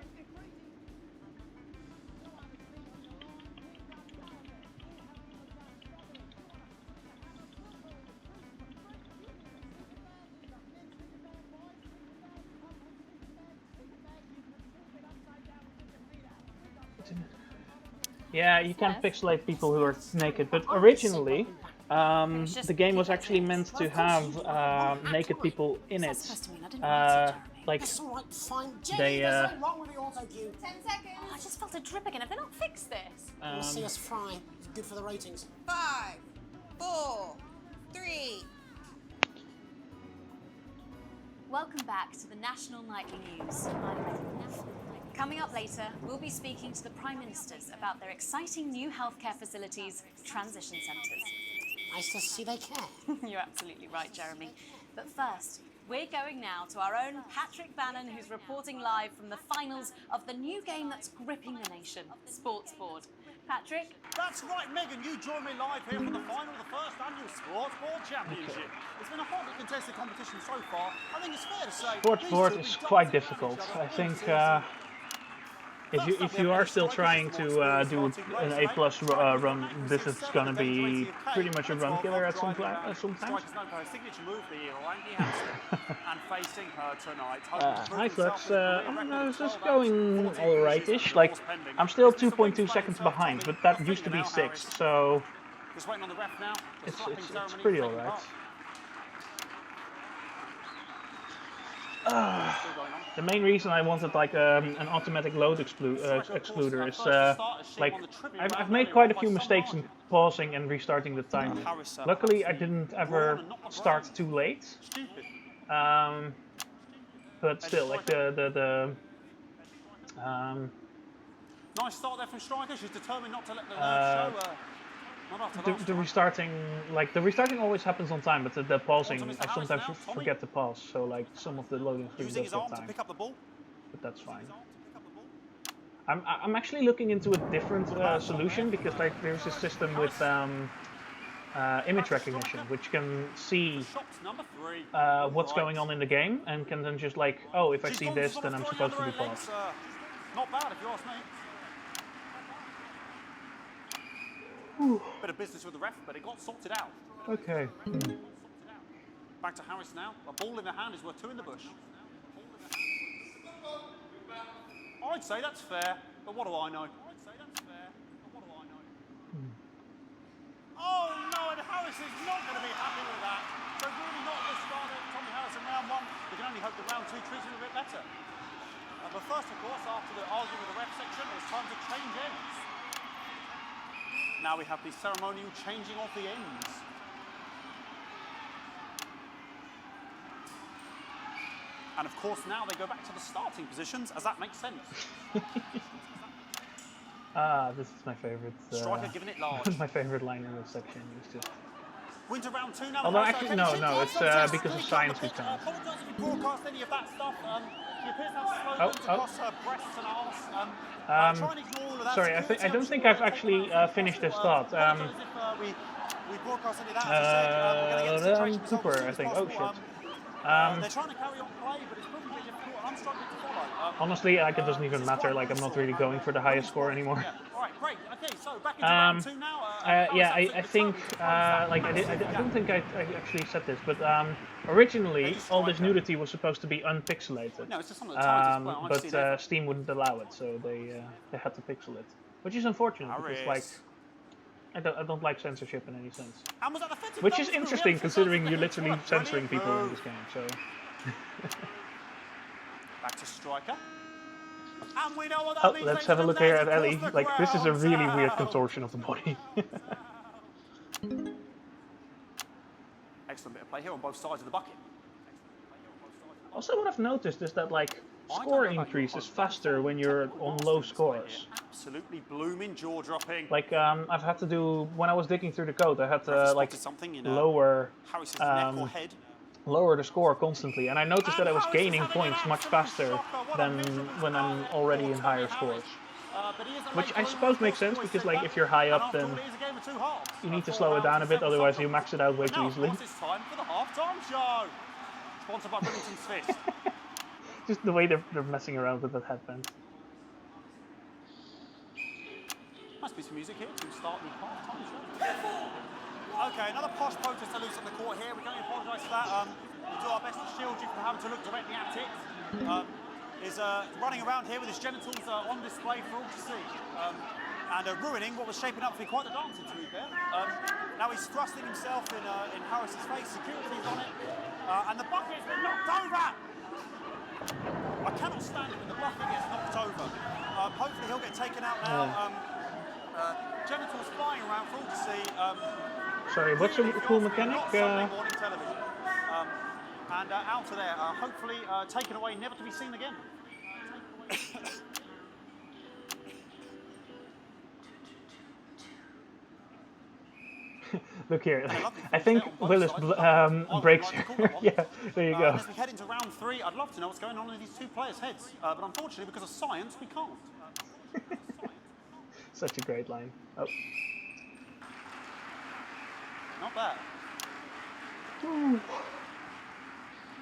Yeah, you can't pixelate people who are naked, but originally the game was actually meant to have naked people in it like That's all right, fine. Jenny, they there's nothing wrong with the auto cue. 10 seconds. Oh, I just felt a drip again. Have they not fixed this? We'll see us fry. It's good for the ratings. 5, 4, 3. Welcome back to the National Nightly News. Coming up later, we'll be speaking to the Prime Ministers about their exciting new healthcare facilities, transition centres. Nice to see they care. You're absolutely right, Jeremy. But first, we're going now to our own Patrick Bannon, who's reporting live from the finals of the new game that's gripping the nation, Sports Board. Patrick? That's right, Megan. You join me live here for the final of the first annual Sports Board Championship. It's been a hotly contested competition so far. I think it's fair to say Sports Board is quite difficult. I think if you are still trying to do an A+ run, this is going to be pretty much a run killer at some times. Signature move here, and facing her tonight. Hi Flux, this is going alright-ish. Like, I'm still 2.2 seconds behind, but that used to be 6, so it's pretty alright. The main reason I wanted like an automatic load excluder is like I've made quite a few mistakes in pausing and restarting the timer. Luckily I didn't ever start too late, but still like nice start there from Striker. She's determined not to let the nerves show. The restarting, like the restarting always happens on time, but the pausing, I sometimes forget to pause. So like some of the loading screens does take time, but that's fine. I'm actually looking into a different solution because like there's a system with image recognition, which can see what's going on in the game and can then just like, oh, if I see this, then I'm supposed to be paused. Not bad if you ask me. Bit of business with the ref, but it got sorted out. Okay. Back to Harris now. A ball in the hand is worth 2 in the bush. I'd say that's fair, but what do I know? Oh no, and Harris is not going to be happy with that. So really not this start of Tommy Harris in round 1. We can only hope that round 2 treats him a bit better. But first, of course, after the argument with the ref section, it's time to change ends. Now we have the ceremonial changing of the ends. And of course now they go back to the starting positions, as that makes sense. This is my favorite. Striker giving it large. My favorite line in this section is just. Winter round 2 now. Although actually no, it's because of science we can't. Apologise if you broadcast any of that stuff. She appears to have slogans across her breasts and arms. Try and ignore all of that. Sorry, I don't think I've actually finished this thought. We broadcast any of that. As you said, we're going to get the situation Cooper, I think. Oh shit. They're trying to carry on play, but it's proving very difficult, and I'm struggling to follow. Honestly, like it doesn't even matter. Like I'm not really going for the highest score anymore. Yeah. All right, great. Okay, so back into round 2 now. Yeah, I think like I don't think I actually said this, but originally all this nudity was supposed to be unpixelated. No, it's just some of the titles, but Steam wouldn't allow it, so they had to pixel it, which is unfortunate because like I don't like censorship in any sense. Which is interesting considering you're literally censoring people in this game. So. Back to Striker. And we know what that means. Let's have a look here at Ellie. Like this is a really weird contortion of the body. Excellent bit of play here on both sides of the bucket. Also, what I've noticed is that like score increase is faster when you're on low scores. Absolutely blooming, jaw dropping. Like I've had to do when I was digging through the code, I had to like lower lower the score constantly, and I noticed that I was gaining points much faster than when I'm already in higher scores. Which I suppose makes sense because like if you're high up, then you need to slow it down a bit, otherwise you max it out way too easily. It's time for the half-time show. Sponsored by Brimington's Fist. Just the way they're messing around with that headband. Must be some music here to start the half-time show. Okay, another posh protester loose on the court here. We can only apologise for that. We'll do our best to shield you from having to look directly at it. Is running around here with his genitals on display for all to see. And ruining what was shaping up to be quite the dancing, to be fair. Now he's thrusting himself in Harris's face. Security's on it. And the bucket's been knocked over! Sorry, what's a cool mechanic? Not Sunday morning television. And out of there, hopefully taken away, never to be seen again. Look here, I think Willis breaks. Yeah, there you go. As we head into round 3, I'd love to know what's going on in these two players' heads, but unfortunately, because of science, we can't. Such a great line. Oh. Not bad. Ooh.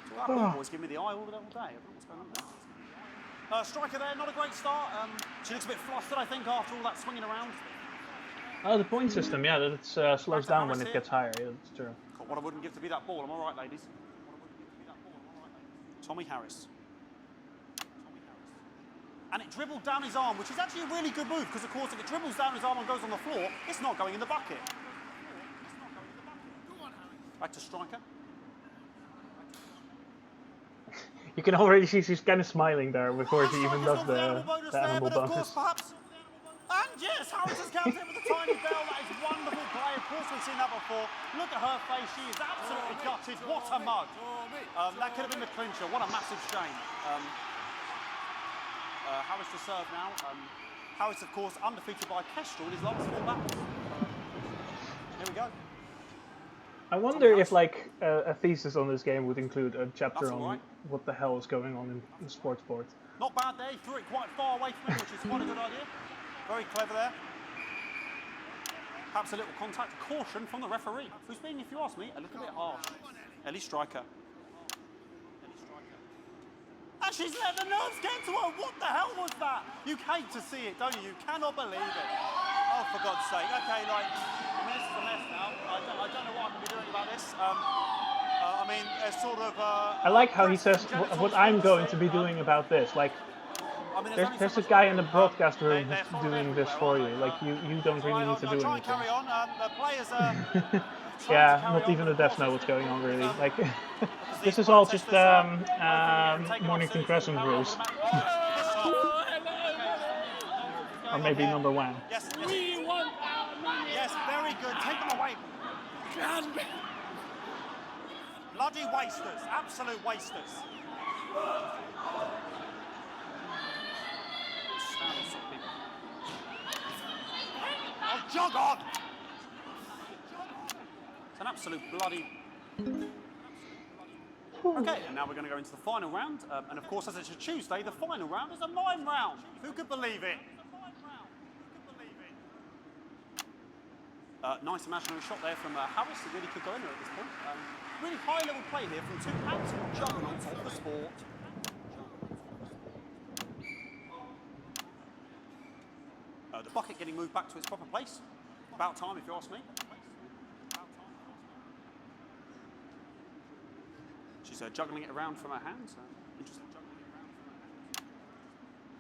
So that ball boy's giving me the eye all day. I don't know what's going on there. Striker there, not a great start. She looks a bit flustered, I think, after all that swinging around. Oh, the point system, yeah, that it slows down when it gets higher. Yeah, that's true. God, what I wouldn't give to be that ball. Am I right, ladies? Tommy Harris. And it dribbled down his arm, which is actually a really good move, because, of course, if it dribbles down his arm and goes on the floor, it's not going in the bucket. Back to striker. You can already see she's kind of smiling there before she even does the animal bonus. And yes, Harris has counted with a tiny bell. That is wonderful play. Of course, we've seen that before. Look at her face. She is absolutely gutted. What a mug. That could have been the clincher. What a massive shame. Harris to serve now. Harris, of course, undefeated by Kestrel in his last 4 battles. Here we go. I wonder if, like, a thesis on this game would include a chapter on what the hell is going on in the sports board. Not bad there. He threw it quite far away from him, which is quite a good idea. Very clever there. Perhaps a little contact. Caution from the referee, who's being, if you ask me, a little bit harsh. Ellie Striker. And she's let the nerves get to her. What the hell was that? You hate to see it, don't you? You cannot believe it. Oh, for God's sake. Okay, like, I mean, this is a mess now. I don't know what I can be doing about this. I mean, it's sort of... I like how he says, what I'm going to be doing about this. Like, there's a guy in the broadcast room who's doing this for you. Like, you don't really need to do anything. Carry on. The players yeah, not even the devs know what's going on, really. Like, this is all just Mornington Crescent rules. Or maybe number 1. Yes, yes. We want our money. Yes, very good. Take them away. Bloody wasters. Absolute wasters. Oh, jog on! It's an absolute bloody... Okay, and now we're going to go into the final round. And of course, as it's a Tuesday, the final round is a mime round. Who could believe it? Nice imaginary shot there from Harris. It really could go in there at this point. Really high-level play here from two absolute juggernauts of the sport. The bucket getting moved back to its proper place. About time, if you ask me. She's juggling it around from her hands. Interesting.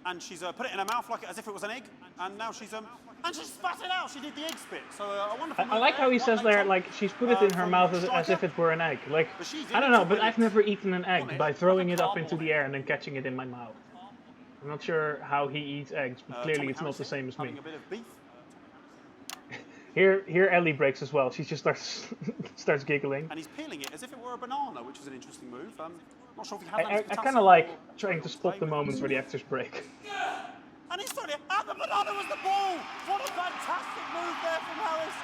And she's put it in her mouth like as if it was an egg. And now she's and she spat it out. She did the egg spit. So a wonderful. I like how he says there, like she's put it in her mouth as if it were an egg. Like I don't know, but I've never eaten an egg by throwing it up into the air and then catching it in my mouth. I'm not sure how he eats eggs, but clearly it's not the same as me. Here Ellie breaks as well. She just starts giggling. And he's peeling it as if it were a banana, which is an interesting move. Not sure if he has I kind of like trying to spot the moments where the actors break. And he's throwing it, and the banana was the ball! What a fantastic move there from Harris!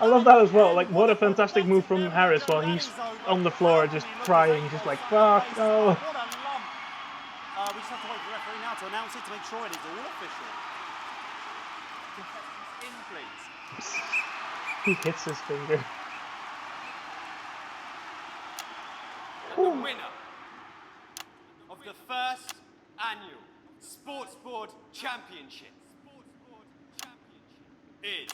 I love that as well. Like, what a fantastic move from Harris while he's on the floor just crying, just like, fuck, no. What a lump! We just have to wait for the referee now to announce it to make sure it is all official. In, please. He hits his finger. And the winner of the first annual Sports Board Championship is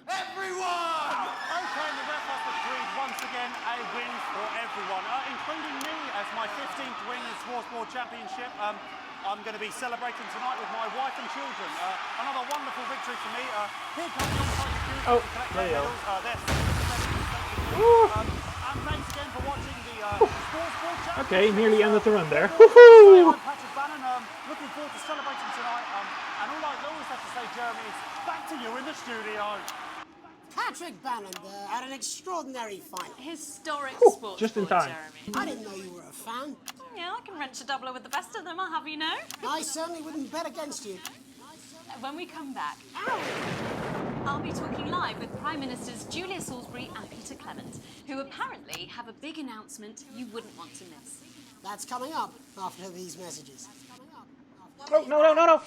everyone! Okay, and the ref has agreed once again a win for everyone, including me as my 15th win in Sports Board Championship. I'm going to be celebrating tonight with my wife and children. Another wonderful victory for me. Here comes the security to collect their medals. And thanks again for watching the Sports Board Championship. Okay, nearly ended the run there. I'm Patrick Bannon. Looking forward to celebrating tonight. And all I always have to the studio. Patrick Bannon had an extraordinary final. Historic Whew, sports just in sport, time. Jeremy. I didn't know you were a fan. Yeah, I can wrench a doubler with the best of them, I'll have you know. I certainly wouldn't bet against you. When we come back, I'll be talking live with Prime Ministers Julia Salisbury and Peter Clement, who apparently have a big announcement you wouldn't want to miss. That's coming up after these messages. Oh, no.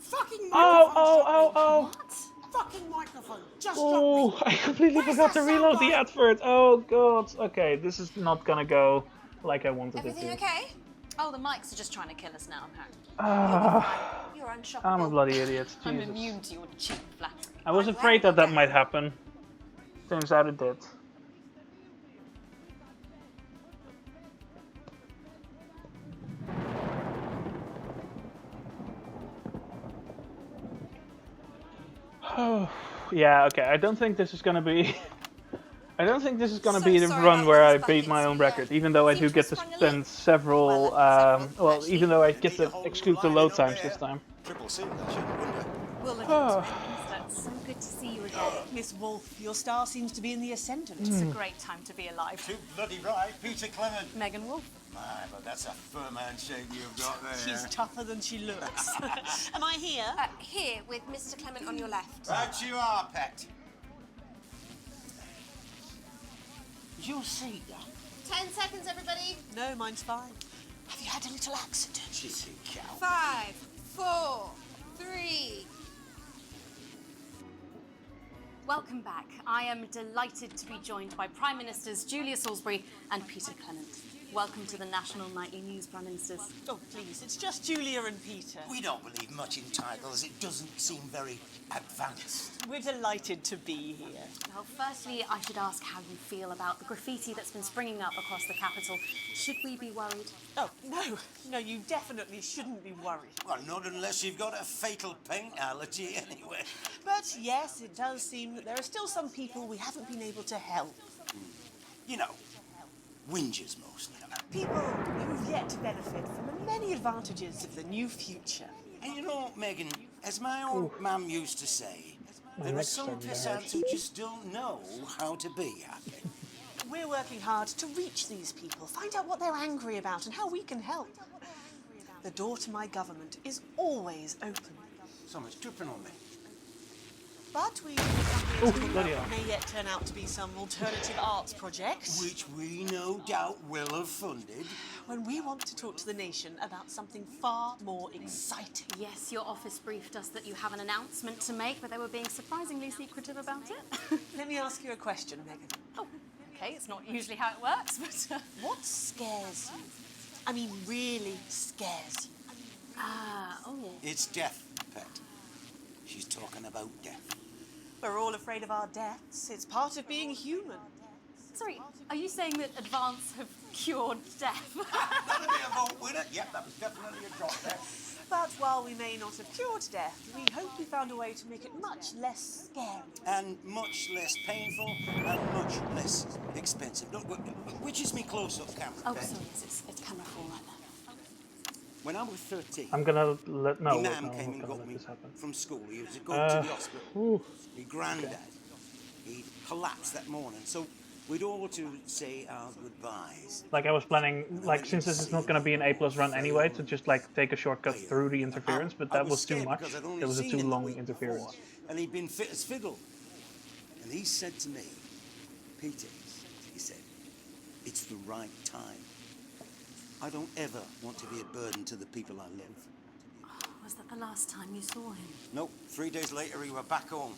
Fucking Oh. What? Fucking microphone. Just Oh, dropped me. I completely forgot to reload the advert. Oh, God. Okay, this is not gonna go like I wanted it Everything to. okay? Oh, the mics are just trying to kill us now, apparently. You're unshockable. I'm a bloody idiot. I'm Jesus. immune to your cheap flattery. I was afraid that might happen. Turns out it did. Oh, yeah, okay. I don't think this is gonna be... I don't think this is gonna be the run where I beat my own record, even though I do get to spend several... well, even though I get to exclude the load times this time. Triple C, I shouldn't wonder. Well, look Oh. into it, Mister. So good to see you again. Miss Wolfe, your star seems to be in the ascendant. It's a great time to be alive. Too bloody right, Peter Clement. Megan Wolfe. My, but that's a firm handshake you've got there. She's tougher than she looks. Am I here? Here, with Mr. Clement on your left. Right you are, pet. Is your seat down? 10 seconds, everybody. No, mine's fine. Have you had a little accident? Cheeky cow. 5, 4, 3. Welcome back. I am delighted to be joined by Prime Ministers Julia Salisbury and Peter Clement. Welcome to the National Nightly News, Prime Ministers. Oh, please, it's just Julia and Peter. We don't believe much in titles. It doesn't seem very advanced. We're delighted to be here. Well, firstly, I should ask how you feel about the graffiti that's been springing up across the capital. Should we be worried? Oh, no, you definitely shouldn't be worried. Well, not unless you've got a fatal paint allergy anyway. But yes, it does seem that there are still some people we haven't been able to help. You know, whingers mostly. People who've yet to benefit from the many advantages of the new future. And you know, Megan, as my old mum used to say, there are some pissants who just don't know how to be happy. We're working hard to reach these people, find out what they're angry about and how we can help. The door to my government is always open. Someone's tripping on me. But we may yet turn out to be some alternative arts projects. Which we no doubt will have funded. When we want to talk to the nation about something far more exciting. Yes, your office briefed us that you have an announcement to make, but they were being surprisingly secretive about it. Let me ask you a question, Megan. Oh, okay, it's not usually how it works, but... What scares you? I mean, really scares you? It's death, pet. She's talking about death. We're all afraid of our deaths. It's part of being human. Sorry, are you saying that advance have cured death? That'll be a vote winner. Yep, that was definitely a drop there. But while we may not have cured death, we hope we found a way to make it much less scary. And much less painful and much less expensive. Look, which is me close-up camera, Oh, pet? sorry, it's camera 4 right now. When I was 13, I'm gonna let... No, my wait, mum no, came I'm and not got gonna me let this happen. from school. He was going to the hospital. Ooh. My granddad, he collapsed that morning. So we'd all to say our goodbyes. Like, I was planning, like, since this is not gonna be an A+ run anyway, to just, like, take a shortcut through the interference, but that was too much. It was a too long interference. And he'd been fit as fiddle. And he said to me, Peter, he said, it's the right time. I don't ever want to be a burden to the people I live. Was that the last time you saw him? Nope, 3 days later he were back home.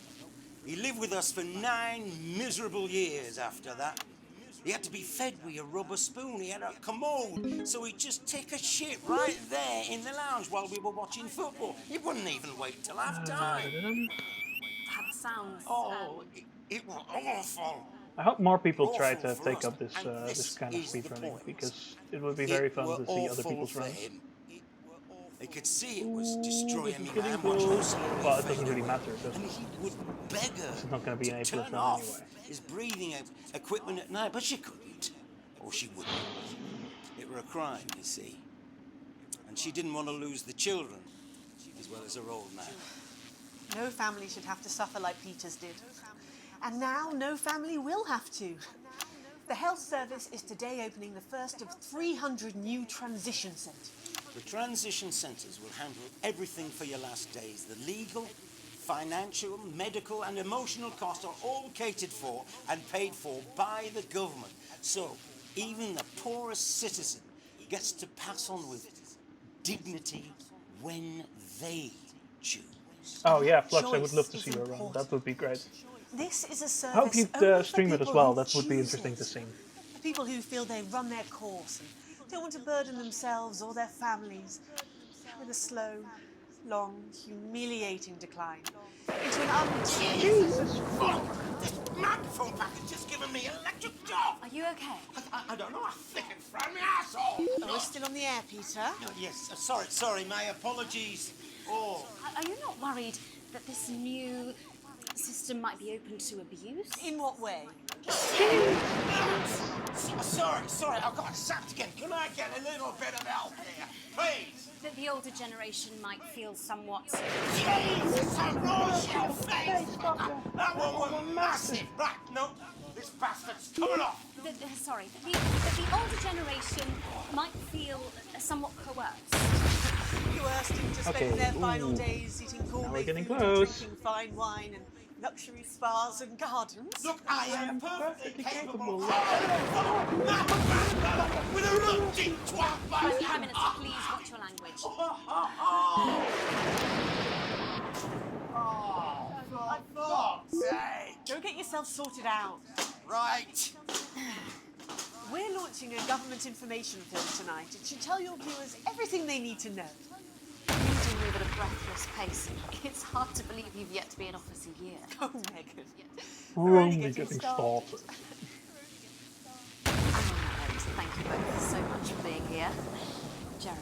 He lived with us for 9 miserable years after that. He had to be fed with a rubber spoon. He had a commode, so he'd just take a shit right there in the lounge while we were watching football. He wouldn't even wait till half-time. That sounds... It was awful. I hope more people try to take up this this kind of speedrunning, because it would be very fun to see other people's runs. They could see it was destroying me. Well, it doesn't really matter, does it? He would beg her It's not going to be an A+ turn run off anyway. his breathing equipment at night, but she couldn't. Or she wouldn't. It were a crime, you see. And she didn't want to lose the children, as well as her old man. No family should have to suffer like Peter's did. And now no family will have to. The health service is today opening the first of 300 new transition centres. The transition centres will handle everything for your last days. The legal, financial, medical and emotional costs are all catered for and paid for by the government. So even the poorest citizen gets to pass on with dignity when they choose. Oh yeah, Flux, I would love to see you around. That would be great. This is a service I hope you'd only for stream it as people well. who That would be choose interesting it. to see. People who feel they've run their course and don't want to burden themselves or their families with a slow, long, humiliating decline into an Jesus fuck! This microphone pack has just given me electric shock! Are you okay? I don't know, I think it from my asshole! We're still on the air, Peter. No, yes, sorry, my apologies. Oh. Are you not worried that this new system might be open to abuse? In what way? Sorry, I've got sapped again. Can I get a little bit of help here, please? That the older generation might feel somewhat... Jesus, a royal face! That one was massive! Right, no, this bastard's coming off! Sorry, that the older generation might feel somewhat coerced. Coerced into spending their final days eating gourmet food and drinking fine wine and luxury spas and gardens. Look, I am perfectly capable with a real deep twat by Prime Minister, please watch your language. Go get yourself sorted out. Right. We're launching a government information film tonight. It should tell your viewers everything they need to know. Reading move at a breathless pace. It's hard to believe you've yet to be in office a year. Oh, Megan. We're only getting started. Thank you both so much for being here. Jeremy.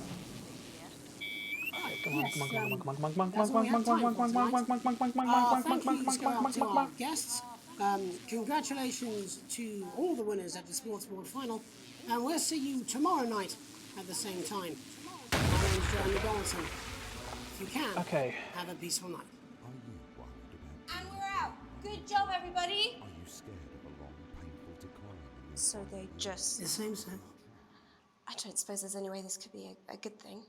Come on. Thank you to our guests. Congratulations to all the winners at the Sports Board Final. And we'll see you tomorrow night at the same time. My name's Jeremy Donaldson. If you can, have a peaceful night. And we're out. Good job, everybody. Are you scared of a long, painful decline? So they just... The same, sir. I don't suppose there's any way this could be a good thing.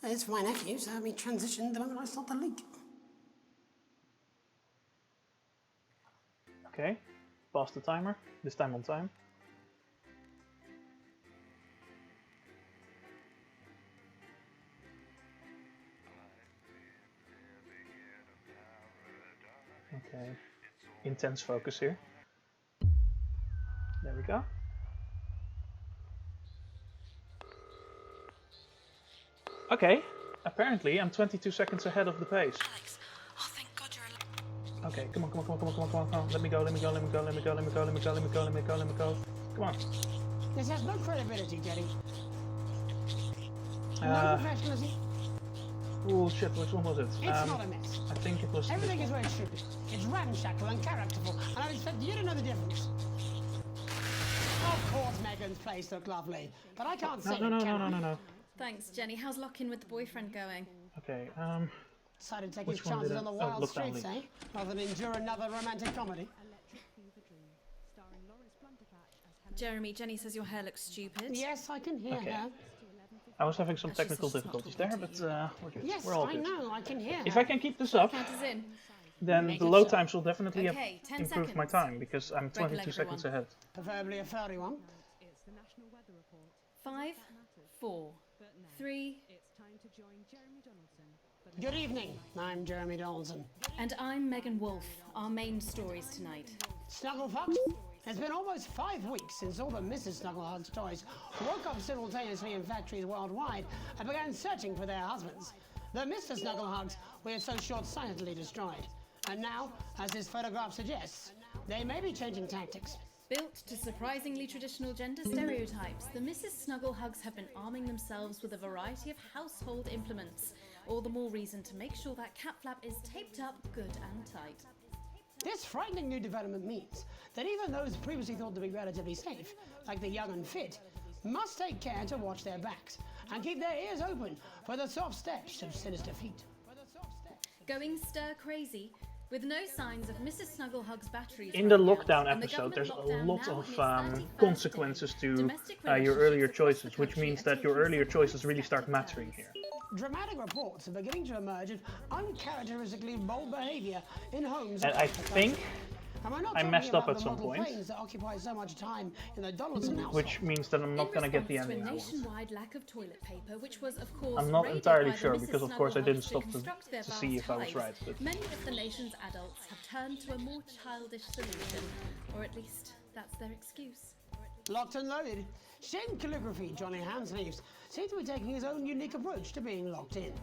It's my nephew, so we transitioned the moment I saw the leak. Okay, past the timer. This time on time. Okay, intense focus here. There we go. Okay, apparently I'm 22 seconds ahead of the pace. Alex, oh thank God you're alive. Okay, come on. Let me go. Come on. This has no credibility, Jenny. No professionalism. Oh shit, which one was it? It's not a mess. I think it was Everything is where it should be. It's ramshackle and characterful, and I expect you to know the difference. Of course Megan's place looked lovely, but I can't say No. Thanks, Jenny. How's lock-in with the boyfriend going? Okay, decided to take which his one chances did on the I- oh, wild look down streets, link. rather than endure another romantic comedy. Jeremy, Jenny says your hair looks stupid. Yes, I can hear her. I was having some technical difficulties there, but we're good. Yes, We're all I good. know, I can hear If her. I can keep this up, Count us in. then Make the it load so. times will definitely have Okay, 10 improved my seconds. time because I'm Regular 22 seconds ahead. Preferably a furry one. 5, 4, 3. Good evening, I'm Jeremy Donaldson. And I'm Megan Wolfe. Our main stories tonight. Snugglefuck? It's been almost 5 weeks since all the Mrs. Snugglehugs toys woke up simultaneously in factories worldwide and began searching for their husbands. The Mr. Snugglehugs were so short-sightedly destroyed. And now, as this photograph suggests, they may be changing tactics. Built to surprisingly traditional gender stereotypes, the Mrs. Snugglehugs have been arming themselves with a variety of household implements. All the more reason to make sure that cat flap is taped up good and tight. This frightening new development means that even those previously thought to be relatively safe, like the young and fit, must take care to watch their backs and keep their ears open for the soft steps of sinister feet. Going stir crazy, with no signs of Mrs. Snugglehug's batteries. In the running out, lockdown and the episode, there's a government lot lockdown of now in its 31st consequences day. to Domestic your relationships earlier across the choices, which country means are that your taking earlier some choices really start unexpected mattering turns. here. Dramatic reports are beginning to emerge of uncharacteristically bold behaviour in homes. And I think I messed up at some point, that occupy so much time in the Donaldson household. which means that I'm not going to get the ending I want. Nationwide lack of toilet paper, which was of course I'm not raided entirely by the sure Mrs. because of course I didn't Snugglehug's stop construct their to see if I was vast right. hives. But Many of the nation's adults have turned to a more childish solution, or at least that's their excuse. Locked and loaded. Shin Calligraphy, Johnny Handsleeves, seems to be taking his own unique approach to being locked in.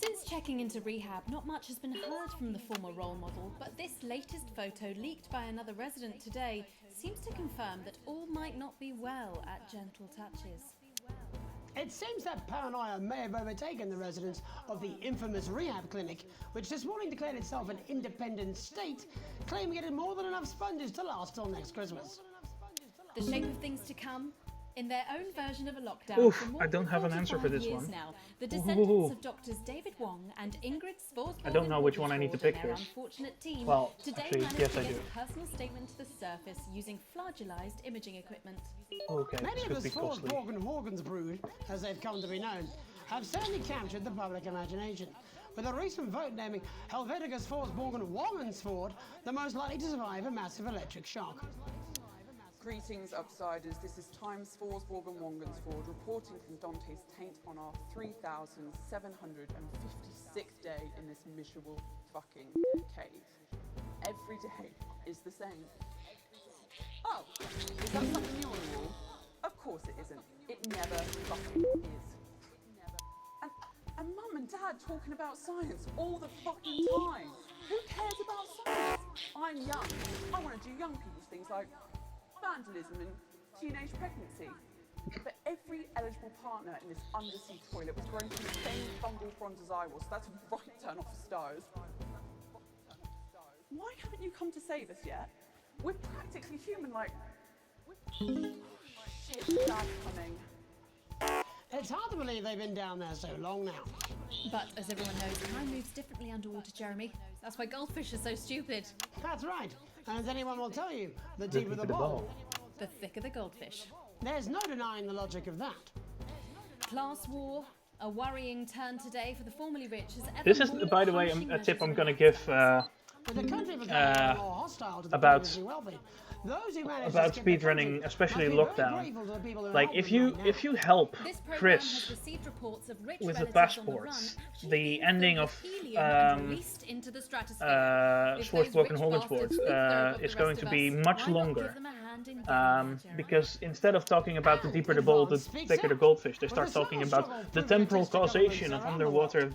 Since checking into rehab, not much has been heard from the former role model, but this latest photo leaked by another resident today seems to confirm that all might not be well at Gentle Touches. It seems that paranoia may have overtaken the residents of the infamous rehab clinic, which this morning declared itself an independent state, claiming it had more than enough sponges to last till next Christmas. The shape of things to come? In their own version of a lockdown Oof, for more I don't than have an answer for 45 this years one. now, the descendants of doctors David Wong and Ingrid Sporsborg I don't know which one I need to pick their here. unfortunate team Well, today actually, managed yes, to I get do. a personal statement to the surface using flagellized imaging equipment. Okay, Many this of could the be costly. Sporsborg and Horgans brood, as they've come to be known, have certainly captured the public imagination, with a recent vote naming Helvetigus Forsborg and Wongensford the most likely to survive a massive electric shock. Greetings, Upsiders. This is Times Forsborg and Wongensford reporting from Dante's Taint on our 3,756th day in this miserable fucking cave. Every day is the same. Oh, is that something new on the wall? Of course it isn't. It never fucking is. And Mum and Dad talking about science all the fucking time. Who cares about science? I'm young. I want to do young people's things like vandalism and teenage pregnancy. But every eligible partner in this undersea toilet was growing from the same fungal bronze as I was, so that's a right turn off for stars. Why haven't you come to save us yet? We're practically human, like... Shit, Dad's coming. It's hard to believe they've been down there so long now. But as everyone knows, time moves differently underwater, Jeremy. That's why goldfish are so stupid. That's right. And as anyone will tell you, the deeper the bowl, the thicker the goldfish. There's no denying the logic of that. Class war, a worrying turn today for the formerly rich. This is, by the way, a tip I'm going to give about speedrunning, especially lockdown. Like if you help Chris with the passports, the ending of Sportsbook and Hollandsport is going to be much longer. Because instead of talking about the deeper the bowl, the thicker the goldfish, they start talking about the temporal causation of underwater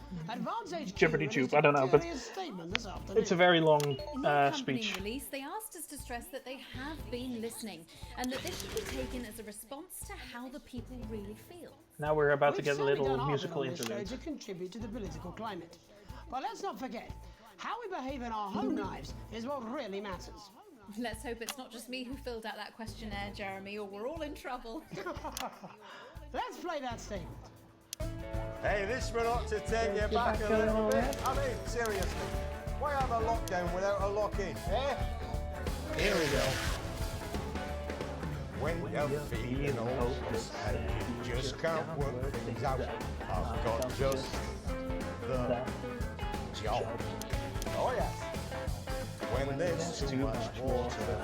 Jeopardy tube. I don't know, but it's a very long speech. Release, they asked us to stress that they have been listening and that this should be taken as a response to how the people really feel. Now we're about to get a little musical interlude. To contribute to the political climate. But let's not forget, how we behave in our home lives is what really matters. Let's hope it's not just me who filled out that questionnaire, Jeremy, or we're all in trouble. Let's play that statement. Hey, this one ought to take you back a little bit. I mean, seriously, why have a lockdown without a lock-in, eh? Here we go. When you're feeling hopeless and you just can't work things out, I've got just the job. Oh yes. When there's too much water for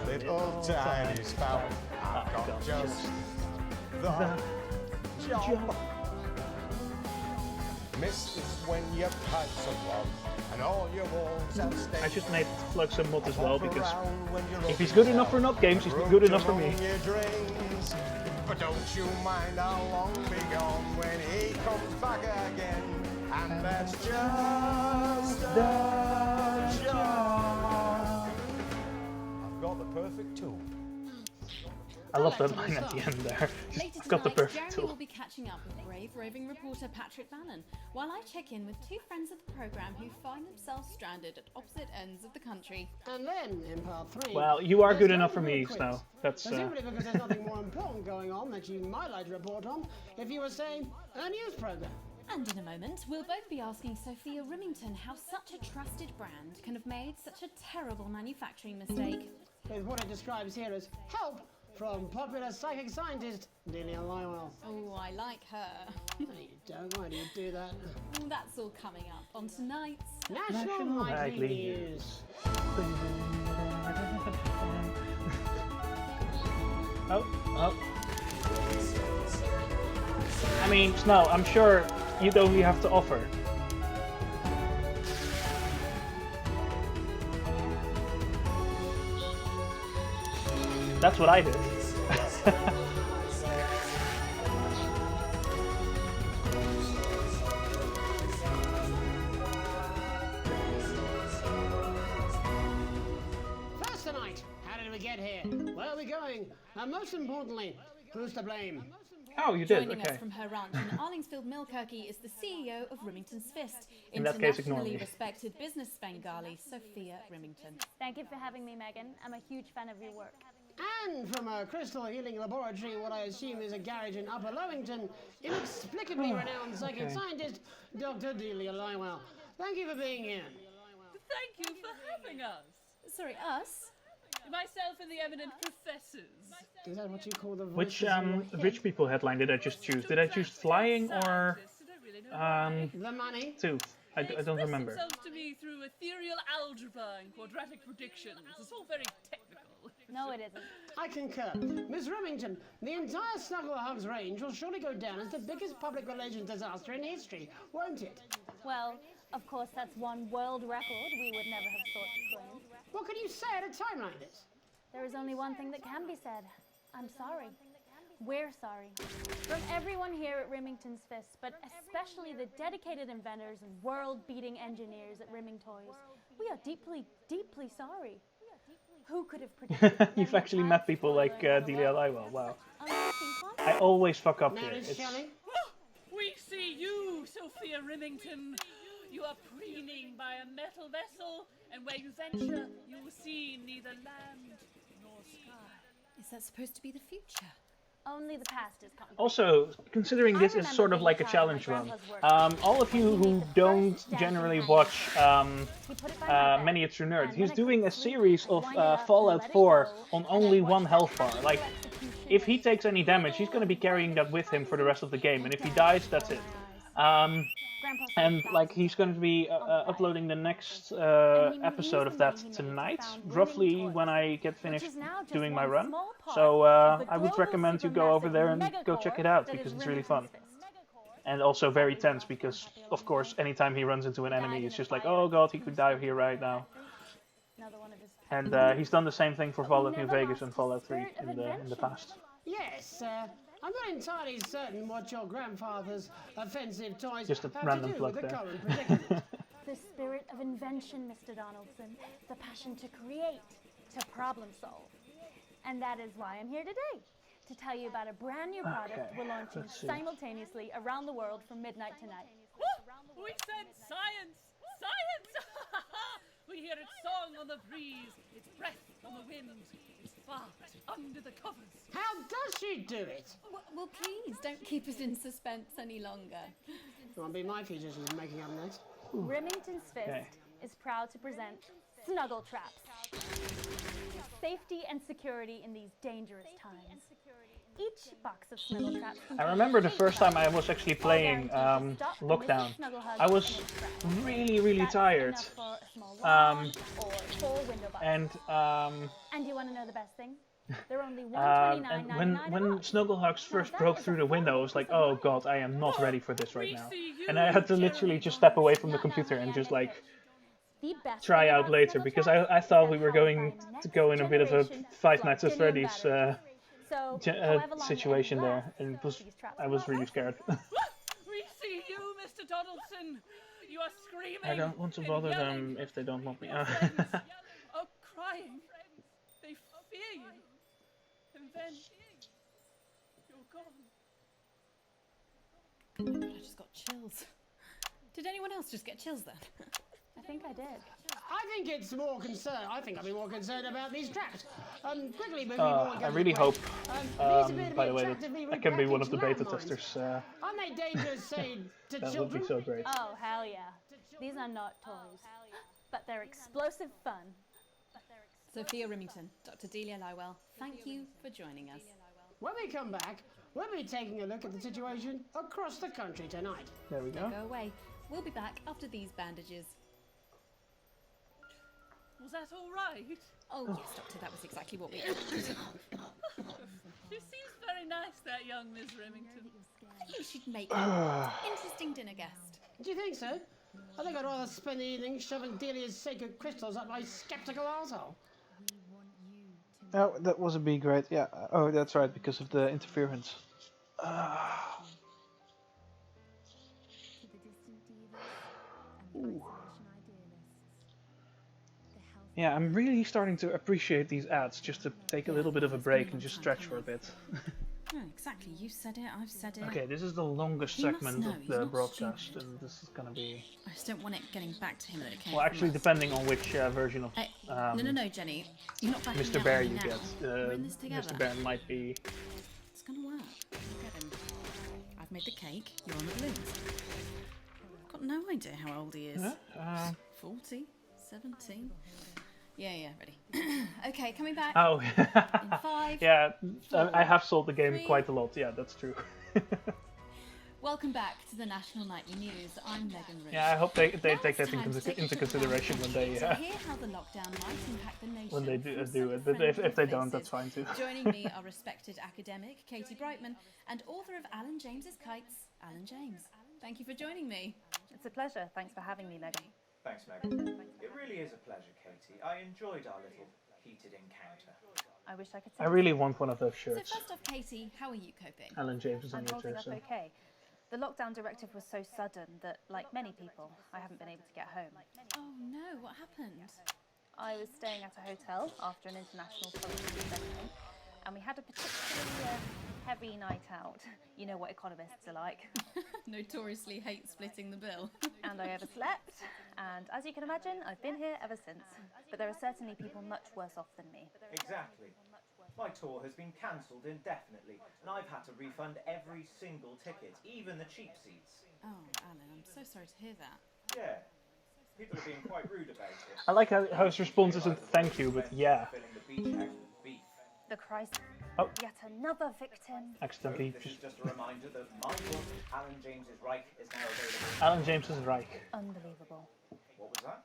a little tiny spout, I've got just the job. Mist is when your pipes are clogged and all your walls are stained. I should make Flux a mod as well, because if he's good enough for not games, he's good enough for me. But don't you mind how long be gone when he comes back again. And that's just the job. I've got the perfect tool. I love that line at the end there. I've got the perfect Jeremy tool. will be catching up with brave roving reporter Patrick Bannon, while I check in with two friends of the programme who find themselves stranded at opposite ends of the country. And then, in part 3... Well, you are good enough for me, so that's... Presumably because there's nothing more important going on that you might like to report on if you were, say, a news programme. And in a moment, we'll both be asking Sophia Remington how such a trusted brand can have made such a terrible manufacturing mistake. With what it describes here as help from popular psychic scientist Delia Lywell. Oh, I like her. No, you don't. Why do you do that? That's all coming up on tonight's National Nightly News. Oh. I mean, Snow, I'm sure you don't really have to offer. That's what I did. First tonight, how did we get here? Where are we going? And most importantly, who's to blame? Oh, you did? Joining Okay. us from her ranch in Arlingsfield, Milkirky is the CEO of Remington's Fist, In that case, ignore internationally me. respected business Bengali, Sophia Remington. Thank you for having me, Megan. I'm a huge fan of your work. And from a crystal healing laboratory, what I assume is a garage in Upper Lowington, inexplicably renowned psychic okay. scientist, Dr. Delia Lywell. Thank you for being here. Thank you for having us. Sorry, us? Myself and the eminent professors. Is that what you call the Which voices in your head? rich people headline did I just choose? Did I choose flying or The money? tooth? I don't remember. Themselves to me through ethereal algebra and quadratic predictions. It's all very technical. No, it isn't. I concur. Miss Remington, the entire Snugglehugs range will surely go down as the biggest public relations disaster in history, won't it? Well, of course, that's one world record we would never have thought to claim. What can you say at a time like this? There is only one thing that can be said. I'm sorry. We're sorry. From everyone here at Remington's Fist, but especially the dedicated inventors and world-beating engineers at Reming Toys, we are deeply, deeply sorry. Who could have predicted? You've actually met people like Delia Lywell. Wow. I always fuck up here. It's... We see you, Sophia Remington. You are preening by a metal vessel, and where you venture, you will see neither land nor sky. Is that supposed to be the future? Only the past is concrete. Also, considering this is sort of like a challenge run, all of you who don't generally watch Miniature Nerd, he's doing a series of Fallout 4 on only one health bar. Like, if he takes any damage, he's going to be carrying that with him for the rest of the game, and if he dies, that's it. And like he's going to be uploading the next episode of that tonight, roughly when I get finished doing my run. So I would recommend you go over there and go check it out because it's really fun. And also very tense because, of course, anytime he runs into an enemy, it's just like, oh god, he could die here right now. And he's done the same thing for Fallout New Vegas and Fallout 3 in the past. Yes, I'm not entirely certain what your grandfather's offensive toys Just a have random to do plug with the there. current predicament. The spirit of invention, Mr. Donaldson. The passion to create, to problem solve. And that is why I'm here today. To tell you about a brand new product we're launching simultaneously around the world from midnight tonight. We said science! Science! We hear its song on the breeze, its breath on the wind, its fart under the covers. How does she do it? Well, please, don't keep us in suspense any longer. It won't be my feature she's making up next. Remington's Fist is proud to present Snuggle Traps. Safety and security in these dangerous times. Each box of Snuggle Traps I remember the first time I was actually playing Lockdown. I was really tired. And you want to know the best thing? They're only and when Snugglehugs first broke through the window, I was like, oh god, I am not ready for this right now. And I had to literally just step away from the computer and just like try out later because I thought we were going to go in a bit of a Five Nights at Freddy's situation there, and I was really scared. We see you, Mr. Donaldson. You are screaming. I don't want to bother them if they don't want me. Are crying. They fear you. And then you're gone. I just got chills. Did anyone else just get chills then? I think I did. I think it's more concerned. I think I'll be more concerned about these traps. Quickly moving forward. I really hope, these by the way, that I can be one of the beta testers. Aren't they dangerous, say, to That children? would be so great. Oh, hell yeah. These are not toys, but they're explosive fun. Sophia Rimington, Dr. Delia Lywell, thank you for joining us. When we come back, we'll be taking a look at the situation across the country tonight. There we go. Don't go away. We'll be back after these bandages. Was that all right? Oh, yes, Doctor, that was exactly what we She seems very nice, that young Miss Remington. I think you should make an interesting dinner guest. Do you think so? I think I'd rather spend the evening shoving Delia's sacred crystals up my skeptical arsehole. Oh, that wasn't being great. Yeah. Oh, that's right, because of the interference. Ooh. Yeah, I'm really starting to appreciate these ads, just to take a little bit of a break and just stretch for a bit. Oh, exactly. You said it, I've said it. Okay, this is the longest segment of the broadcast, and this is gonna be... I just don't want it getting back to him that it came Well, actually, from us. depending on which version of No, Jenny. You're not backing Mr. out Bear on me you now. get. We're in this together. Mr. Bear might be... It's gonna work. I'll get him. I've made the cake. You're on the balloons. I've got no idea how old he is. 40? 17? Yeah, ready. Okay, coming back. Oh, In 5. yeah, 4, I have sold the game 3. quite a lot. Yeah, that's true. Welcome back to the National Nightly News. I'm Megan Roos. Yeah, I hope they Now take it's that time to take a into trip consideration around when the they country to hear how the lockdown might impact the nation. when they do it. From But if friendly they don't, faces. that's fine too. Joining me are respected academic Katie Brightman and author of Alan James's Kites, Alan James. Thank you for joining me. It's a pleasure. Thanks for having me, Megan. Thanks, Megan. It really is a pleasure, Katie. I enjoyed our little heated encounter. I wish I could say I really want one of those So shirts. first off, Katie, how are you coping? Alan James is on I'm your holding chair, up so... okay. The lockdown directive was so sudden that, like many people, I haven't been able to get home. Oh no, what happened? I was staying at a hotel after an international politics event, and we had a particularly heavy night out. You know what economists are like. Notoriously hate splitting the bill. And I overslept, and as you can imagine, I've been here ever since. But there are certainly people much worse off than me. Exactly. My tour has been cancelled indefinitely, and I've had to refund every single ticket, even the cheap seats. Oh, Alan, I'm so sorry to hear that. Yeah. People are being quite rude about it. I like how his response isn't thank you, but yeah. Filling the beach house with beef. The crisis. Oh. Yet another victim. Accidentally This is just a reminder that my book, Alan James's Reich, is now available. Alan James is Reich. Unbelievable. What was that?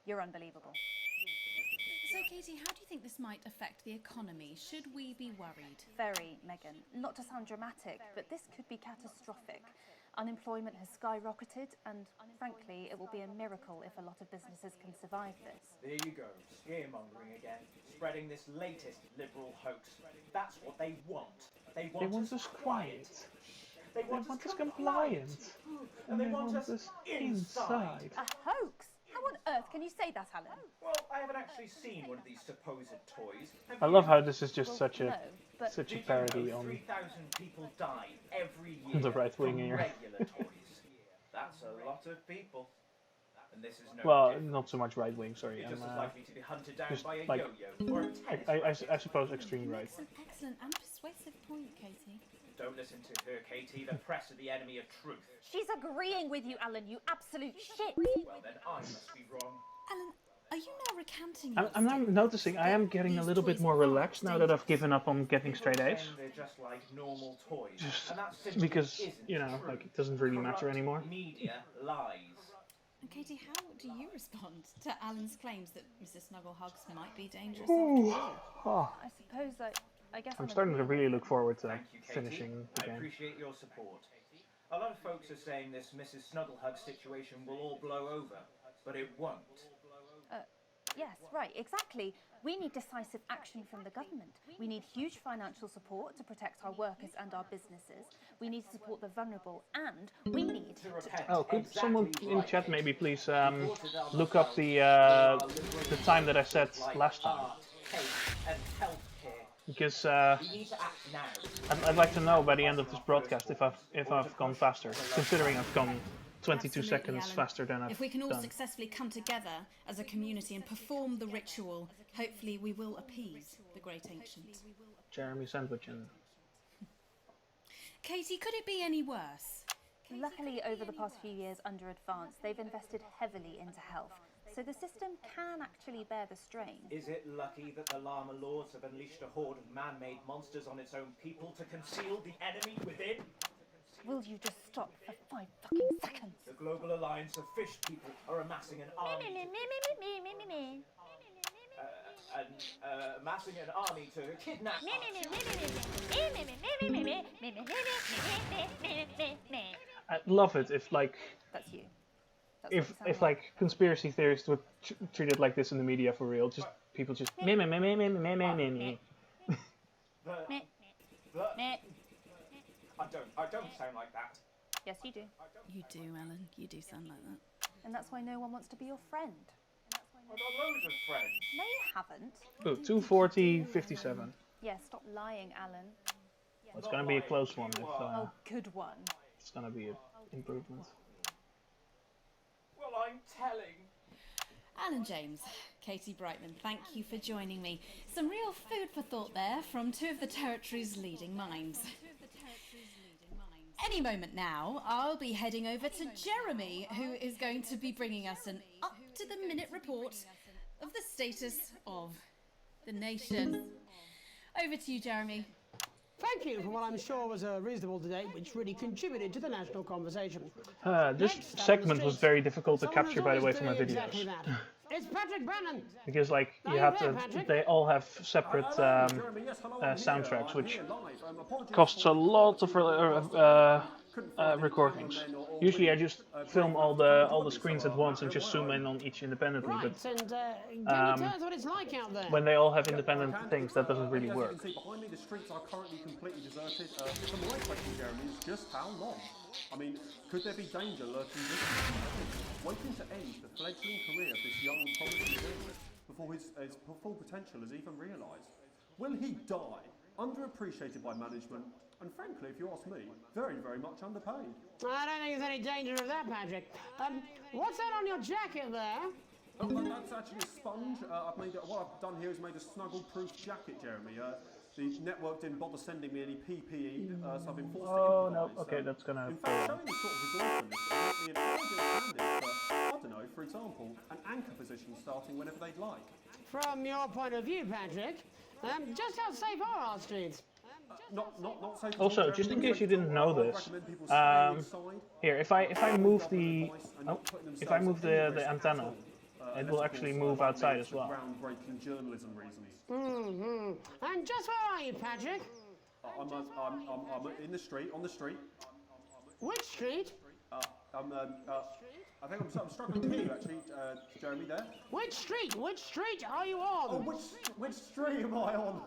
You're unbelievable. So, Katie, how do you think this might affect the economy? Should we be worried? Very, Megan. Not to sound dramatic, but this could be catastrophic. Unemployment has skyrocketed, and frankly, it will be a miracle if a lot of businesses can survive this. There you go, scaremongering again, spreading this latest liberal hoax. That's what they want. They want us quiet. They want us compliant. And they want us inside. A hoax? How on earth can you say that, Alan? Well, I haven't actually seen one of these supposed toys. I love how this is just such a no, but such a Did parody you know on 3,000 people die every year the right wing from here. regular toys. That's a lot of people. And this is no Well, different. not so much right wing. Sorry, You're I'm just as likely to be hunted down just by a like yo-yo or a tennis I suppose extreme right. That's an excellent and persuasive point, Katie. Don't listen to her, Katie. The press are the enemy of truth. she's agreeing with you, Alan, you absolute shit. Well, then I must be wrong. Alan, are you now recanting your I'm now noticing I am getting a little bit more relaxed now that I've given up on getting straight A's. Pretend they're just like normal toys. Just and that simply because, isn't you know, true. like it doesn't really matter Corrupt anymore. Media lies. And Katie, how do you respond to Alan's claims that Mrs. Snugglehugs might be dangerous Ooh. after Oh, I suppose I guess I'm starting to really look forward to Thank you, Katie. finishing the I game. appreciate your support. A lot of folks are saying this Mrs. Snugglehug situation will all blow over, but it won't. Yes, right, exactly. We need decisive action from the government. We need huge financial support to protect our workers and our businesses. We need to support the vulnerable, and we need to... Oh, could someone in chat maybe please look up the time that I said last time? And healthcare. Because We need to act now. I'd like to know by the end of this broadcast if I've gone faster, considering I've gone 22 Absolutely, seconds Alan. faster than I've If we can all done. successfully come together as a community and perform the ritual, hopefully we will appease the great ancient. Jeremy sandwiching. Katie, could it be any worse? Luckily, over the past few years under Advance, they've invested heavily into health, so the system can actually bear the strain. Is it lucky that the Llama Lords have unleashed a horde of man-made monsters on its own people to conceal the enemy within? Will you just stop for 5 fucking seconds? The Global Alliance of Fish People are amassing an army amassing an army to kidnap I love it if like That's you. if like conspiracy theorists would treat it like this in the media for real, just people just me. I don't sound like that. Yes, you do. You do, Alan. You do sound like that. And that's why no one wants to be your friend. I've got loads of friends. No, you haven't. Ooh, 240, 57. Yeah, stop lying, Alan. It's gonna be a close one. If, Oh, good one. it's gonna be an improvement. Well, I'm telling. Alan James, Katie Brightman, thank you for joining me. Some real food for thought there from two of the territory's leading minds. Any moment now, I'll be heading over to Jeremy, who is going to be bringing us an up-to-the-minute report of the status of the nation. Over to you, Jeremy. Thank you for what I'm sure was a reasonable debate which really contributed to the national conversation. This segment was very difficult to capture, by the way, for my videos. Exactly that. It's Patrick Bannon. Because like you have to, they all have separate soundtracks, which costs a lot of recordings. Usually, I just film all the screens at once and just zoom in on each independently. Right, But and can you tell us what it's like out there? when they all have independent things, that doesn't really work. Behind me, the streets are currently completely deserted. So my question, Jeremy, is just how long? I mean, could there be danger lurking waiting to end the fledgling career of this young policy journalist before his full potential is even realised? Will he die, underappreciated by management, and frankly, if you ask me, very, very much underpaid? I don't think there's any danger of that, Patrick. What's that on your jacket there? Oh, that's actually a sponge. What I've done here is made a snuggle-proof jacket, Jeremy. The network didn't bother sending me any PPE, so I've been forced to improvise. No, okay, that's gonna. In fact, showing this sort of resourcefulness will make me an elegant candidate for, I don't know, for example, an anchor position starting whenever they'd like. From your point of view, Patrick, just how safe are our streets? Not safe. Also, just in case you didn't know this, here if I move the antenna, it will actually move outside as well. Groundbreaking journalism reasons. And just where are you, Patrick? I'm in the street, on the street. Which street? I think I'm struggling to hear you actually, Jeremy, there. Which street? Which street are you on? Oh, which street am I on?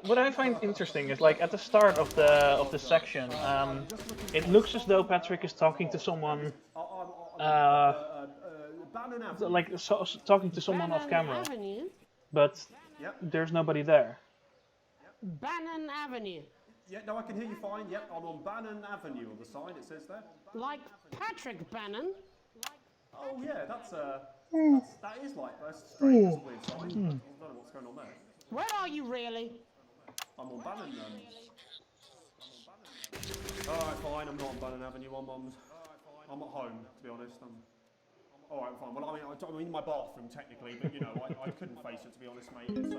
What I find interesting is like at the start of the section, it looks as though Patrick is talking to someone, talking to someone off camera, but there's nobody there. Bannon Avenue. Yeah, no, I can hear you fine. Yep, I'm on Bannon Avenue on the sign, it says there. Like Patrick Bannon? Oh yeah, that is like, that's strange, that's a weird sign. I don't know what's going on there. Where are you really? I'm on Bannon Alright, fine, I'm not on Bannon Avenue, I'm at home, to be honest. Alright, fine, well I'm in my bathroom technically, but you know, I couldn't face it, to be honest, mate. It's,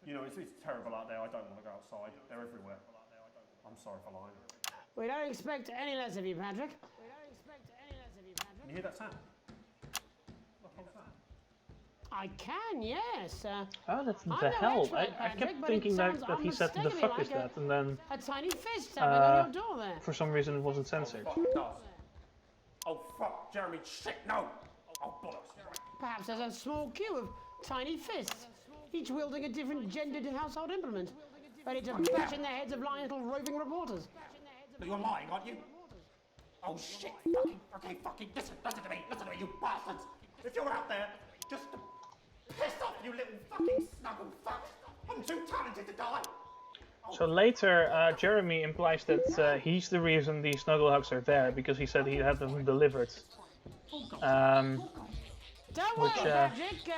you know, it's terrible out there, I don't want to go outside, they're everywhere. I'm sorry for lying. We don't expect any less of you, Patrick. Can you hear that sound? What the hell's that? I can, yes. Oh, that's I'm the no hell. expert, I Patrick, kept but thinking it that sounds he said, the fuck is unmistakably that? And then a tiny fist tapping on your door there. for some reason it wasn't censored. Oh fuck, Jeremy, shit, no! Oh bollocks. Perhaps there's a small queue of tiny fists, each wielding a different gendered household implement, ready to bash in the heads of lying little roving reporters. But you're lying, aren't you? Oh shit, fucking, listen to me, you bastards! If you're out there, just piss off, you little fucking snuggle fuck! I'm too talented to die! So later, Jeremy implies that he's the reason these snuggle hugs are there because he said he had them delivered. Don't Which, worry, Patrick.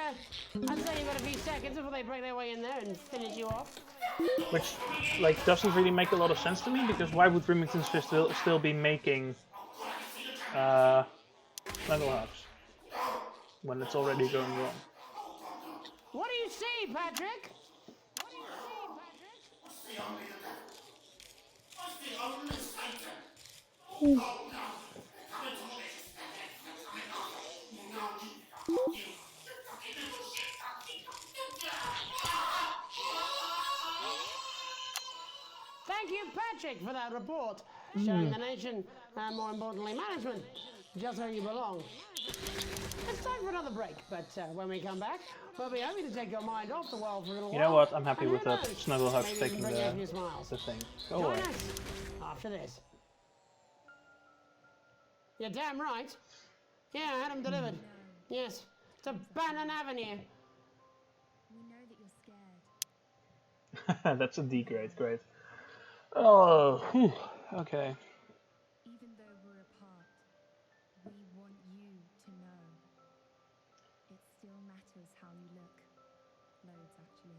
I'd say you've got a few seconds before they break their way in there and finish you off. which, like, doesn't really make a lot of sense to me because why would Remington's Fist still be making snuggle hugs when it's already going wrong? What do you see, Patrick? Thank you, Patrick, for that report, showing the nation, and more importantly, management, just where you belong. It's time for another break, but when we come back, we'll be happy to take your mind off the world for a little You while. know what? I'm happy And with who that knows, snuggle hugs maybe we taking can bring you a few smiles. the thing. Go Join away. us after this. You're damn right. Yeah, I had them delivered. Yes, to Bannon Avenue. We know that you're scared. That's a D grade, great. Oh, whew. Okay. Even though we're apart, we want you to know. It still matters how you look. Loads, actually.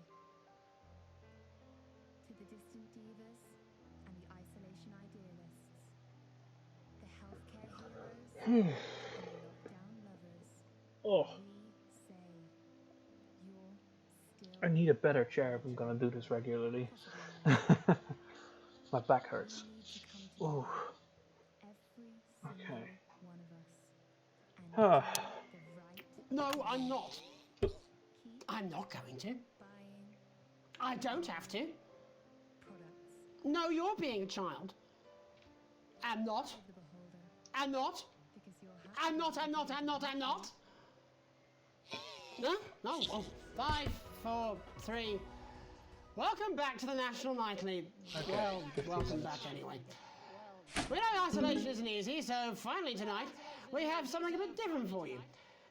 To the distant divas and the isolation idealists, the healthcare heroes and the lockdown lovers, Oh, we say you're still I need a better chair if I'm gonna do this regularly. My back hurts. Oh. Okay. Ah. No, I'm not. I'm not going to. I don't have to. No, you're being a child. I'm not. I'm not. I'm not, I'm not, I'm not, I'm not. No? No. Oh, 5, 4, 3. Welcome back to the National Nightly. Okay, Well, 50 welcome minutes. back anyway. We know isolation isn't easy, so finally tonight we have something a bit different for you.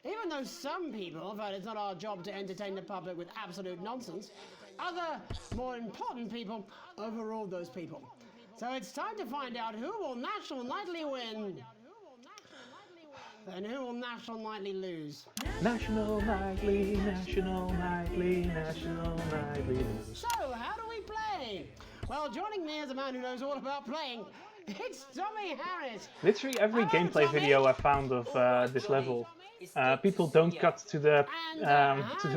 Even though some people felt it's not our job to entertain the public with absolute nonsense, other, more important people overruled those people. So it's time to find out who will National Nightly win and who will National Nightly lose. National Nightly, National Nightly, National Nightly. So, how do we play? Well, joining me is a man who knows all about playing. It's Tommy Harris. Literally every gameplay video I found of this level, people don't cut to the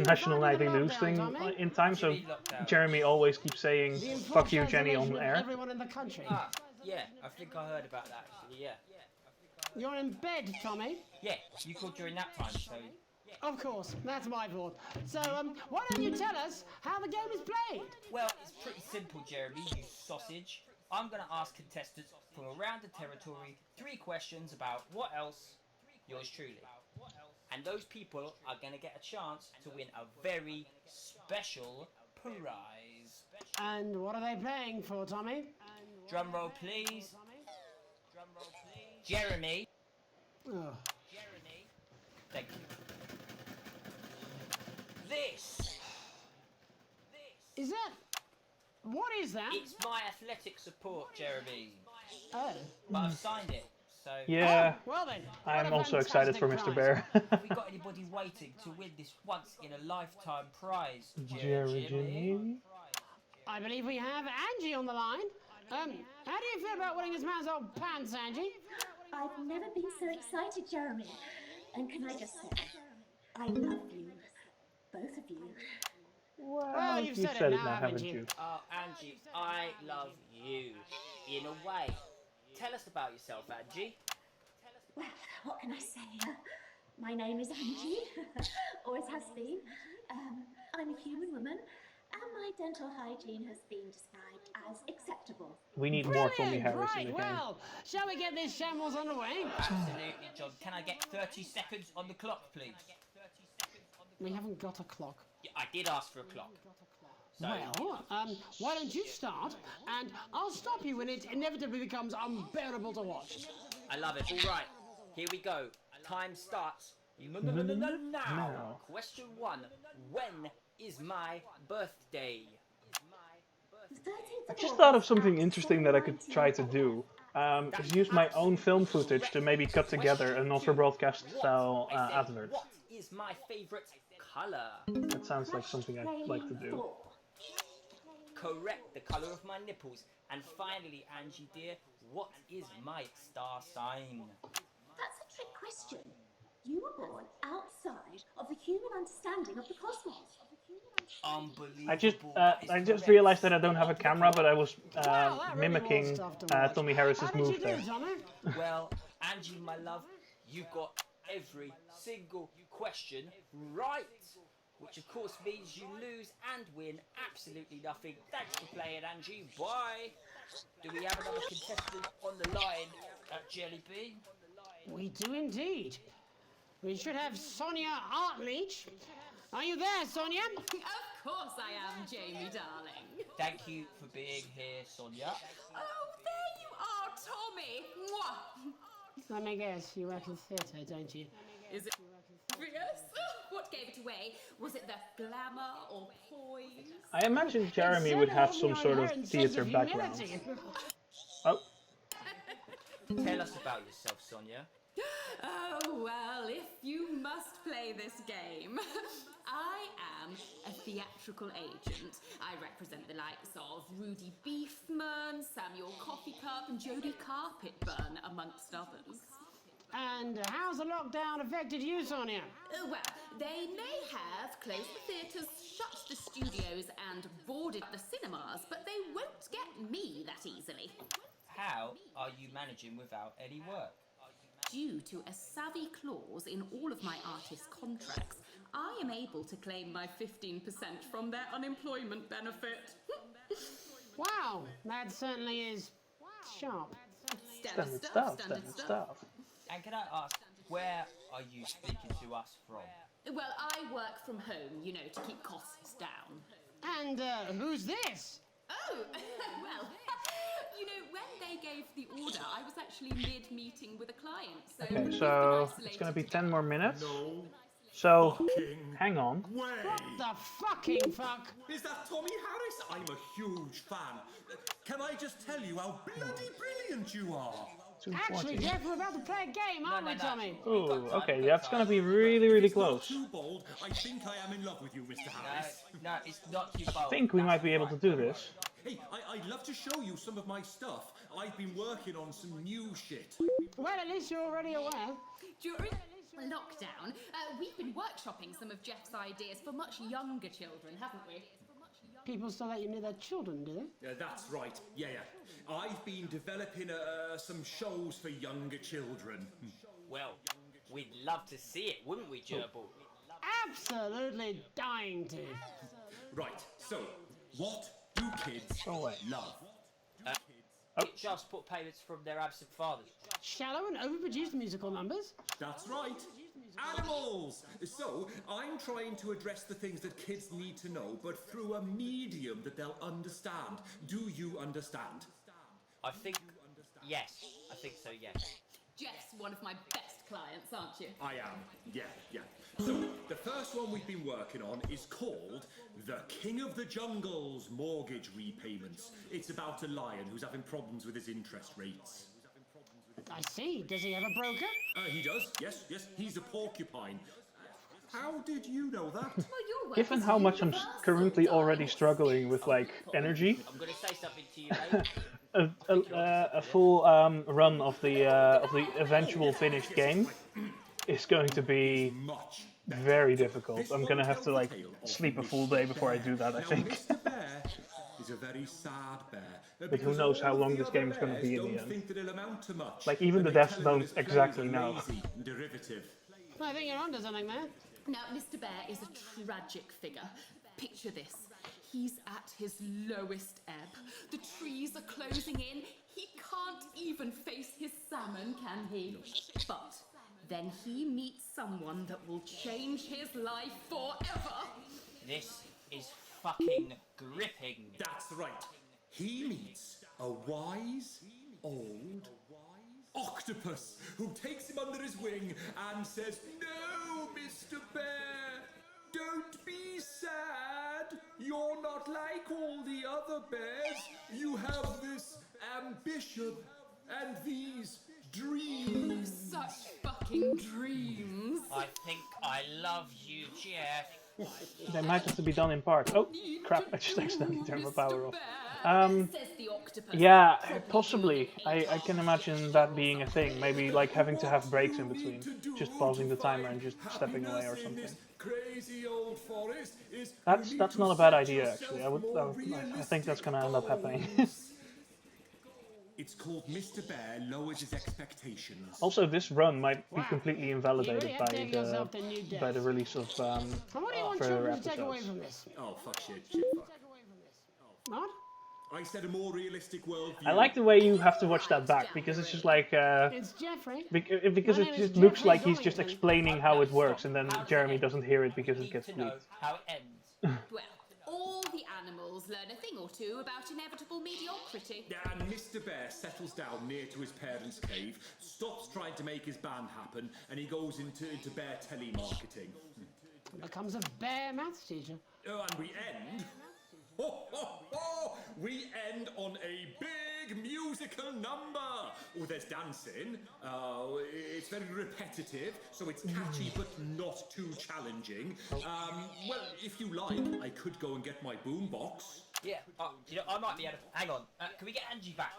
National Nightly Lose thing in time, so Jeremy always keeps saying "fuck you, Jenny" on air. Everyone in the country. Ah, yeah, I think I heard about that actually, yeah. You're in bed, Tommy. Yeah, you called during that time, so... Of course, that's my fault. So, why don't you tell us how the game is played? Well, it's pretty simple, Jeremy, you sausage. I'm going to ask contestants from around the territory 3 questions about what else, yours truly. And those people are going to get a chance to win a very special prize. And what are they playing for, Tommy? Drum roll, please. Jeremy. Oh. Thank you. This. Is that... What is that? It's my athletic support, Jeremy. Oh. But I've signed it, so... Yeah, well then, I'm also excited for Mr. Bear. Have we got anybody waiting to win this once-in-a-lifetime prize, Jeremy? I believe we have Angie on the line. How do you feel about winning this man's old pants, Angie? I've never been so excited, Jeremy. And can I just say, I love you. Both of you. Well, you've said it now, haven't you? Oh, Angie, I love you. In a way. Tell us about yourself, Angie. Well, what can I say? My name is Angie. Always has been. I'm a human woman. And my dental hygiene has been described as acceptable. We need more Tommy Harris Right, in the game. well, shall we get this shambles underway? Absolutely, John. Can I get 30 seconds on the clock, please? We haven't got a clock. Yeah, I did ask for a clock. So, Well, why don't you start, and I'll stop you when it inevitably becomes unbearable to watch. I love it. All right, here we go. Time starts now. Question 1. When is my birthday? I just thought of something interesting that I could try to do. Is use my own film footage to maybe cut together an offer broadcast style advert. What is my favourite colour? That sounds like something I'd like to do. Correct, the colour of my nipples. And finally, Angie dear, what is my star sign? That's a trick question. You were born outside of the human understanding of the cosmos. Unbelievable. I just realized that I don't have a camera, but I was mimicking Tommy Harris's move there. Well, Angie, my love, you got every single question right. Which of course means you lose and win absolutely nothing. Thanks for playing, Angie. Bye. Do we have another contestant on the line at Jelly Bean? We do indeed. We should have Sonia Artleach. Are you there, Sonia? Of course I am, Jamie, darling. Thank you for being here, Sonia. Oh, there you are, Tommy. Mwah. Let me guess, you work in theatre, don't you? Is it obvious? What gave it away? Was it the glamour or poise? I imagine Jeremy would have some sort of theatre background. Oh. Tell us about yourself, Sonia. Oh, well, if you must play this game. I am a theatrical agent. I represent the likes of Rudy Beefman, Samuel Coffeecup, and Jodie Carpetburn, amongst others. And how's the lockdown affected you, Sonia? Well, they may have closed the theatres, shut the studios, and boarded the cinemas, but they won't get me that easily. How are you managing without any work? Due to a savvy clause in all of my artist contracts, I am able to claim my 15% from their unemployment benefit. Wow, that certainly is sharp. Standard stuff. And can I ask, where are you speaking to us from? Well, I work from home, you know, to keep costs down. And who's this? Oh, well, you know, when they gave the order, I was actually mid-meeting with a client, so... Okay, so it's going to be 10 more minutes. So, hang on. What the fucking fuck? Is that Tommy Harris? I'm a huge fan. Can I just tell you how bloody brilliant you are? Actually, Jeff, we're about to play a game, aren't we, Tommy? Ooh, okay, that's going to be really, really close. Too bold. I think I am in love with you, Mr. Harris. No, it's not too bold. I think we might be able to do this. Hey, I'd love to show you some of my stuff. I've been working on some new shit. Well, at least you're already aware. During lockdown, we've been workshopping some of Jeff's ideas for much younger children, haven't we? People still let you near their children, do they? Yeah, that's right. Yeah. I've been developing some shows for younger children. Well, we'd love to see it, wouldn't we, Gerbil? Absolutely dying to. Right, so, what do kids love? Child support payments from their absent fathers. Shallow and overproduced musical numbers? That's right. Animals! So, I'm trying to address the things that kids need to know, but through a medium that they'll understand. Do you understand? I think, yes. I think so, yes. Jeff's one of my best clients, aren't you? I am, yeah. So, the first one we've been working on is called The King of the Jungle's Mortgage Repayments. It's about a lion who's having problems with his interest rates. I see. Does he have a broker? He does, yes. He's a porcupine. How did you know that? Given how much I'm currently already struggling with, like, energy, I'm going to say something to you, mate. a full run of the eventual finished game is going to be very difficult. I'm going to have to, like, sleep a full day before I do that, I think. Mr. Bear is a very sad bear. But who knows how long this game is going to be in the end. Think that it'll amount to much. Like, even the devs don't exactly know. Derivative. I think you're onto something there. Now, Mr. Bear is a tragic figure. Picture this. He's at his lowest ebb. The trees are closing in. He can't even face his salmon, can he? But then he meets someone that will change his life forever. This is fucking gripping. That's right. He meets a wise, old octopus who takes him under his wing and says, "No, Mr. Bear, don't be sad. You're not like all the other bears. You have this ambition and these dreams. Such fucking dreams. I think I love you, Jeff. They might have to be done in parts. Oh, crap, I just accidentally turned my power off. Says the octopus. Yeah, possibly. I can imagine that being a thing. Maybe like having to have breaks in between. Just pausing the timer and just stepping away or something. Crazy old forest is That's not a bad idea, actually. I think that's gonna end up happening. It's called Mr. Bear Lowers His Expectations. Also, this run might be completely invalidated by the release of further episodes. Oh, fuck shit, fuck. What? I said a more realistic world view. I like the way you have to watch that back, because it's just like... It's Jeffrey. Because it just looks like he's just explaining how it works, and then Jeremy doesn't hear it because it gets bleeped. How it ends. Well, all the animals learn a thing or two about inevitable mediocrity. And Mr. Bear settles down near to his parents' cave, stops trying to make his band happen, and he goes into bear telemarketing. Becomes a bear maths teacher. Oh, and we end... We end on a big musical number. Oh, there's dancing. It's very repetitive, so it's catchy but not too challenging. Well, if you like, I could go and get my boombox. Yeah, you know, I might be able to... Hang on, can we get Angie back?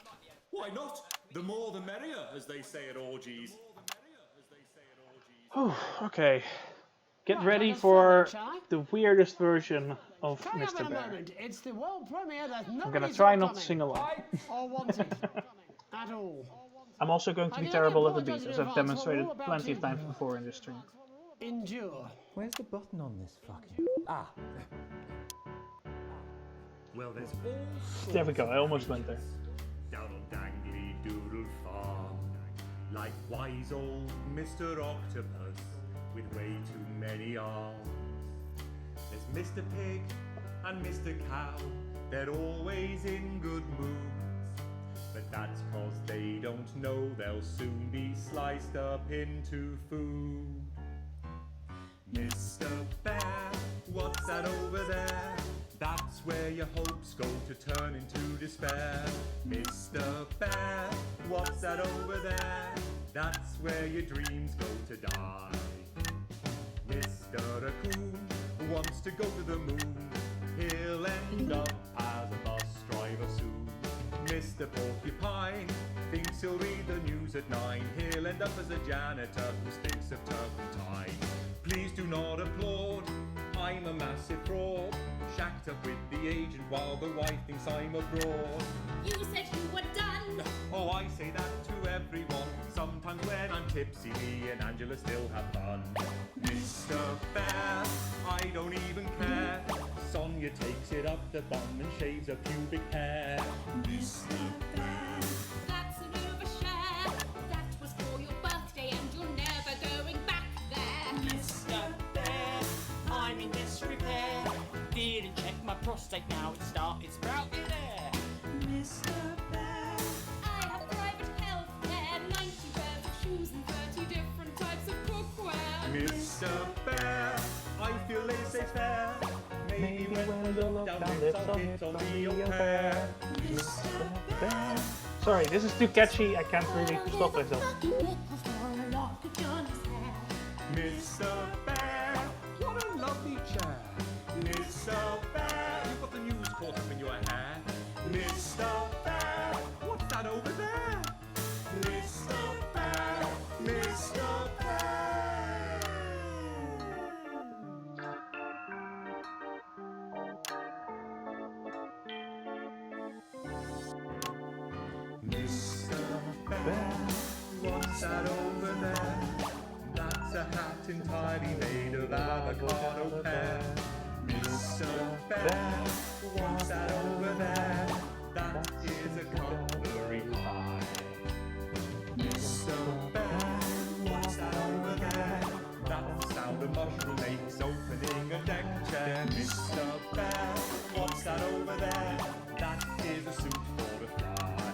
Why not? The more the merrier, as they say at orgies. Oh, okay. Get ready for the weirdest version of Mr. Bear. It's the world premiere that I'm gonna try not to sing along. or wanted at all. I'm also going to be terrible at the beat, as I've demonstrated plenty of times before in this stream. Endure. Where's the button on this fucking... Ah. Well, there's all There we go, I almost went there. down on Dangly Doodle Farm, like wise old Mr. Octopus with way too many arms. There's Mr. Pig and Mr. Cow, they're always in good moods, but that's 'cause they don't know they'll soon be sliced up into food. Mr. Bear, what's that over there? That's where your hopes go to turn into despair. Mr. Bear, what's that over there? That's where your dreams go to die. Mr. Raccoon wants to go to the moon. He'll end up as a bus driver soon. Mr. Porcupine thinks he'll read the news at 9. He'll end up as a janitor who stinks of turpentine. Please do not applaud, I'm a massive fraud, shacked up with the agent while the wife thinks I'm abroad. You said you were done. Oh, I say that to everyone. Sometimes when I'm tipsy, me and Angela still have fun. Mr. Bear, I don't even care. Sonia takes it up the bum and shaves her pubic hair. Mr. Bear, That's an overshare. That was for your birthday and you're never going back there. Mr. Bear, I'm in disrepair. Didn't check my prostate, now it started sprouting there. Mr. Bear, I have private healthcare, 90 pairs of shoes and 30 different types of cookware. Mr. Bear, I feel laissez-faire. Maybe when the lockdown lifts, I'll hit on the au pair. Mr. Bear. Sorry, this is too catchy, I can't really stop myself. Mr. Bear, what a lovely chair. Mr. Bear, you've got the news caught up in your hair. Mr. Bear, what's that over there? Mr. Bear, Mr. Bear. Mr. Bear, what's that over there? That's a hat entirely made of avocado pear. Mr. Bear, what's that over there? That is a cutlery pie. Mr. Bear, what's that over there? That's the sound a mushroom makes opening a deck chair. Mr. Bear, what's that over there? That is a suit for a fly.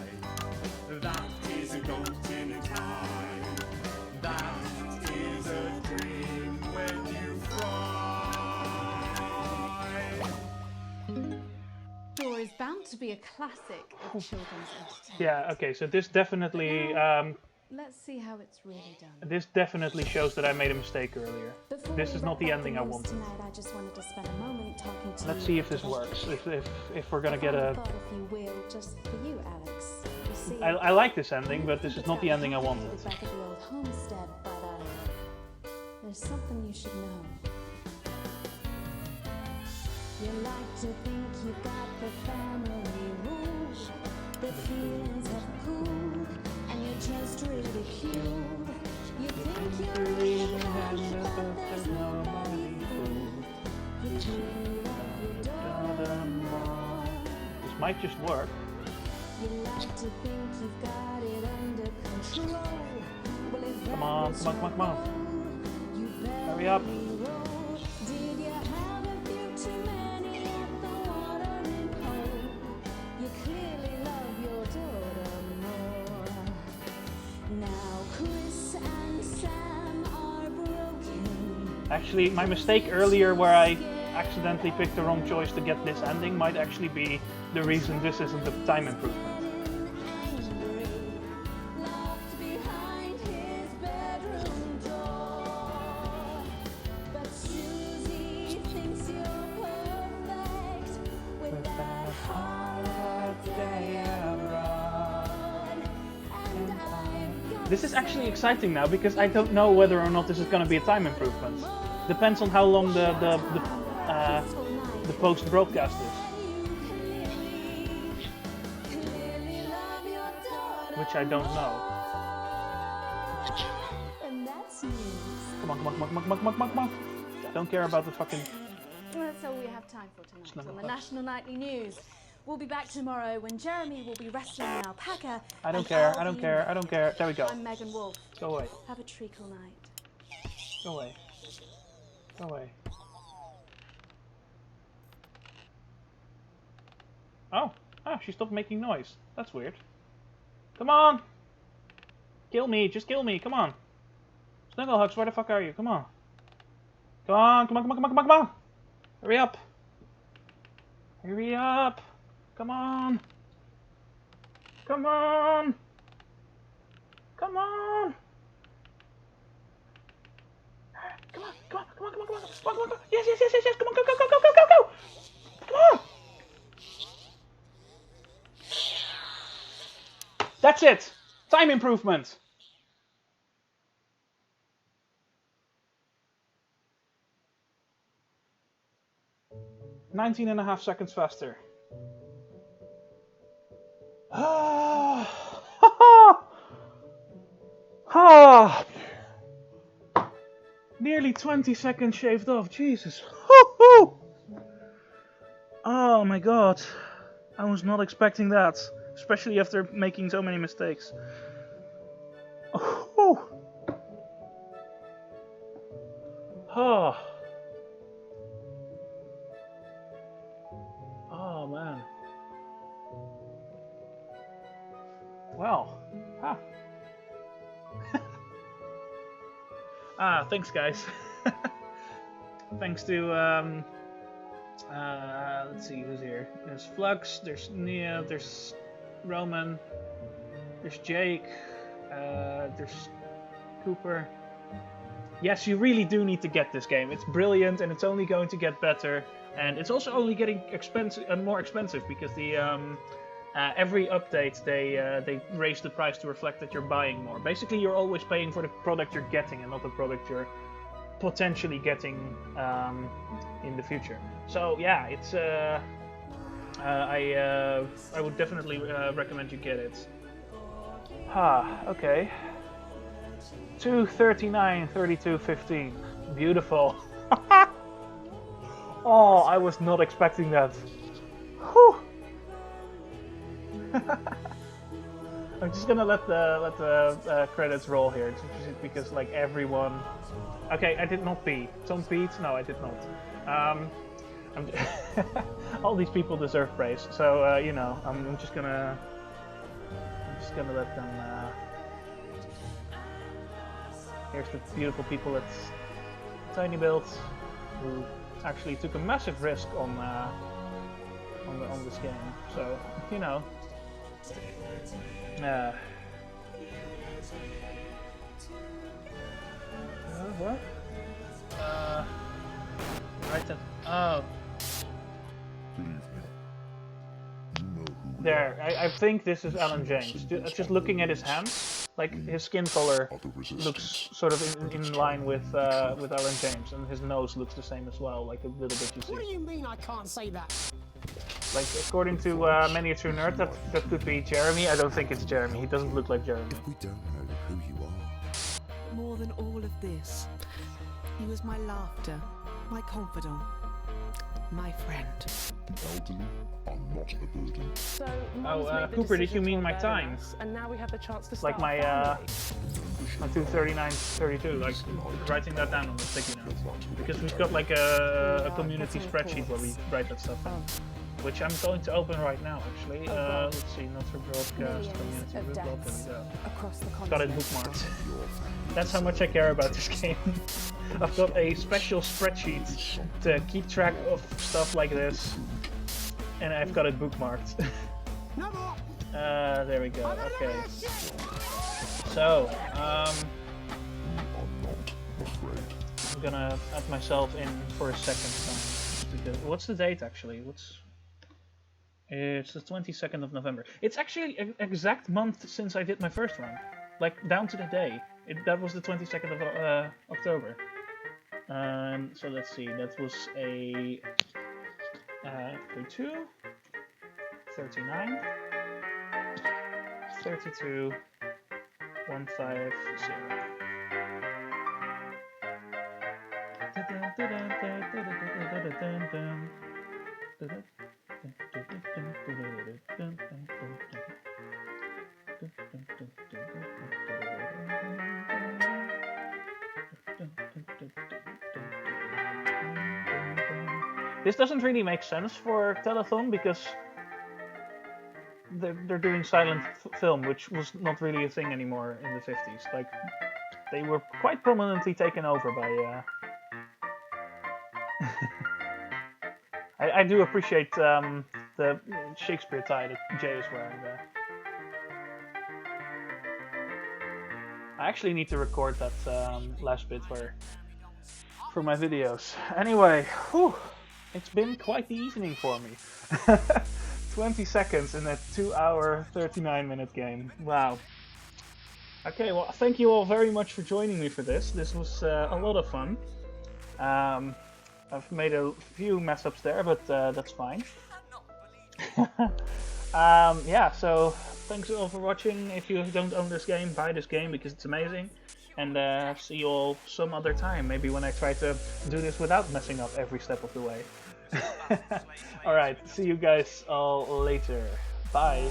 That is a goat in a tie. That is a dream when you fry. Thor is bound to be a classic of children's entertainment. Yeah, okay, so this definitely Let's see how it's really done. this definitely shows that I made a mistake earlier. Before This we is not wrap the up ending I news wanted. Tonight, I just wanted to spend a moment talking to Let's you see if this about works. If we're gonna get I a. thought, if you will, just for you, Alex. You see, I like this ending, but this is not the ending I wanted. back at the old homestead, but there's something you should know. You like to think you got the family rules, the feelings have cooled, and you're just ridiculed. You think you're really happy, but there's nobody fool. You clearly love your daughter more. This might just work. You like to think you've got it under control. Well, if Come on, come on, come on, come on. Hurry up. did you have a few too many at the watering hole? You clearly love your daughter more. Now Chris and Sam are broken. Actually, my mistake earlier where I accidentally picked the wrong choice to get this ending might actually be the reason this isn't a time improvement. Locked behind his bedroom door. But Susie thinks you're perfect with that holiday abroad. And I've got This is actually exciting now because I don't know whether or not this is going to be a time improvement. Depends on how long the post broadcast is. Which I don't know. And that's news. Come on, come on, come on, come on, come on, come on, come on, come on. I don't care about the fucking. That's all we have time for tonight on the National Nightly News. We'll be back tomorrow when Jeremy will be wrestling an alpaca. I don't and care, I'll I don't be care, I don't care. There we go. I'm Megan Wolf. Go away. Have a treacle night. Go away. Go away. Oh, she stopped making noise. That's weird. Come on! Kill me, just kill me, come on. Snugglehugs, where the fuck are you? Come on. Come on, come on, come on, come on, come on, come on! Hurry up! Hurry up! Come on! Come on! Come on! Come on, come on, come on, come on, come on, come on, come on, come on! Yes, yes, yes, yes, yes! Come on, go, go, go, go, go, go, go! Come on! That's it! Time improvement! "19 and a half seconds faster." Nearly 20 seconds shaved off, Jesus. Oh my god. I was not expecting that. Especially after making so many mistakes. Oh. Oh man. Well. Thanks guys. Thanks to let's see who's here. There's Flux, there's Nia, there's Roman, there's Jake, there's Cooper. Yes, you really do need to get this game. It's brilliant and it's only going to get better. And it's also only getting more expensive because the every update they raise the price to reflect that you're buying more. Basically, you're always paying for the product you're getting and not the product you're potentially getting in the future. So yeah, it's I would definitely recommend you get it. Okay. 2:39, 32:15. Beautiful. Oh, I was not expecting that. Whew. I'm just gonna let the credits roll here, because like everyone. Okay, I did not pee. Tom peed? No, I did not. All these people deserve praise, so you know, I'm just gonna let them. Here's the beautiful people at Tiny Build who actually took a massive risk on on this game. So you know. What? Right then. Oh. There, I think this is Alan James. Just looking at his hands, like his skin color looks sort of in line with Alan James, and his nose looks the same as well, like a little bit. You see. What do you mean I can't say that? Like according to Miniature Nerd, that could be Jeremy. I don't think it's Jeremy. He doesn't look like Jeremy. We don't know who you are. More than all of this, he was my laughter, my confidant, my friend. Elderly are not a burden. So, Cooper, did you mean my time? And now we have the chance to like my 239.32, like writing that down on the sticky notes. Because we've got like a community spreadsheet where we write that stuff down. Which I'm going to open right now, actually. Let's see, not for broadcast, community group, there we go. Got it bookmarked. That's how much I care about this game. I've got a special spreadsheet to keep track of stuff like this, and I've got it bookmarked. There we go, okay. So, I'm gonna add myself in for a second time. What's the date, actually? It's the 22nd of November. It's actually an exact month since I did my first run. Like, down to the day. That was the 22nd of October. So let's see, that was a 32, 39, 32, 150. This doesn't really make sense for Telethon because they're doing silent film, which was not really a thing anymore in the 50s. Like, they were quite prominently taken over by... I do appreciate the Shakespeare tie that Jay is wearing there. I actually need to record that last bit for my videos. Anyway, whew, it's been quite the evening for me. 20 seconds in a 2-hour, 39-minute game. Wow. Okay, well, thank you all very much for joining me for this. This was a lot of fun. I've made a few mess-ups there, but that's fine. Yeah, so thanks all for watching. If you don't own this game, buy this game because it's amazing. And see you all some other time, maybe when I try to do this without messing up every step of the way. Alright, see you guys all later. Bye.